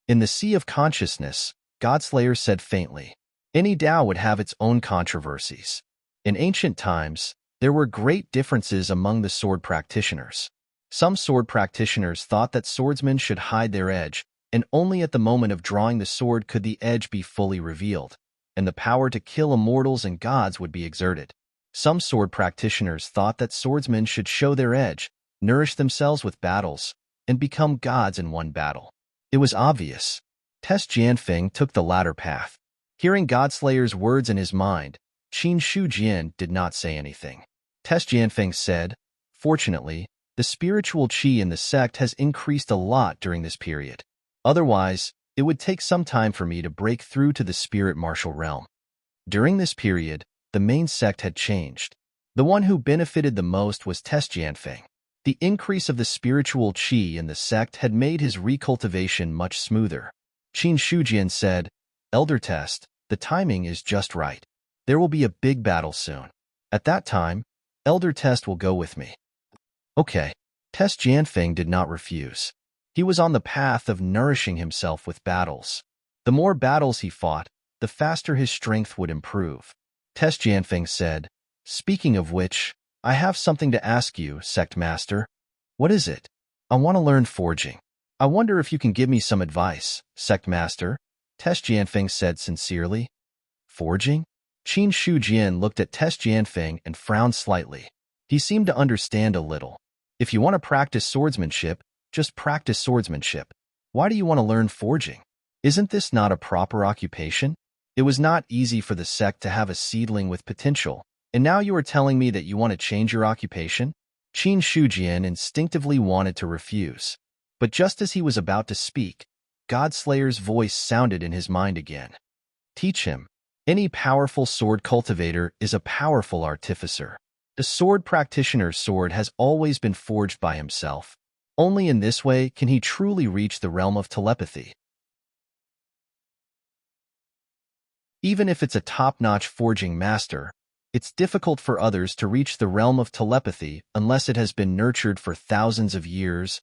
In the Sea of Consciousness, Godslayer said faintly, any Tao would have its own controversies. In ancient times, there were great differences among the sword practitioners. Some sword practitioners thought that swordsmen should hide their edge, and only at the moment of drawing the sword could the edge be fully revealed, and the power to kill immortals and gods would be exerted. Some sword practitioners thought that swordsmen should show their edge, nourish themselves with battles, and become gods in one battle. It was obvious. Test Jianfeng took the latter path. Hearing Godslayer's words in his mind, Qin Shujian did not say anything. Test Jianfeng said, fortunately, the spiritual qi in the sect has increased a lot during this period. Otherwise, it would take some time for me to break through to the spirit martial realm. During this period, the main sect had changed. The one who benefited the most was Test Jianfeng. The increase of the spiritual qi in the sect had made his recultivation much smoother. Qin Shujian said, Elder Test, the timing is just right. There will be a big battle soon. At that time, Elder Test will go with me. Okay. Test Jianfeng did not refuse. He was on the path of nourishing himself with battles. The more battles he fought, the faster his strength would improve. Test Jianfeng said, speaking of which, I have something to ask you, Sect Master. What is it? I want to learn forging. I wonder if you can give me some advice, Sect Master, Test Jianfeng said sincerely. Forging? Qin Shujian looked at Test Jianfeng and frowned slightly. He seemed to understand a little. If you want to practice swordsmanship, just practice swordsmanship. Why do you want to learn forging? Isn't this not a proper occupation? It was not easy for the sect to have a seedling with potential, and now you are telling me that you want to change your occupation? Qin Shujian instinctively wanted to refuse. But just as he was about to speak, Godslayer's voice sounded in his mind again. Teach him. Any powerful sword cultivator is a powerful artificer. The sword practitioner's sword has always been forged by himself. Only in this way can he truly reach the realm of telepathy. Even if it's a top-notch forging master, it's difficult for others to reach the realm of telepathy unless it has been nurtured for thousands of years.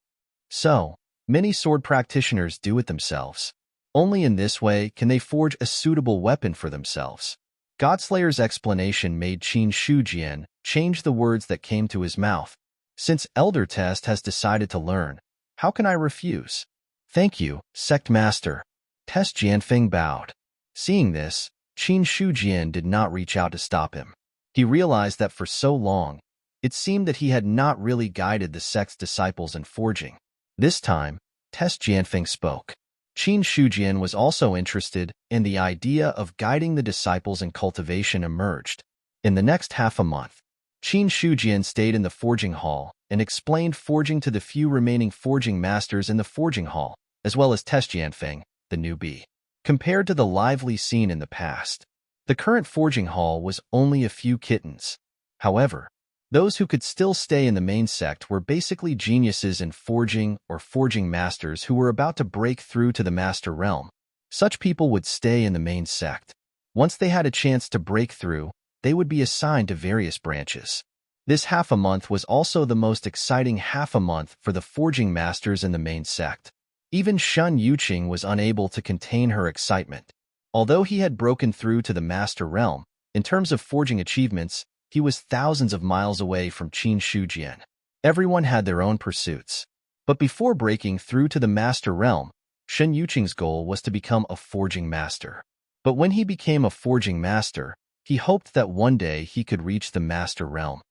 So, many sword practitioners do it themselves. Only in this way can they forge a suitable weapon for themselves. Godslayer's explanation made Qin Shujian change the words that came to his mouth. Since Elder Test has decided to learn, how can I refuse? Thank you, Sect Master. Test Jianfeng bowed. Seeing this, Qin Shujian did not reach out to stop him. He realized that for so long, it seemed that he had not really guided the sect's disciples in forging. This time, Test Jianfeng spoke. Qin Shujian was also interested, and the idea of guiding the disciples in cultivation emerged. In the next half a month, Qin Shujian stayed in the forging hall and explained forging to the few remaining forging masters in the forging hall, as well as Test Jianfeng, the newbie. Compared to the lively scene in the past, the current forging hall was only a few kittens. However, those who could still stay in the main sect were basically geniuses in forging or forging masters who were about to break through to the master realm. Such people would stay in the main sect. Once they had a chance to break through, they would be assigned to various branches. This half a month was also the most exciting half a month for the forging masters in the main sect. Even Shun Yuqing was unable to contain her excitement. Although he had broken through to the master realm, in terms of forging achievements, he was thousands of miles away from Qin Shujian. Everyone had their own pursuits. But before breaking through to the master realm, Shun Yuqing's goal was to become a forging master. But when he became a forging master, he hoped that one day he could reach the master realm.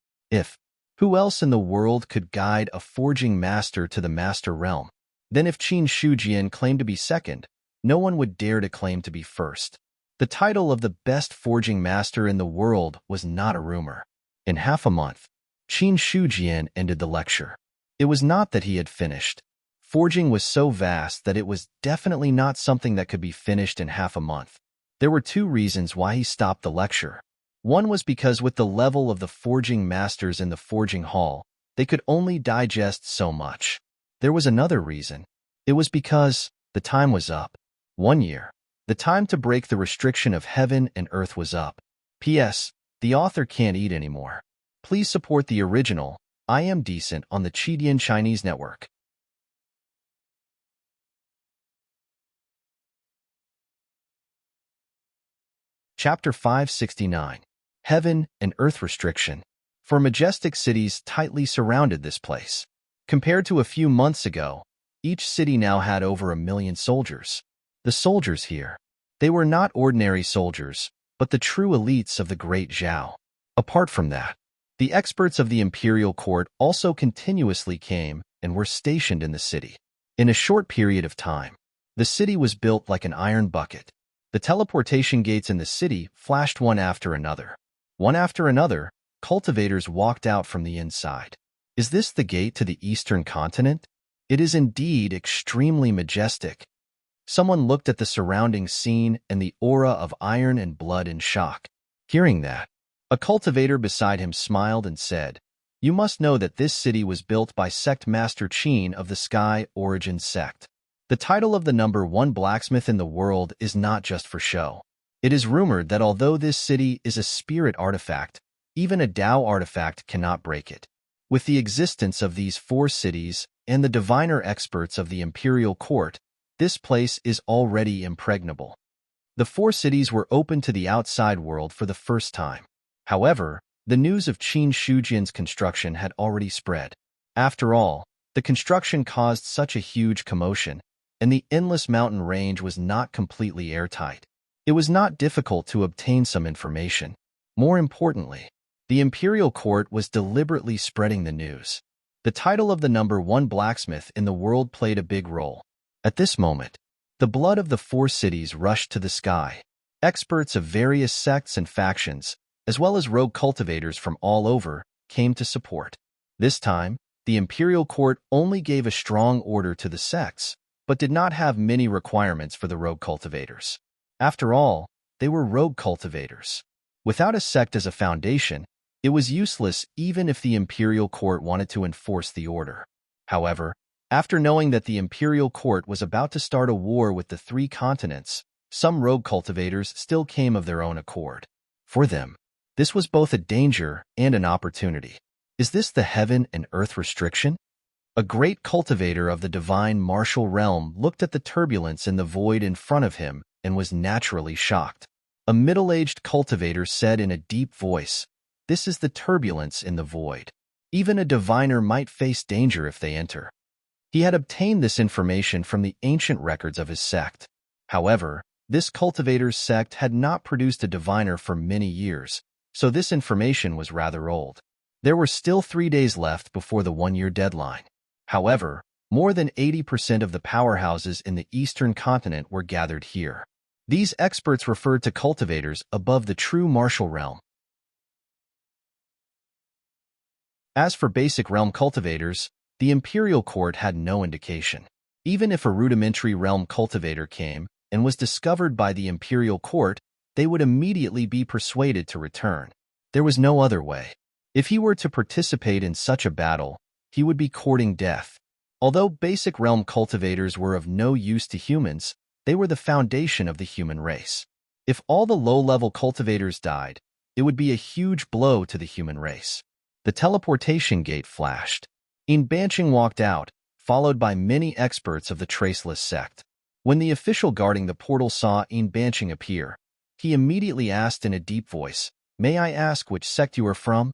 Who else in the world could guide a forging master to the master realm? Then if Qin Shujian claimed to be second, no one would dare to claim to be first. The title of the best forging master in the world was not a rumor. In half a month, Qin Shujian ended the lecture. It was not that he had finished. Forging was so vast that it was definitely not something that could be finished in half a month. There were two reasons why he stopped the lecture. One was because with the level of the forging masters in the forging hall, they could only digest so much. There was another reason. It was because the time was up. 1 year. The time to break the restriction of heaven and earth was up. P.S. The author can't eat anymore. Please support the original, I Am Decent on the Chidian Chinese network. Chapter 569. Heaven and Earth Restriction. For majestic cities tightly surrounded this place. Compared to a few months ago, each city now had over 1 million soldiers. The soldiers here, they were not ordinary soldiers, but the true elites of the Great Zhao. Apart from that, the experts of the imperial court also continuously came and were stationed in the city. In a short period of time, the city was built like an iron bucket. The teleportation gates in the city flashed one after another. One after another, cultivators walked out from the inside. Is this the gate to the eastern continent? It is indeed extremely majestic. Someone looked at the surrounding scene and the aura of iron and blood in shock. Hearing that, a cultivator beside him smiled and said, "You must know that this city was built by Sect Master Qin of the Sky Origin Sect. The title of the #1 blacksmith in the world is not just for show. It is rumored that although this city is a spirit artifact, even a Tao artifact cannot break it. With the existence of these 4 cities and the diviner experts of the imperial court, this place is already impregnable." The 4 cities were open to the outside world for the first time. However, the news of Qin Shujian's construction had already spread. After all, the construction caused such a huge commotion, and the endless mountain range was not completely airtight. It was not difficult to obtain some information. More importantly, the imperial court was deliberately spreading the news. The title of the #1 blacksmith in the world played a big role. At this moment, the blood of the 4 cities rushed to the sky. Experts of various sects and factions, as well as rogue cultivators from all over, came to support. This time, the imperial court only gave a strong order to the sects, but did not have many requirements for the rogue cultivators. After all, they were rogue cultivators. Without a sect as a foundation, it was useless even if the imperial court wanted to enforce the order. However, after knowing that the imperial court was about to start a war with the 3 continents, some rogue cultivators still came of their own accord. For them, this was both a danger and an opportunity. Is this the heaven and earth restriction? A great cultivator of the divine martial realm looked at the turbulence in the void in front of him and was naturally shocked. A middle-aged cultivator said in a deep voice, "This is the turbulence in the void. Even a diviner might face danger if they enter." He had obtained this information from the ancient records of his sect. However, this cultivator's sect had not produced a diviner for many years, so this information was rather old. There were still 3 days left before the 1-year deadline. However, more than 80% of the powerhouses in the eastern continent were gathered here. These experts referred to cultivators above the true martial realm. As for basic realm cultivators, the imperial court had no indication. Even if a rudimentary realm cultivator came and was discovered by the imperial court, they would immediately be persuaded to return. There was no other way. If he were to participate in such a battle, he would be courting death. Although basic realm cultivators were of no use to humans, they were the foundation of the human race. If all the low-level cultivators died, it would be a huge blow to the human race. The teleportation gate flashed. Embark walked out, followed by many experts of the Traceless sect. When the official guarding the portal saw Embark appear, he immediately asked in a deep voice, "May I ask which sect you are from?"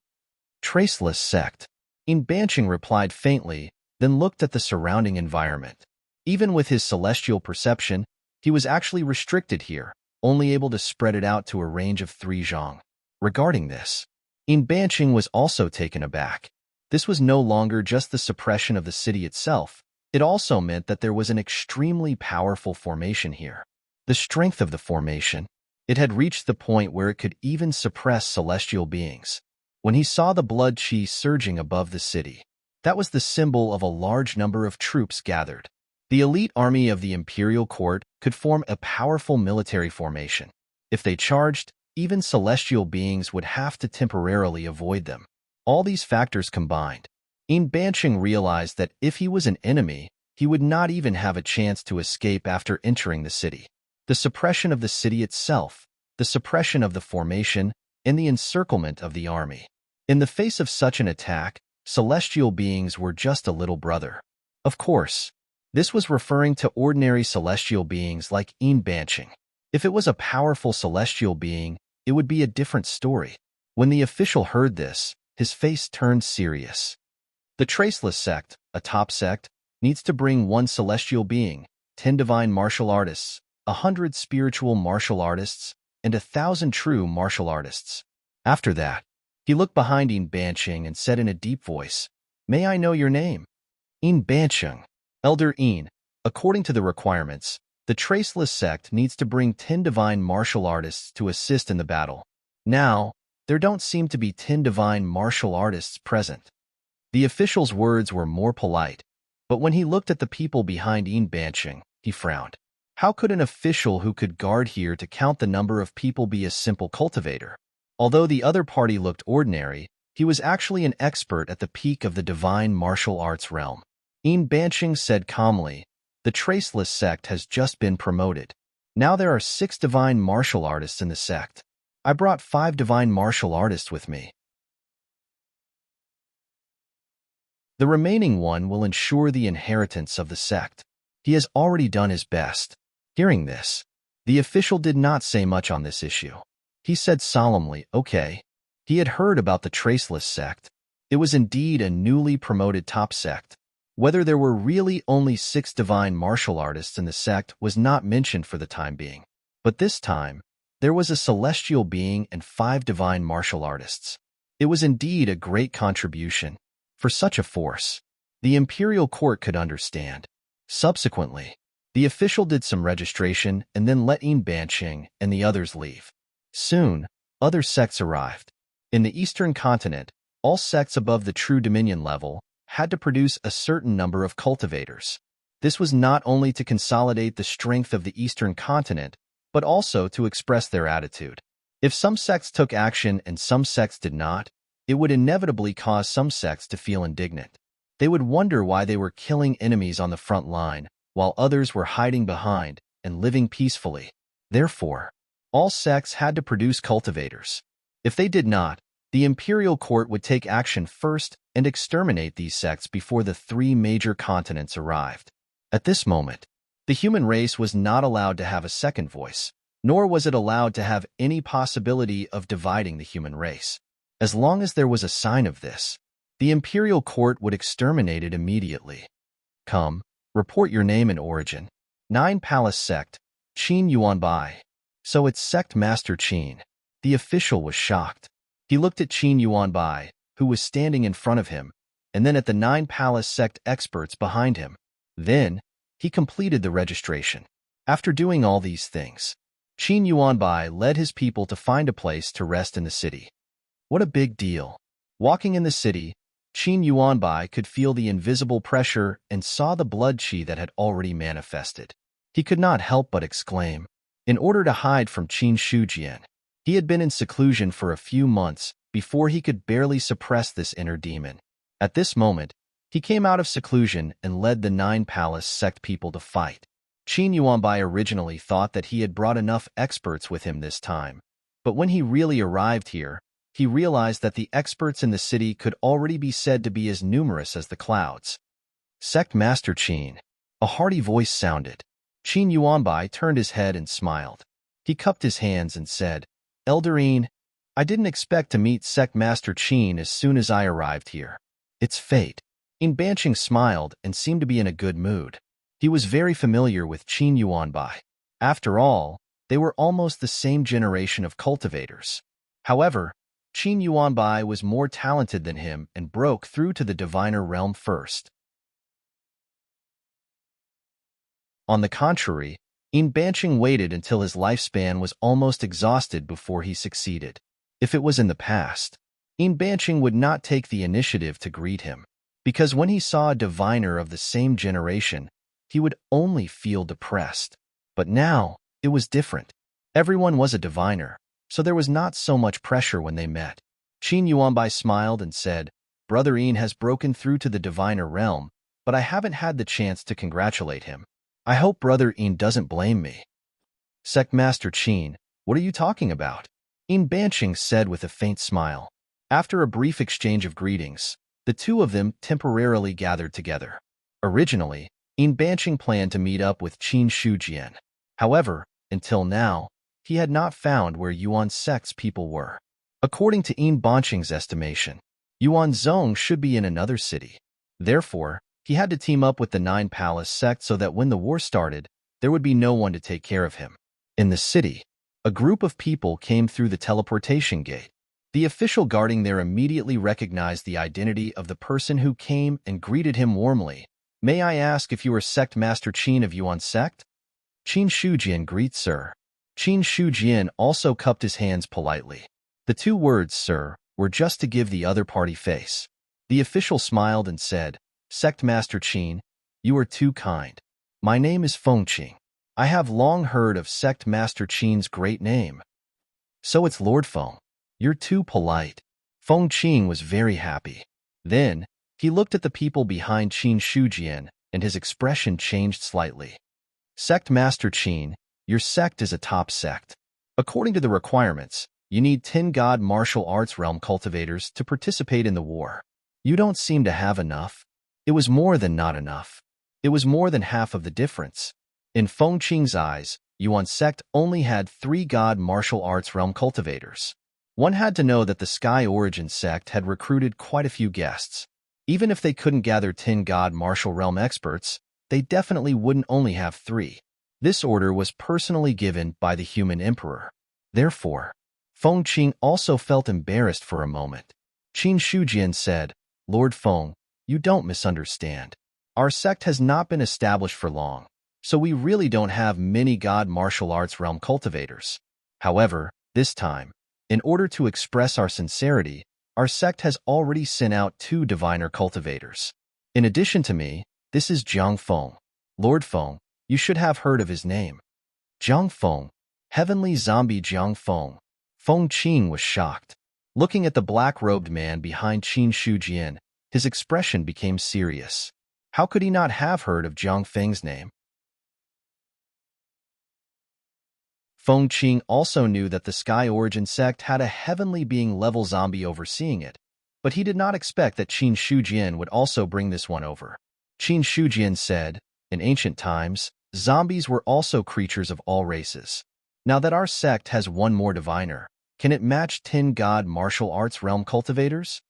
"Traceless sect." Embark replied faintly, then looked at the surrounding environment. Even with his celestial perception, he was actually restricted here, only able to spread it out to a range of 3 zhang. Regarding this, Embark was also taken aback. This was no longer just the suppression of the city itself. It also meant that there was an extremely powerful formation here. The strength of the formation, it had reached the point where it could even suppress celestial beings. when he saw the blood chi surging above the city. That was the symbol of a large number of troops gathered. The elite army of the imperial court could form a powerful military formation. If they charged, even celestial beings would have to temporarily avoid them. All these factors combined, Embark realized that if he was an enemy, he would not even have a chance to escape after entering the city. The suppression of the city itself, the suppression of the formation, and the encirclement of the army. In the face of such an attack, celestial beings were just a little brother. Of course, this was referring to ordinary celestial beings like Embark. If it was a powerful celestial being, it would be a different story. When the official heard this, his face turned serious. The Traceless sect, a top sect, needs to bring 1 celestial being, 10 divine martial artists, 100 spiritual martial artists, and 1,000 true martial artists. After that, he looked behind Embark and said in a deep voice, "May I know your name?" Embark. Elder En. According to the requirements, the Traceless sect needs to bring 10 divine martial artists to assist in the battle. Now, there don't seem to be 10 divine martial artists present. The official's words were more polite, but when he looked at the people behind Embark, he frowned. How could an official who could guard here to count the number of people be a simple cultivator? Although the other party looked ordinary, he was actually an expert at the peak of the divine martial arts realm. Embark said calmly, "The Traceless sect has just been promoted. Now there are 6 divine martial artists in the sect. I brought 5 divine martial artists with me. The remaining one will ensure the inheritance of the sect. He has already done his best." Hearing this, the official did not say much on this issue. He said solemnly, "Okay." He had heard about the Traceless sect. It was indeed a newly promoted top sect. Whether there were really only 6 divine martial artists in the sect was not mentioned for the time being. But this time, there was a celestial being and 5 divine martial artists. It was indeed a great contribution. For such a force, the imperial court could understand. Subsequently, the official did some registration and then let Embark and the others leave. Soon, other sects arrived. In the Eastern continent, all sects above the true dominion level had to produce a certain number of cultivators. This was not only to consolidate the strength of the Eastern continent, but also to express their attitude. If some sects took action and some sects did not, it would inevitably cause some sects to feel indignant. They would wonder why they were killing enemies on the front line, while others were hiding behind and living peacefully. Therefore, all sects had to produce cultivators. If they did not, the imperial court would take action first and exterminate these sects before the 3 major continents arrived. At this moment, the human race was not allowed to have a second voice, nor was it allowed to have any possibility of dividing the human race. As long as there was a sign of this, the imperial court would exterminate it immediately. Come, report your name and origin. 9 Palace Sect, Qin Yuanbai. So it's Sect Master Qin. The official was shocked. He looked at Qin Yuanbai, who was standing in front of him, and then at the 9 Palace Sect experts behind him. Then, he completed the registration. After doing all these things, Qin Yuanbai led his people to find a place to rest in the city. What a big deal. Walking in the city, Qin Yuanbai could feel the invisible pressure and saw the blood chi that had already manifested. He could not help but exclaim. In order to hide from Qin Shujian, he had been in seclusion for a few months before he could barely suppress this inner demon. At this moment, he came out of seclusion and led the 9 Palace Sect people to fight. Qin Yuanbai originally thought that he had brought enough experts with him this time, but when he really arrived here, he realized that the experts in the city could already be said to be as numerous as the clouds. Sect Master Qin. A hearty voice sounded. Qin Yuanbai turned his head and smiled. He cupped his hands and said, "Elder En, I didn't expect to meet Sect Master Qin as soon as I arrived here. It's fate." Embark smiled and seemed to be in a good mood. He was very familiar with Qin Yuanbai. After all, they were almost the same generation of cultivators. However, Qin Yuanbai was more talented than him and broke through to the diviner realm first. On the contrary, Embark waited until his lifespan was almost exhausted before he succeeded. If it was in the past, Banching would not take the initiative to greet him, because when he saw a diviner of the same generation, he would only feel depressed. But now, it was different. Everyone was a diviner, so there was not so much pressure when they met. Qin Yuanbai smiled and said, Brother Yin has broken through to the diviner realm, but I haven't had the chance to congratulate him. I hope Brother Yin doesn't blame me. Sect Master Qin, what are you talking about? Banching said with a faint smile. After a brief exchange of greetings, the two of them temporarily gathered together. Originally, Banching planned to meet up with Qin Shujian. However, until now, he had not found where Yuan sect's people were. According to Banching's estimation, Yuan Zong should be in another city. Therefore, he had to team up with the Nine Palace sect so that when the war started, there would be no one to take care of him. In the city, a group of people came through the teleportation gate. The official guarding there immediately recognized the identity of the person who came and greeted him warmly. May I ask if you are Sect Master Qin of Yuan Sect? Qin Shujian greets, sir. Qin Shujian also cupped his hands politely. The two words, sir, were just to give the other party face. The official smiled and said, Sect Master Qin, you are too kind. My name is Feng Qing. I have long heard of Sect Master Qin's great name. So it's Lord Feng. You're too polite. Feng Qing was very happy. Then, he looked at the people behind Qin Shujian, and his expression changed slightly. Sect Master Qin, your sect is a top sect. According to the requirements, you need 10 God martial arts realm cultivators to participate in the war. You don't seem to have enough. It was more than not enough. It was more than half of the difference. In Feng Qing's eyes, Yuan sect only had 3 God martial arts realm cultivators. One had to know that the Sky Origin sect had recruited quite a few guests. Even if they couldn't gather 10 God martial realm experts, they definitely wouldn't only have 3. This order was personally given by the human emperor. Therefore, Feng Qing also felt embarrassed for a moment. Qin Shujian said, Lord Feng, you don't misunderstand. Our sect has not been established for long, so we really don't have many God martial arts realm cultivators. However, this time, in order to express our sincerity, our sect has already sent out 2 diviner cultivators. In addition to me, this is Jiang Feng. Lord Feng, you should have heard of his name. Jiang Feng, heavenly zombie Jiang Feng. Feng Qing was shocked. Looking at the black-robed man behind Qin Shujian, his expression became serious. How could he not have heard of Jiang Feng's name? Feng Qing also knew that the Sky Origin sect had a heavenly being level zombie overseeing it, but he did not expect that Qin Shujian would also bring this one over. Qin Shujian said, in ancient times, zombies were also creatures of all races. Now that our sect has 1 more diviner, can it match 10 God martial arts realm cultivators?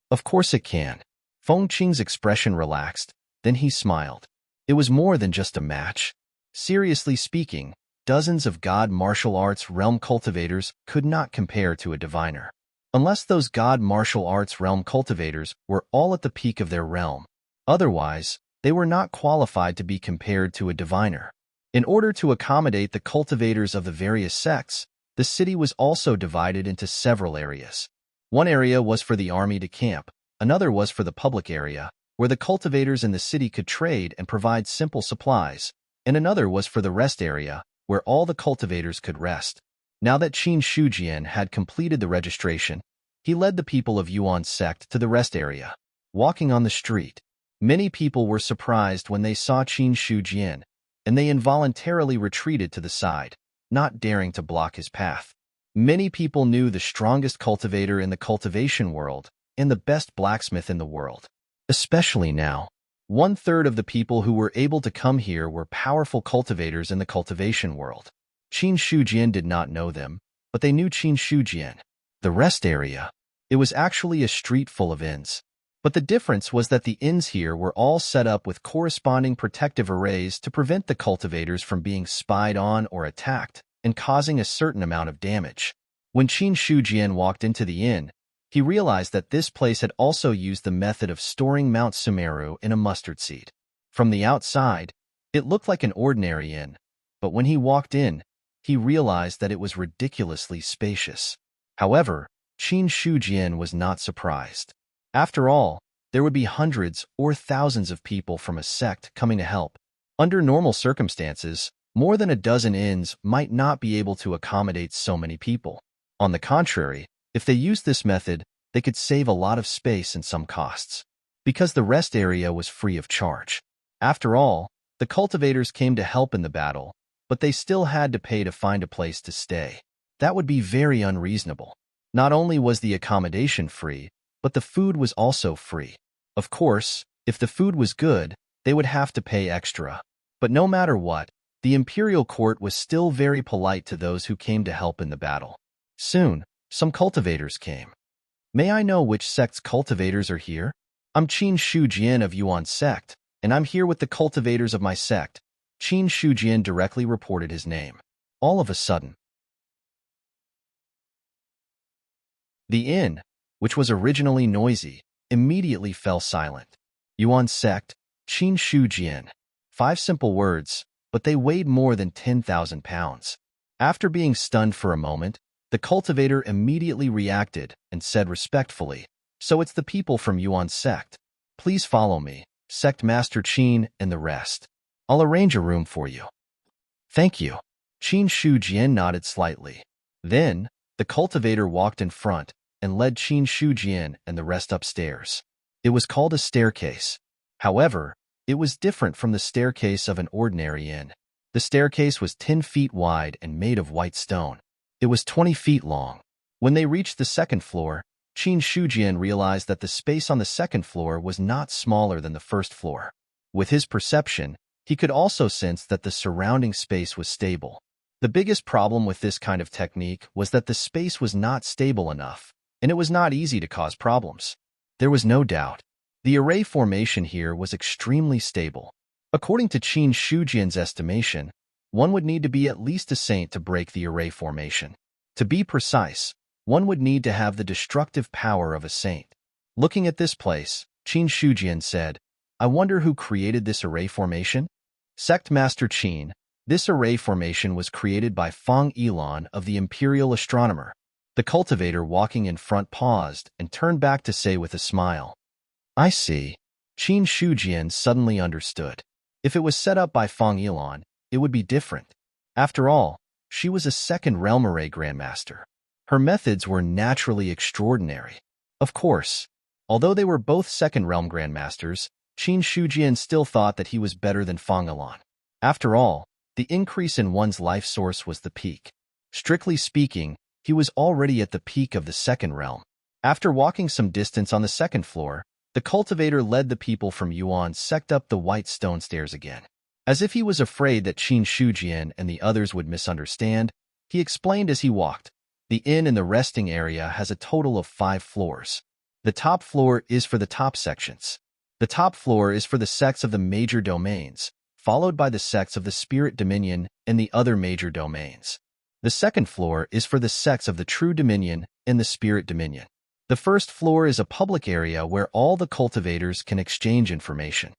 Of course it can. Feng Qing's expression relaxed, then he smiled. It was more than just a match. Seriously speaking, dozens of God martial arts realm cultivators could not compare to a diviner. Unless those God martial arts realm cultivators were all at the peak of their realm. Otherwise, they were not qualified to be compared to a diviner. In order to accommodate the cultivators of the various sects, the city was also divided into several areas. One area was for the army to camp, another was for the public area, where the cultivators in the city could trade and provide simple supplies, and another was for the rest area, where all the cultivators could rest. Now that Qin Shujian had completed the registration, he led the people of Yuan sect to the rest area. Walking on the street, many people were surprised when they saw Qin Shujian, and they involuntarily retreated to the side, not daring to block his path. Many people knew the strongest cultivator in the cultivation world and the best blacksmith in the world. Especially now, 1/3 of the people who were able to come here were powerful cultivators in the cultivation world. Qin Shujian did not know them, but they knew Qin Shujian. The rest area. It was actually a street full of inns. But the difference was that the inns here were all set up with corresponding protective arrays to prevent the cultivators from being spied on or attacked and causing a certain amount of damage. When Qin Shujian walked into the inn, he realized that this place had also used the method of storing Mount Sumeru in a mustard seed. From the outside, it looked like an ordinary inn, but when he walked in, he realized that it was ridiculously spacious. However, Qin Shujian was not surprised. After all, there would be hundreds or thousands of people from a sect coming to help. Under normal circumstances, more than a dozen inns might not be able to accommodate so many people. On the contrary, if they used this method, they could save a lot of space and some costs, because the rest area was free of charge. After all, the cultivators came to help in the battle, but they still had to pay to find a place to stay. That would be very unreasonable. Not only was the accommodation free, but the food was also free. Of course, if the food was good, they would have to pay extra. But no matter what, the imperial court was still very polite to those who came to help in the battle. Soon, some cultivators came. May I know which sect's cultivators are here? I'm Qin Shujian of Yuan sect, and I'm here with the cultivators of my sect. Qin Shujian directly reported his name. All of a sudden, the inn, which was originally noisy, immediately fell silent. Yuan sect, Qin Shujian. 5 simple words, but they weighed more than 10,000 pounds. After being stunned for a moment, the cultivator immediately reacted and said respectfully, "So it's the people from Yuan sect. Please follow me, Sect Master Qin and the rest. I'll arrange a room for you." "Thank you." Qin Shujian nodded slightly. Then, the cultivator walked in front and led Qin Shujian and the rest upstairs. It was called a staircase. However, it was different from the staircase of an ordinary inn. The staircase was 10 feet wide and made of white stone. It was 20 feet long. When they reached the second floor, Qin Shujian realized that the space on the second floor was not smaller than the first floor. With his perception, he could also sense that the surrounding space was stable. The biggest problem with this kind of technique was that the space was not stable enough, and it was not easy to cause problems. There was no doubt. The array formation here was extremely stable. According to Qin Shujian's estimation, one would need to be at least a saint to break the array formation. To be precise, one would need to have the destructive power of a saint. Looking at this place, Qin Shujian said, "I wonder who created this array formation?" Sect Master Qin, this array formation was created by Feng Yilan of the Imperial Astronomer. The cultivator walking in front paused and turned back to say with a smile, "I see." Qin Shujian suddenly understood. If it was set up by Feng Yilan, it would be different. After all, she was a second realm array grandmaster. Her methods were naturally extraordinary. Of course, although they were both second realm grandmasters, Qin Shujian still thought that he was better than Feng Yilan. After all, the increase in one's life source was the peak. Strictly speaking, he was already at the peak of the second realm. After walking some distance on the second floor, the cultivator led the people from Yuan sect up the white stone stairs again. As if he was afraid that Qin Shujian and the others would misunderstand, he explained as he walked, "The inn and the resting area has a total of 5 floors. The top floor is for the top sections. The top floor is for the sects of the major domains, followed by the sects of the spirit dominion and the other major domains. The second floor is for the sects of the true dominion and the spirit dominion. The first floor is a public area where all the cultivators can exchange information."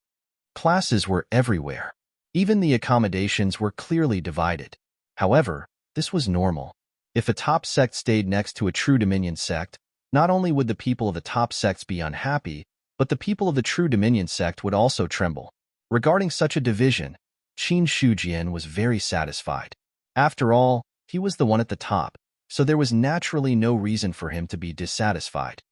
Classes were everywhere. Even the accommodations were clearly divided. However, this was normal. If a top sect stayed next to a true dominion sect, not only would the people of the top sects be unhappy, but the people of the true dominion sect would also tremble. Regarding such a division, Qin Shujian was very satisfied. After all, he was the one at the top, so there was naturally no reason for him to be dissatisfied.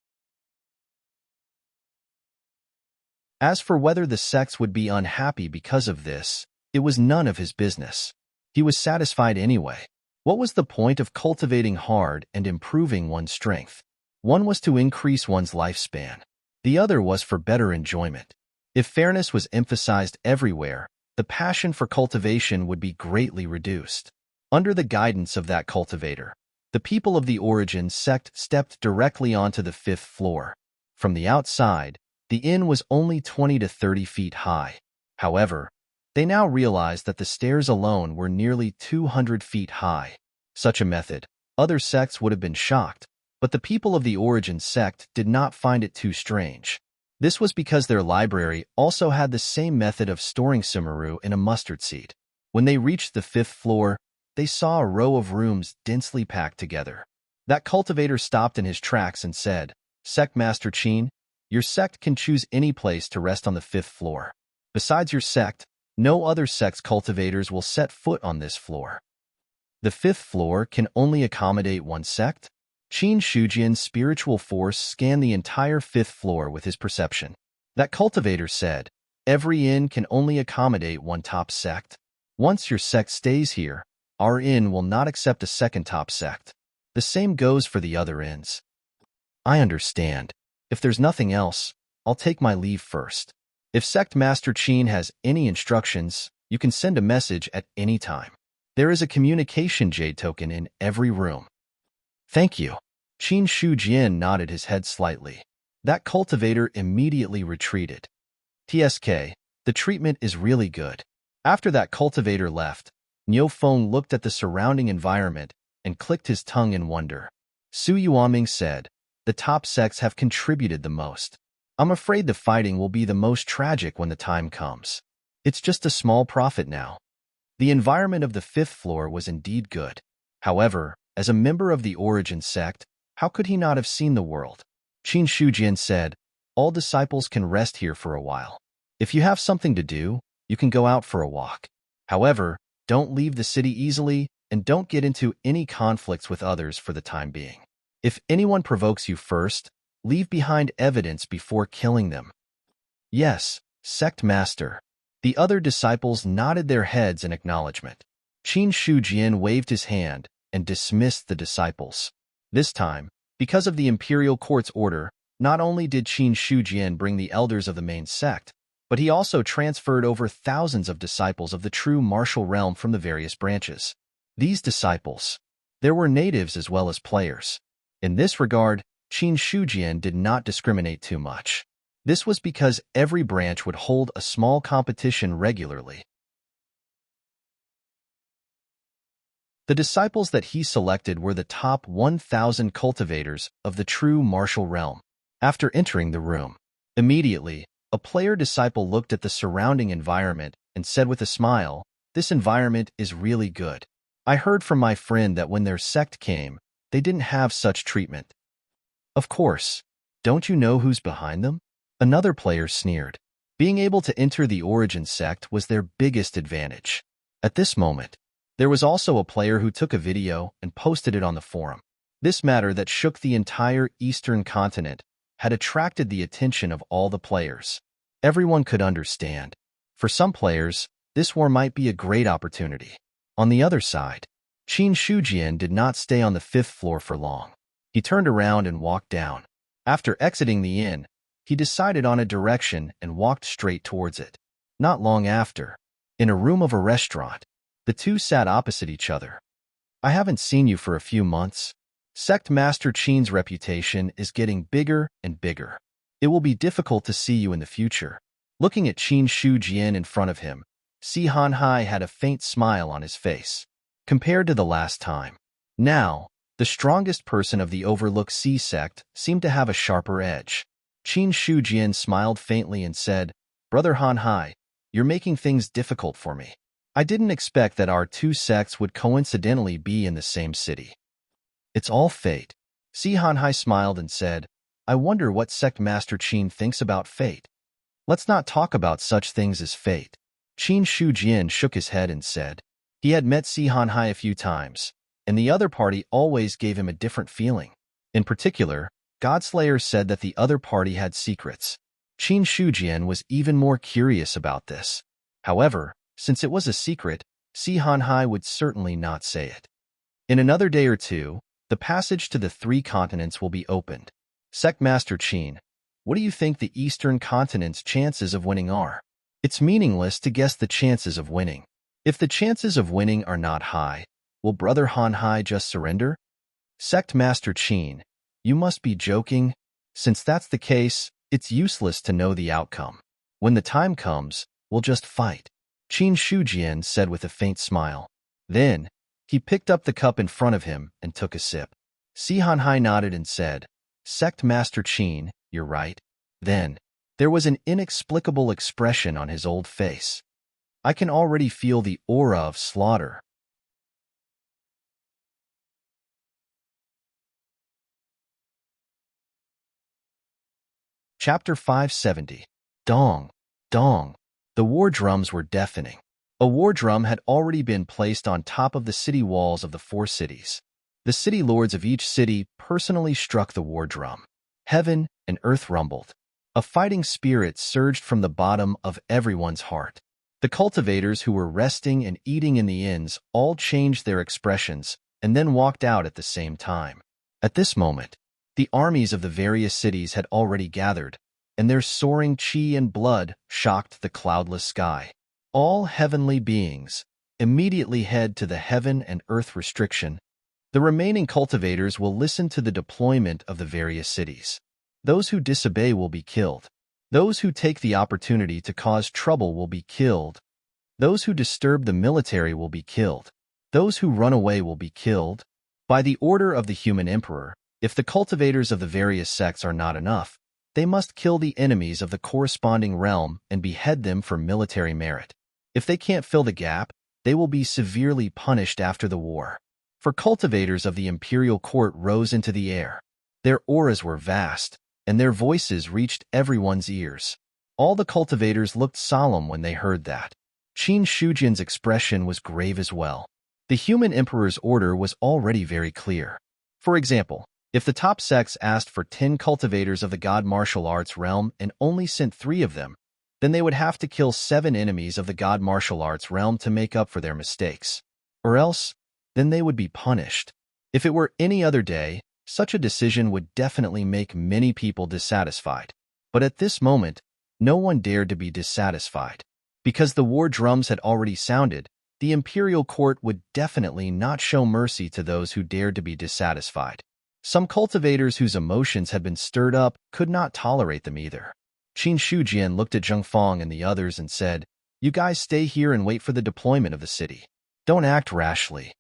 As for whether the sects would be unhappy because of this, it was none of his business. He was satisfied anyway. What was the point of cultivating hard and improving one's strength? One was to increase one's lifespan. The other was for better enjoyment. If fairness was emphasized everywhere, the passion for cultivation would be greatly reduced. Under the guidance of that cultivator, the people of the Origin sect stepped directly onto the 5th floor. From the outside, the inn was only 20 to 30 feet high. However, they now realized that the stairs alone were nearly 200 feet high. Such a method, other sects would have been shocked, but the people of the Origin sect did not find it too strange. This was because their library also had the same method of storing sumeru in a mustard seed. When they reached the 5th floor, they saw a row of rooms densely packed together. That cultivator stopped in his tracks and said, Sect Master Qin, your sect can choose any place to rest on the 5th floor. Besides your sect, no other sect's cultivators will set foot on this floor. The 5th floor can only accommodate one sect? Qin Shujian's spiritual force scanned the entire 5th floor with his perception. That cultivator said, every inn can only accommodate one top sect. Once your sect stays here, our inn will not accept a second top sect. The same goes for the other inns. I understand. If there's nothing else, I'll take my leave first. If Sect Master Qin has any instructions, you can send a message at any time. There is a communication jade token in every room. Thank you. Qin Shujian nodded his head slightly. That cultivator immediately retreated. TSK, the treatment is really good. After that cultivator left, Niu Feng looked at the surrounding environment and clicked his tongue in wonder. Su Yuanming said, the top sects have contributed the most. I'm afraid the fighting will be the most tragic when the time comes. It's just a small profit now. The environment of the 5th floor was indeed good. However, as a member of the Origin sect, how could he not have seen the world? Qin Shujian said, all disciples can rest here for a while. If you have something to do, you can go out for a walk. However, don't leave the city easily and don't get into any conflicts with others for the time being. If anyone provokes you first, leave behind evidence before killing them. Yes, Sect Master. The other disciples nodded their heads in acknowledgement. Qin Shujian waved his hand and dismissed the disciples. This time, because of the imperial court's order, not only did Qin Shujian bring the elders of the main sect, but he also transferred over thousands of disciples of the true martial realm from the various branches. These disciples, there were natives as well as players. In this regard, Qin Shujian did not discriminate too much. This was because every branch would hold a small competition regularly. The disciples that he selected were the top 1,000 cultivators of the true martial realm. After entering the room, immediately, a player disciple looked at the surrounding environment and said with a smile, this environment is really good. I heard from my friend that when their sect came, they didn't have such treatment. Of course. Don't you know who's behind them? Another player sneered. Being able to enter the Origin sect was their biggest advantage. At this moment, there was also a player who took a video and posted it on the forum. This matter that shook the entire Eastern continent had attracted the attention of all the players. Everyone could understand. For some players, this war might be a great opportunity. On the other side, Qin Shujian did not stay on the 5th floor for long. He turned around and walked down. After exiting the inn, he decided on a direction and walked straight towards it. Not long after, in a room of a restaurant, the two sat opposite each other. I haven't seen you for a few months. Sect Master Qin's reputation is getting bigger and bigger. It will be difficult to see you in the future. Looking at Qin Shujian in front of him, Si Hanhai had a faint smile on his face. Compared to the last time, now, the strongest person of the Overlook Sea sect seemed to have a sharper edge. Qin Shujian smiled faintly and said, Brother Hanhai, you're making things difficult for me. I didn't expect that our two sects would coincidentally be in the same city. It's all fate. Si Hanhai smiled and said, I wonder what Sect Master Qin thinks about fate. Let's not talk about such things as fate. Qin Shujian shook his head and said, he had met Si Hanhai a few times, and the other party always gave him a different feeling. In particular, Godslayer said that the other party had secrets. Qin Shujian was even more curious about this. However, since it was a secret, Si Hanhai would certainly not say it. In another day or two, the passage to the 3 continents will be opened. Sect Master Qin, what do you think the Eastern continent's chances of winning are? It's meaningless to guess the chances of winning. If the chances of winning are not high, will Brother Hanhai just surrender? Sect Master Qin, you must be joking. Since that's the case, it's useless to know the outcome. When the time comes, we'll just fight. Qin Shujian said with a faint smile. Then, he picked up the cup in front of him and took a sip. Si Hanhai nodded and said, Sect Master Qin, you're right. Then, there was an inexplicable expression on his old face. I can already feel the aura of slaughter. Chapter 570. Dong, dong. The war drums were deafening. A war drum had already been placed on top of the city walls of the 4 cities. The city lords of each city personally struck the war drum. Heaven and earth rumbled. A fighting spirit surged from the bottom of everyone's heart. The cultivators who were resting and eating in the inns all changed their expressions and then walked out at the same time. At this moment, the armies of the various cities had already gathered, and their soaring chi and blood shocked the cloudless sky. All heavenly beings immediately head to the heaven and earth restriction. The remaining cultivators will listen to the deployment of the various cities. Those who disobey will be killed. Those who take the opportunity to cause trouble will be killed. Those who disturb the military will be killed. Those who run away will be killed. By the order of the human emperor, if the cultivators of the various sects are not enough, they must kill the enemies of the corresponding realm and behead them for military merit. If they can't fill the gap, they will be severely punished after the war. For cultivators of the imperial court rose into the air. Their auras were vast, and their voices reached everyone's ears. All the cultivators looked solemn when they heard that. Qin Shujian's expression was grave as well. The human emperor's order was already very clear. For example, if the top sects asked for 10 cultivators of the god martial arts realm and only sent 3 of them, then they would have to kill 7 enemies of the god martial arts realm to make up for their mistakes. Or else, then they would be punished. If it were any other day, such a decision would definitely make many people dissatisfied. But at this moment, no one dared to be dissatisfied. Because the war drums had already sounded, the imperial court would definitely not show mercy to those who dared to be dissatisfied. Some cultivators whose emotions had been stirred up could not tolerate them either. Qin Shujian looked at Zheng Fang and the others and said, "You guys stay here and wait for the deployment of the city. Don't act rashly."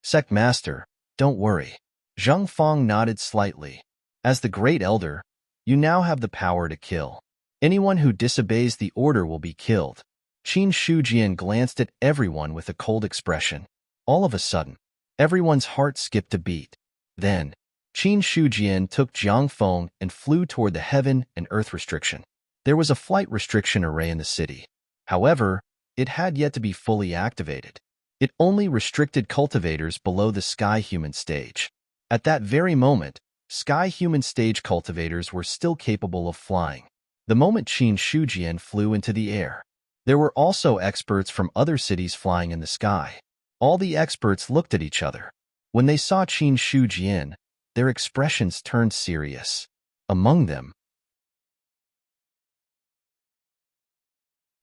"Sect Master, don't worry." Zheng Fang nodded slightly. "As the Great Elder, you now have the power to kill. Anyone who disobeys the order will be killed." Qin Shujian glanced at everyone with a cold expression. All of a sudden, everyone's heart skipped a beat. Then, Qin Shujian took Zhang Feng and flew toward the heaven and earth restriction. There was a flight restriction array in the city. However, it had yet to be fully activated. It only restricted cultivators below the sky human stage. At that very moment, sky human stage cultivators were still capable of flying. The moment Qin Shujian flew into the air, there were also experts from other cities flying in the sky. All the experts looked at each other. When they saw Qin Shujian, their expressions turned serious. Among them,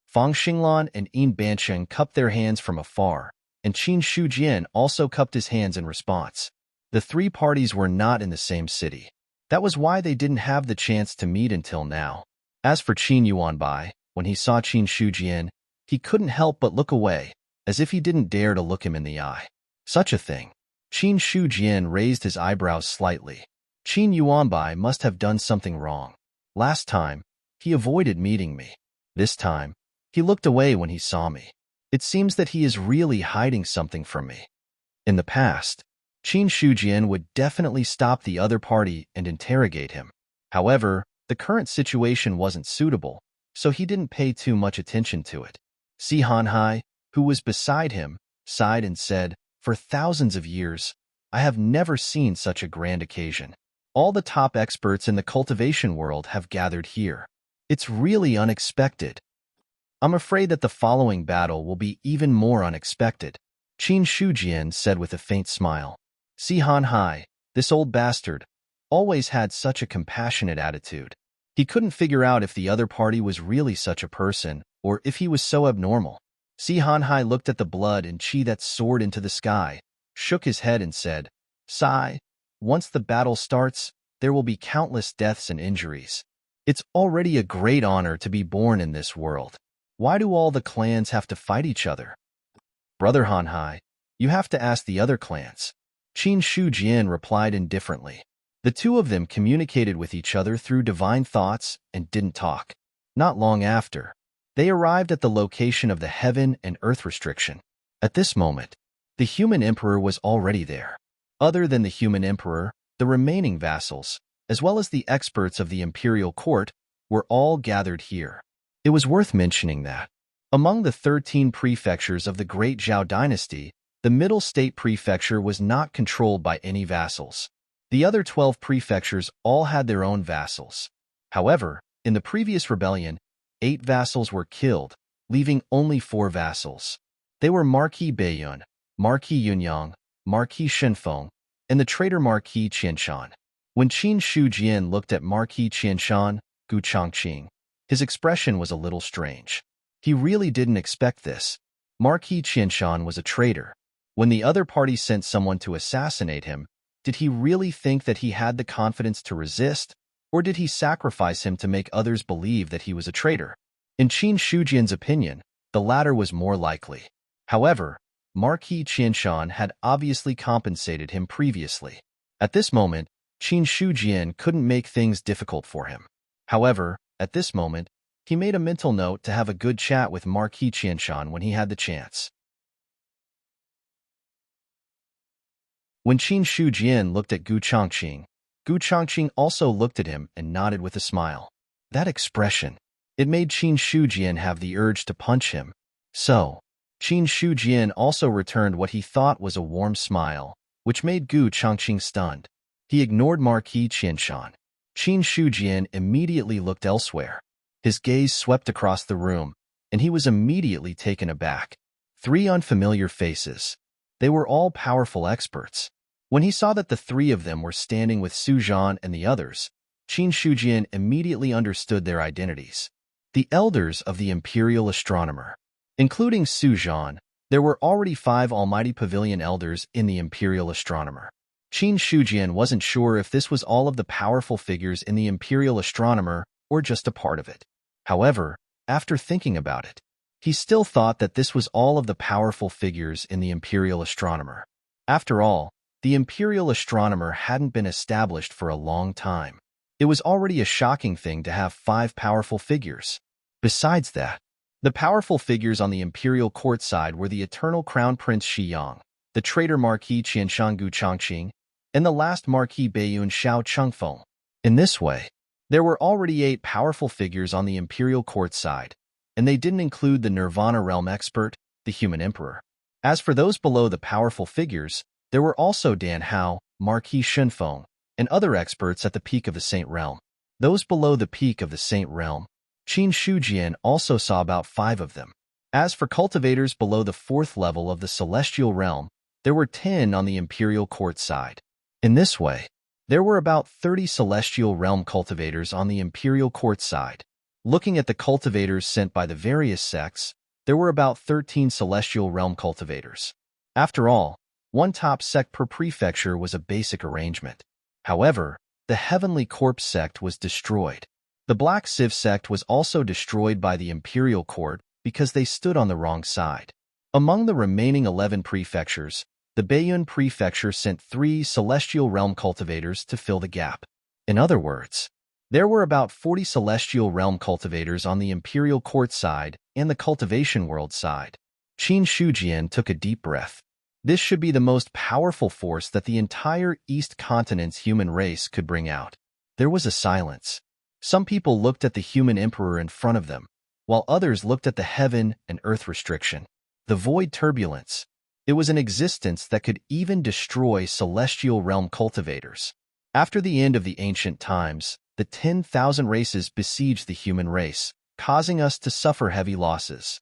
Fang Xinglan and Yin Bansheng cupped their hands from afar, and Qin Shujian also cupped his hands in response. The 3 parties were not in the same city. That was why they didn't have the chance to meet until now. As for Qin Yuanbai, when he saw Qin Shujian, he couldn't help but look away, as if he didn't dare to look him in the eye. Such a thing. Qin Shujian raised his eyebrows slightly. Qin Yuanbai must have done something wrong. Last time, he avoided meeting me. This time, he looked away when he saw me. It seems that he is really hiding something from me. In the past, Qin Shujian would definitely stop the other party and interrogate him. However, the current situation wasn't suitable, so he didn't pay too much attention to it. Si Hanhai, who was beside him, sighed and said, "For thousands of years, I have never seen such a grand occasion. All the top experts in the cultivation world have gathered here. It's really unexpected. I'm afraid that the following battle will be even more unexpected," Qin Shujian said with a faint smile. Si Hanhai, this old bastard, always had such a compassionate attitude. He couldn't figure out if the other party was really such a person or if he was so abnormal. Si Hanhai looked at the blood and chi that soared into the sky, shook his head and said, "Sai, once the battle starts, there will be countless deaths and injuries. It's already a great honor to be born in this world. Why do all the clans have to fight each other?" "Brother Hanhai, you have to ask the other clans." Qin Shujian replied indifferently. The 2 of them communicated with each other through divine thoughts and didn't talk. Not long after, they arrived at the location of the heaven and earth restriction. At this moment, the human emperor was already there. Other than the human emperor, the remaining vassals, as well as the experts of the imperial court, were all gathered here. It was worth mentioning that, among the 13 prefectures of the Great Zhao dynasty, the Middle State Prefecture was not controlled by any vassals. The other 12 prefectures all had their own vassals. However, in the previous rebellion, 8 vassals were killed, leaving only 4 vassals. They were Marquis Baiyun, Marquis Yunyang, Marquis Shenfeng, and the traitor Marquis Qianshan. When Qin Shujian looked at Marquis Qianshan, Gu Chongqing, his expression was a little strange. He really didn't expect this. Marquis Qianshan was a traitor. When the other party sent someone to assassinate him, did he really think that he had the confidence to resist, or did he sacrifice him to make others believe that he was a traitor? In Qin Shujian's opinion, the latter was more likely. However, Marquis Qianshan had obviously compensated him previously. At this moment, Qin Shujian couldn't make things difficult for him. However, at this moment, he made a mental note to have a good chat with Marquis Qianshan when he had the chance. When Qin Shujian looked at Gu Chongqing also looked at him and nodded with a smile. That expression, it made Qin Shujian have the urge to punch him. So, Qin Shujian also returned what he thought was a warm smile, which made Gu Chongqing stunned. He ignored Marquis Qianshan. Qin Shujian immediately looked elsewhere. His gaze swept across the room, and he was immediately taken aback. 3 unfamiliar faces. They were all powerful experts. When he saw that the 3 of them were standing with Su Zhan and the others, Qin Shujian immediately understood their identities. The elders of the Imperial Astronomer. Including Su Zhan, there were already 5 Almighty Pavilion elders in the Imperial Astronomer. Qin Shujian wasn't sure if this was all of the powerful figures in the Imperial Astronomer or just a part of it. However, after thinking about it, he still thought that this was all of the powerful figures in the Imperial Astronomer. After all, the Imperial Astronomer hadn't been established for a long time. It was already a shocking thing to have 5 powerful figures. Besides that, the powerful figures on the Imperial Court side were the Eternal Crown Prince Shiyang, the traitor Marquis Qianshan Gu Chongqing, and the last Marquis Baiyun Xiao Chengfeng. In this way, there were already 8 powerful figures on the Imperial Court side, and they didn't include the Nirvana Realm expert, the Human Emperor. As for those below the powerful figures, there were also Dan Hao, Marquis Shenfeng, and other experts at the peak of the Saint Realm. Those below the peak of the Saint Realm, Qin Shujian also saw about 5 of them. As for cultivators below the 4th level of the Celestial Realm, there were 10 on the Imperial Court side. In this way, there were about 30 Celestial Realm cultivators on the Imperial Court side. Looking at the cultivators sent by the various sects, there were about 13 Celestial Realm cultivators. After all, 1 top sect per prefecture was a basic arrangement. However, the Heavenly Corpse sect was destroyed. The Black Civ sect was also destroyed by the Imperial Court because they stood on the wrong side. Among the remaining 11 prefectures, the Baiyun Prefecture sent 3 Celestial Realm cultivators to fill the gap. In other words, there were about 40 Celestial Realm cultivators on the Imperial Court side and the Cultivation World side. Qin Shujian took a deep breath. This should be the most powerful force that the entire East Continent's human race could bring out. There was a silence. Some people looked at the Human Emperor in front of them, while others looked at the heaven and earth restriction. The void turbulence. It was an existence that could even destroy Celestial Realm cultivators. After the end of the ancient times, the 10,000 races besieged the human race, causing us to suffer heavy losses.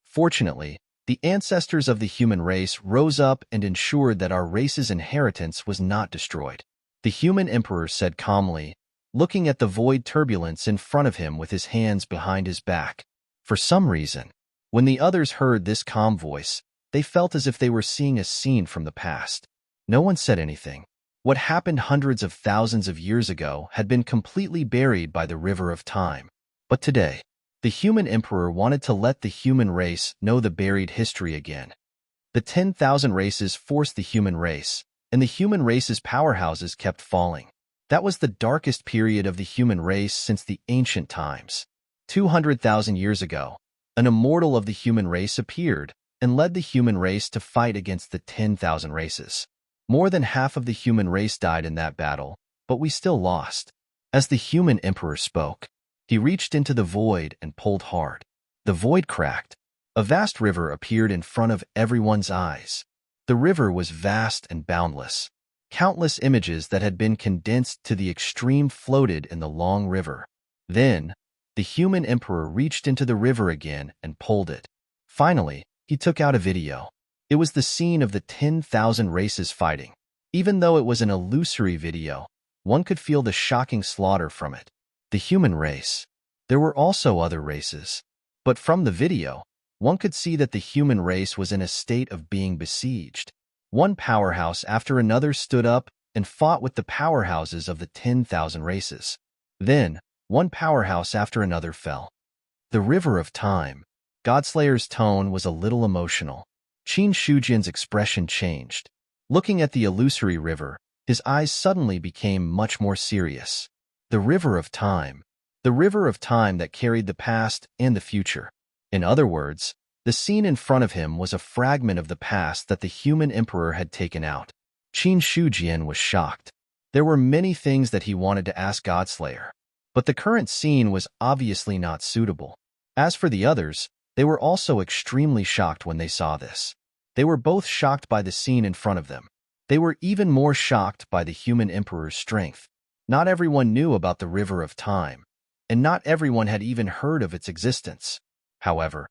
Fortunately, the ancestors of the human race rose up and ensured that our race's inheritance was not destroyed. The Human Emperor said calmly, looking at the void turbulence in front of him with his hands behind his back. For some reason, when the others heard this calm voice, they felt as if they were seeing a scene from the past. No one said anything. What happened hundreds of thousands of years ago had been completely buried by the river of time. But today, the Human Emperor wanted to let the human race know the buried history again. The 10,000 races forced the human race, and the human race's powerhouses kept falling. That was the darkest period of the human race since the ancient times. 200,000 years ago, an immortal of the human race appeared and led the human race to fight against the 10,000 races. More than half of the human race died in that battle, but we still lost. As the human emperor spoke, he reached into the void and pulled hard. The void cracked. A vast river appeared in front of everyone's eyes. The river was vast and boundless. Countless images that had been condensed to the extreme floated in the long river. Then, the human emperor reached into the river again and pulled it. Finally, he took out a video. It was the scene of the 10,000 races fighting. Even though it was an illusory video, one could feel the shocking slaughter from it. The human race. There were also other races. But from the video, one could see that the human race was in a state of being besieged. One powerhouse after another stood up and fought with the powerhouses of the 10,000 races. Then, one powerhouse after another fell. The river of time. Godslayer's tone was a little emotional. Qin Shujian's expression changed. Looking at the illusory river, his eyes suddenly became much more serious. The river of time. The river of time that carried the past and the future. In other words, the scene in front of him was a fragment of the past that the human emperor had taken out. Qin Shujian was shocked. There were many things that he wanted to ask Godslayer, but the current scene was obviously not suitable. As for the others, they were also extremely shocked when they saw this. They were both shocked by the scene in front of them. They were even more shocked by the human emperor's strength. Not everyone knew about the river of time, and not everyone had even heard of its existence. However,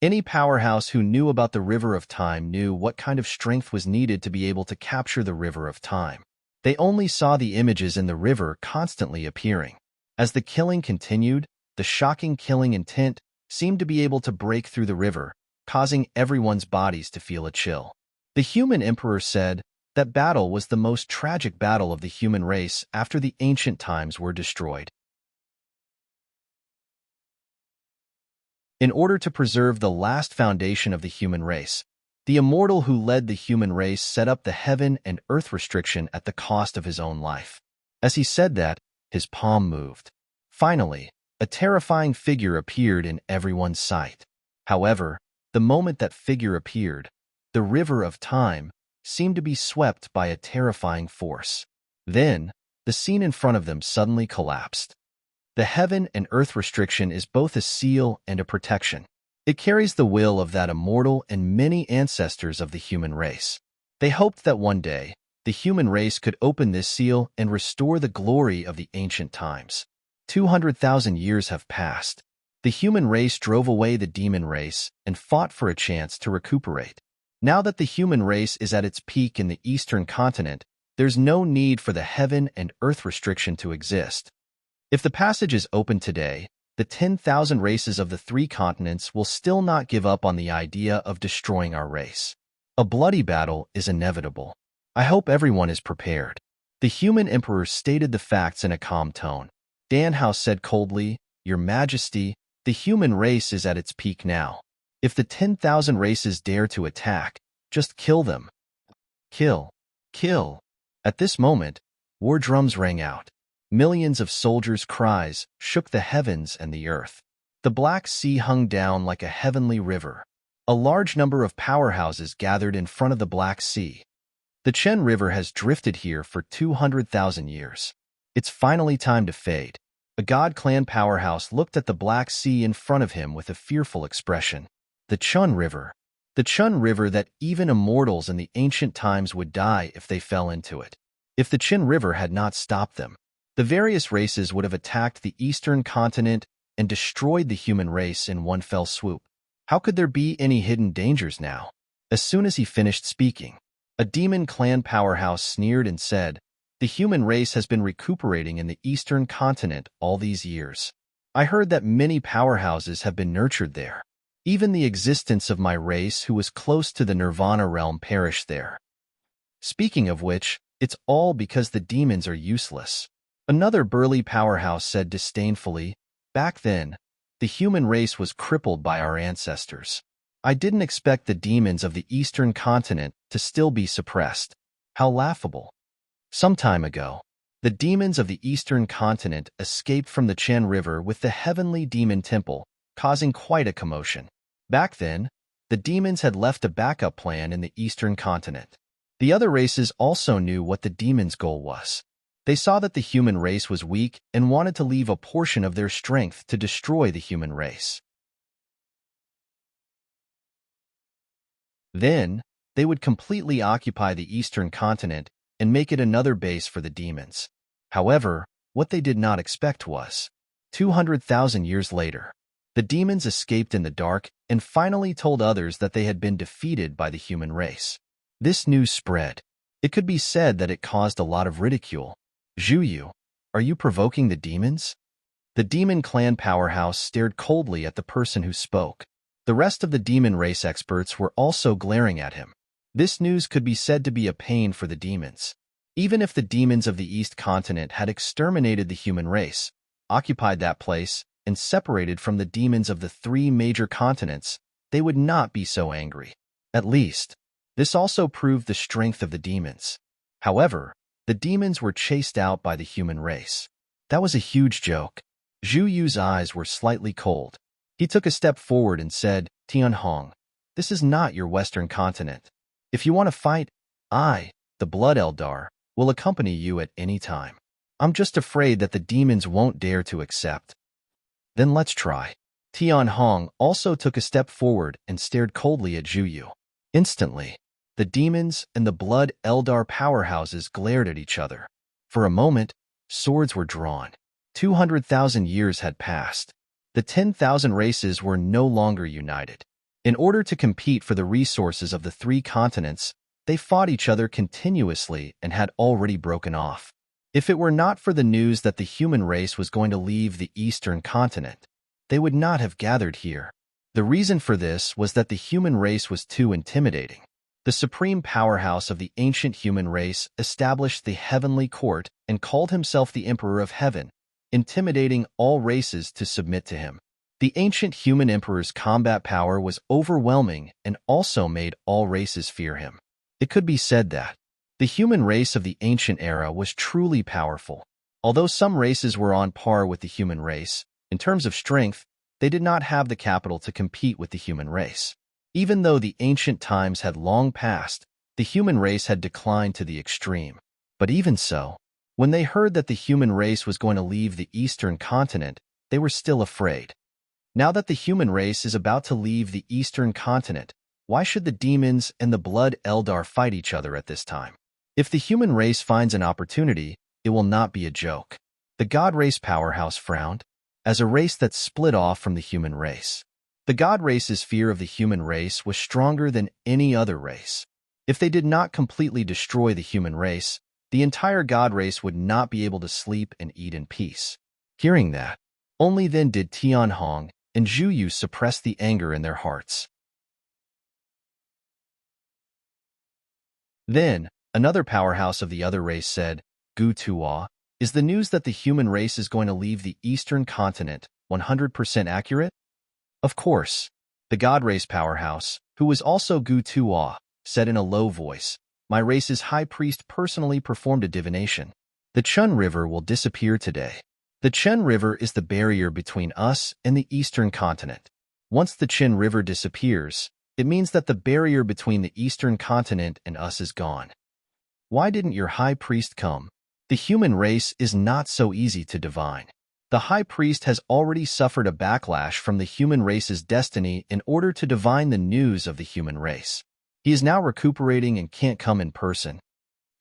any powerhouse who knew about the river of time knew what kind of strength was needed to be able to capture the river of time. They only saw the images in the river constantly appearing. As the killing continued, the shocking killing intent seemed to be able to break through the river, causing everyone's bodies to feel a chill. The human emperor said that battle was the most tragic battle of the human race after the ancient times were destroyed. In order to preserve the last foundation of the human race, the immortal who led the human race set up the heaven and earth restriction at the cost of his own life. As he said that, his palm moved. Finally, a terrifying figure appeared in everyone's sight. However, the moment that figure appeared, the river of time seemed to be swept by a terrifying force. Then, the scene in front of them suddenly collapsed. The heaven and earth restriction is both a seal and a protection. It carries the will of that immortal and many ancestors of the human race. They hoped that one day, the human race could open this seal and restore the glory of the ancient times. 200,000 years have passed. The human race drove away the demon race and fought for a chance to recuperate. Now that the human race is at its peak in the eastern continent, there's no need for the heaven and earth restriction to exist. If the passage is open today, the 10,000 races of the 3 continents will still not give up on the idea of destroying our race. A bloody battle is inevitable. I hope everyone is prepared. The human emperor stated the facts in a calm tone. Danhao said coldly, "Your Majesty, the human race is at its peak now. If the 10,000 races dare to attack, just kill them. Kill. Kill." At this moment, war drums rang out. Millions of soldiers' cries shook the heavens and the earth. The Black Sea hung down like a heavenly river. A large number of powerhouses gathered in front of the Black Sea. The Chen River has drifted here for 200,000 years. It's finally time to fade. A God Clan powerhouse looked at the Black Sea in front of him with a fearful expression. The Chun River. The Chun River that even immortals in the ancient times would die if they fell into it. If the Chin River had not stopped them, the various races would have attacked the eastern continent and destroyed the human race in one fell swoop. How could there be any hidden dangers now? As soon as he finished speaking, a demon clan powerhouse sneered and said, "The human race has been recuperating in the eastern continent all these years. I heard that many powerhouses have been nurtured there. Even the existence of my race who was close to the Nirvana realm perished there. Speaking of which, it's all because the demons are useless." Another burly powerhouse said disdainfully, "Back then, the human race was crippled by our ancestors. I didn't expect the demons of the eastern continent to still be suppressed. How laughable." Some time ago, the demons of the eastern continent escaped from the Chen River with the heavenly demon temple, causing quite a commotion. Back then, the demons had left a backup plan in the eastern continent. The other races also knew what the demons' goal was. They saw that the human race was weak and wanted to leave a portion of their strength to destroy the human race. Then, they would completely occupy the eastern continent and make it another base for the demons. However, what they did not expect was, 200,000 years later, the demons escaped in the dark and finally told others that they had been defeated by the human race. This news spread. It could be said that it caused a lot of ridicule. Zhuyu, are you provoking the demons? The demon clan powerhouse stared coldly at the person who spoke. The rest of the demon race experts were also glaring at him. This news could be said to be a pain for the demons. Even if the demons of the East continent had exterminated the human race, occupied that place, and separated from the demons of the three major continents, they would not be so angry. At least, this also proved the strength of the demons. However, the demons were chased out by the human race. That was a huge joke. Zhu Yu's eyes were slightly cold. He took a step forward and said, Tianhong, this is not your western continent. If you want to fight, I, the Blood Eldar, will accompany you at any time. I'm just afraid that the demons won't dare to accept. Then let's try. Tianhong also took a step forward and stared coldly at Zhu Yu. Instantly, the demons and the Blood Eldar powerhouses glared at each other. For a moment, swords were drawn. 200,000 years had passed. The 10,000 races were no longer united. In order to compete for the resources of the three continents, they fought each other continuously and had already broken off. If it were not for the news that the human race was going to leave the eastern continent, they would not have gathered here. The reason for this was that the human race was too intimidating. The supreme powerhouse of the ancient human race established the heavenly court and called himself the Emperor of Heaven, intimidating all races to submit to him. The ancient human emperor's combat power was overwhelming and also made all races fear him. It could be said that the human race of the ancient era was truly powerful. Although some races were on par with the human race, in terms of strength, they did not have the capital to compete with the human race. Even though the ancient times had long passed, the human race had declined to the extreme. But even so, when they heard that the human race was going to leave the eastern continent, they were still afraid. Now that the human race is about to leave the eastern continent, why should the demons and the Blood Eldar fight each other at this time? If the human race finds an opportunity, it will not be a joke. The God race powerhouse frowned. As a race that split off from the human race, the God race's fear of the human race was stronger than any other race. If they did not completely destroy the human race, the entire God race would not be able to sleep and eat in peace. Hearing that, only then did Tianhong and Zhu Yu suppress the anger in their hearts. Then, another powerhouse of the other race said, Gu Tuo, is the news that the human race is going to leave the eastern continent 100% accurate? Of course. The God race powerhouse, who was also Gu Tuo, said in a low voice, My race's high priest personally performed a divination. The Chun River will disappear today. The Chun River is the barrier between us and the eastern continent. Once the Chun River disappears, it means that the barrier between the eastern continent and us is gone. Why didn't your high priest come? The human race is not so easy to divine. The high priest has already suffered a backlash from the human race's destiny in order to divine the news of the human race. He is now recuperating and can't come in person.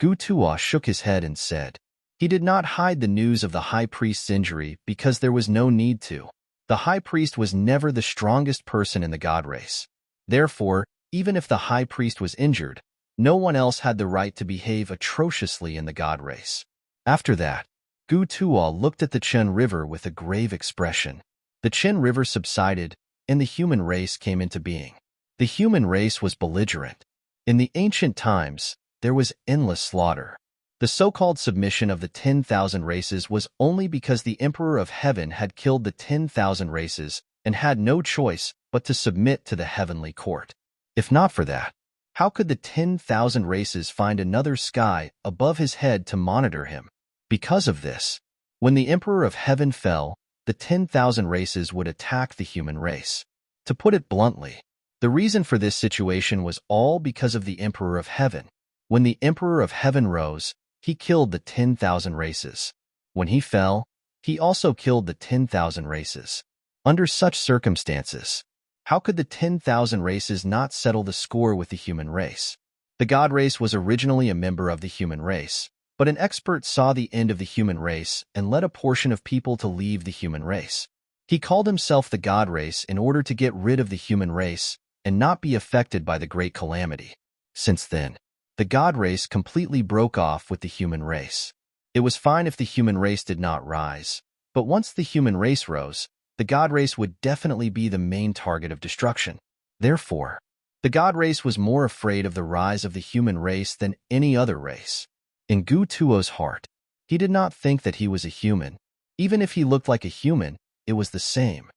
Gu Tuo shook his head and said, He did not hide the news of the high priest's injury because there was no need to. The high priest was never the strongest person in the God race. Therefore, even if the high priest was injured, no one else had the right to behave atrociously in the God race. After that, Gu Tuo looked at the Chun River with a grave expression. The Chun River subsided, and the human race came into being. The human race was belligerent. In the ancient times, there was endless slaughter. The so-called submission of the 10,000 races was only because the Emperor of Heaven had killed the 10,000 races and had no choice but to submit to the heavenly court. If not for that, how could the 10,000 races find another sky above his head to monitor him? Because of this, when the Emperor of Heaven fell, the 10,000 races would attack the human race. To put it bluntly, the reason for this situation was all because of the Emperor of Heaven. When the Emperor of Heaven rose, he killed the 10,000 races. When he fell, he also killed the 10,000 races. Under such circumstances, how could the 10,000 races not settle the score with the human race? The god race was originally a member of the human race, but an expert saw the end of the human race and led a portion of people to leave the human race. He called himself the god race in order to get rid of the human race and not be affected by the great calamity. Since then, the god race completely broke off with the human race. It was fine if the human race did not rise, but once the human race rose, the god race would definitely be the main target of destruction. Therefore, the god race was more afraid of the rise of the human race than any other race. In Gu Tuo's heart, he did not think that he was a human. Even if he looked like a human, it was the same.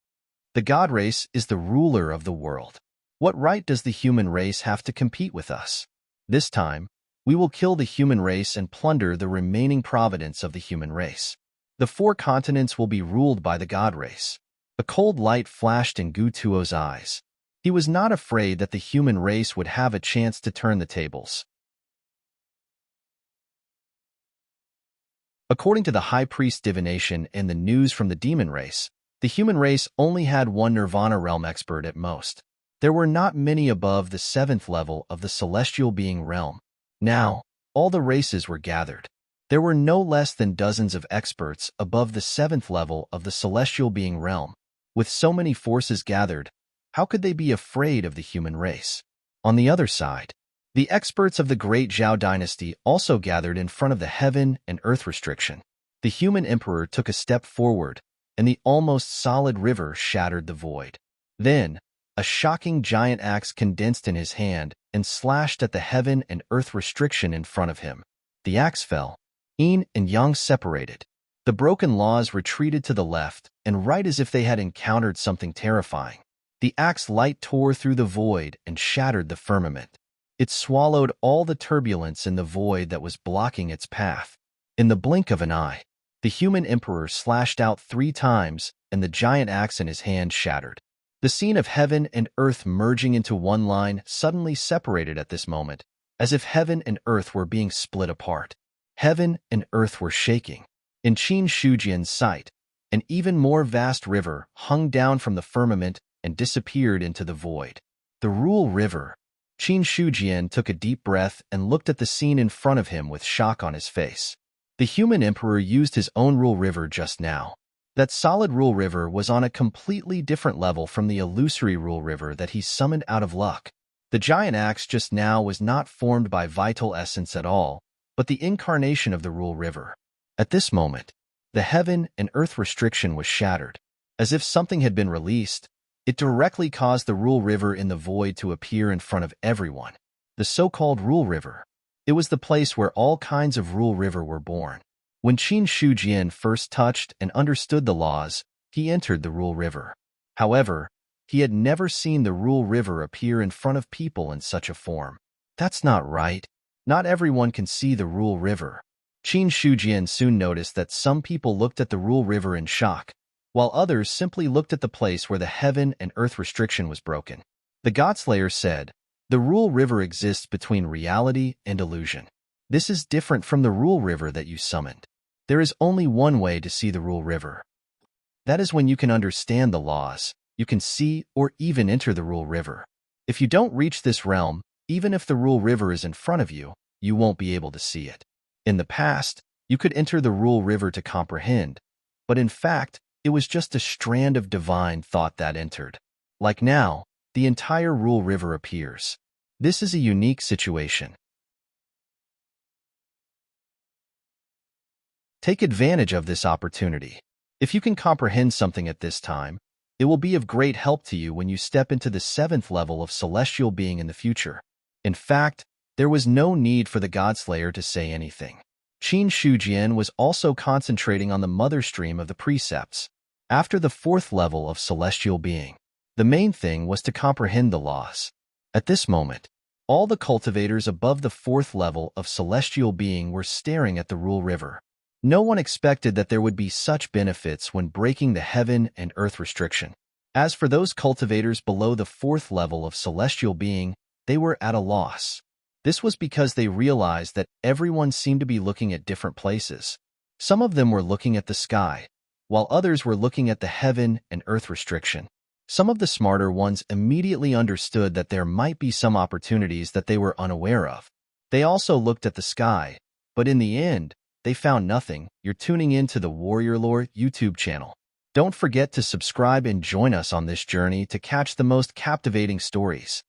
The god race is the ruler of the world. What right does the human race have to compete with us? This time, we will kill the human race and plunder the remaining providence of the human race. The 4 continents will be ruled by the god race. A cold light flashed in Gu Tuo's eyes. He was not afraid that the human race would have a chance to turn the tables. According to the high priest divination and the news from the demon race, the human race only had one Nirvana realm expert at most. There were not many above the 7th level of the celestial being realm. Now, all the races were gathered. There were no less than dozens of experts above the 7th level of the celestial being realm. With so many forces gathered, how could they be afraid of the human race? On the other side, the experts of the great Zhao dynasty also gathered in front of the heaven and earth restriction. The human emperor took a step forward, and the almost solid river shattered the void. Then, a shocking giant axe condensed in his hand and slashed at the heaven and earth restriction in front of him. The axe fell. Yin and Yang separated. The broken laws retreated to the left and right as if they had encountered something terrifying. The axe light tore through the void and shattered the firmament. It swallowed all the turbulence in the void that was blocking its path. In the blink of an eye, the human emperor slashed out 3 times and the giant axe in his hand shattered. The scene of heaven and earth merging into one line suddenly separated at this moment, as if heaven and earth were being split apart. Heaven and earth were shaking. In Qin Shujian's sight, an even more vast river hung down from the firmament and disappeared into the void. The Rule River. Qin Shujian took a deep breath and looked at the scene in front of him with shock on his face. The human emperor used his own Rule River just now. That solid Rule River was on a completely different level from the illusory Rule River that he summoned out of luck. The giant axe just now was not formed by vital essence at all, but the incarnation of the Rule River. At this moment, the heaven and earth restriction was shattered. As if something had been released, it directly caused the Rule River in the void to appear in front of everyone. The so-called Rule River. It was the place where all kinds of Rule River were born. When Qin Shujian first touched and understood the laws, he entered the Rule River. However, he had never seen the Rule River appear in front of people in such a form. That's not right. Not everyone can see the Rule River. Qin Shujian soon noticed that some people looked at the Rule River in shock, while others simply looked at the place where the heaven and earth restriction was broken. The Godslayer said, "The Rule River exists between reality and illusion. This is different from the Rule River that you summoned. There is only one way to see the Rule River. That is when you can understand the laws, you can see or even enter the Rule River. If you don't reach this realm, even if the Rule River is in front of you, you won't be able to see it. In the past, you could enter the Rule River to comprehend, but in fact, it was just a strand of divine thought that entered. Like now, the entire Rule River appears. This is a unique situation. Take advantage of this opportunity. If you can comprehend something at this time, it will be of great help to you when you step into the 7th level of celestial being in the future. In fact, there was no need for the Godslayer to say anything. Qin Shujian was also concentrating on the mother stream of the precepts. After the 4th level of celestial being, the main thing was to comprehend the laws. At this moment, all the cultivators above the 4th level of celestial being were staring at the Rule River. No one expected that there would be such benefits when breaking the heaven and earth restriction. As for those cultivators below the 4th level of celestial being, they were at a loss. This was because they realized that everyone seemed to be looking at different places. Some of them were looking at the sky, while others were looking at the heaven and earth restriction. Some of the smarter ones immediately understood that there might be some opportunities that they were unaware of. They also looked at the sky, but in the end, they found nothing. You're tuning in to the Warrior Lore YouTube channel. Don't forget to subscribe and join us on this journey to catch the most captivating stories.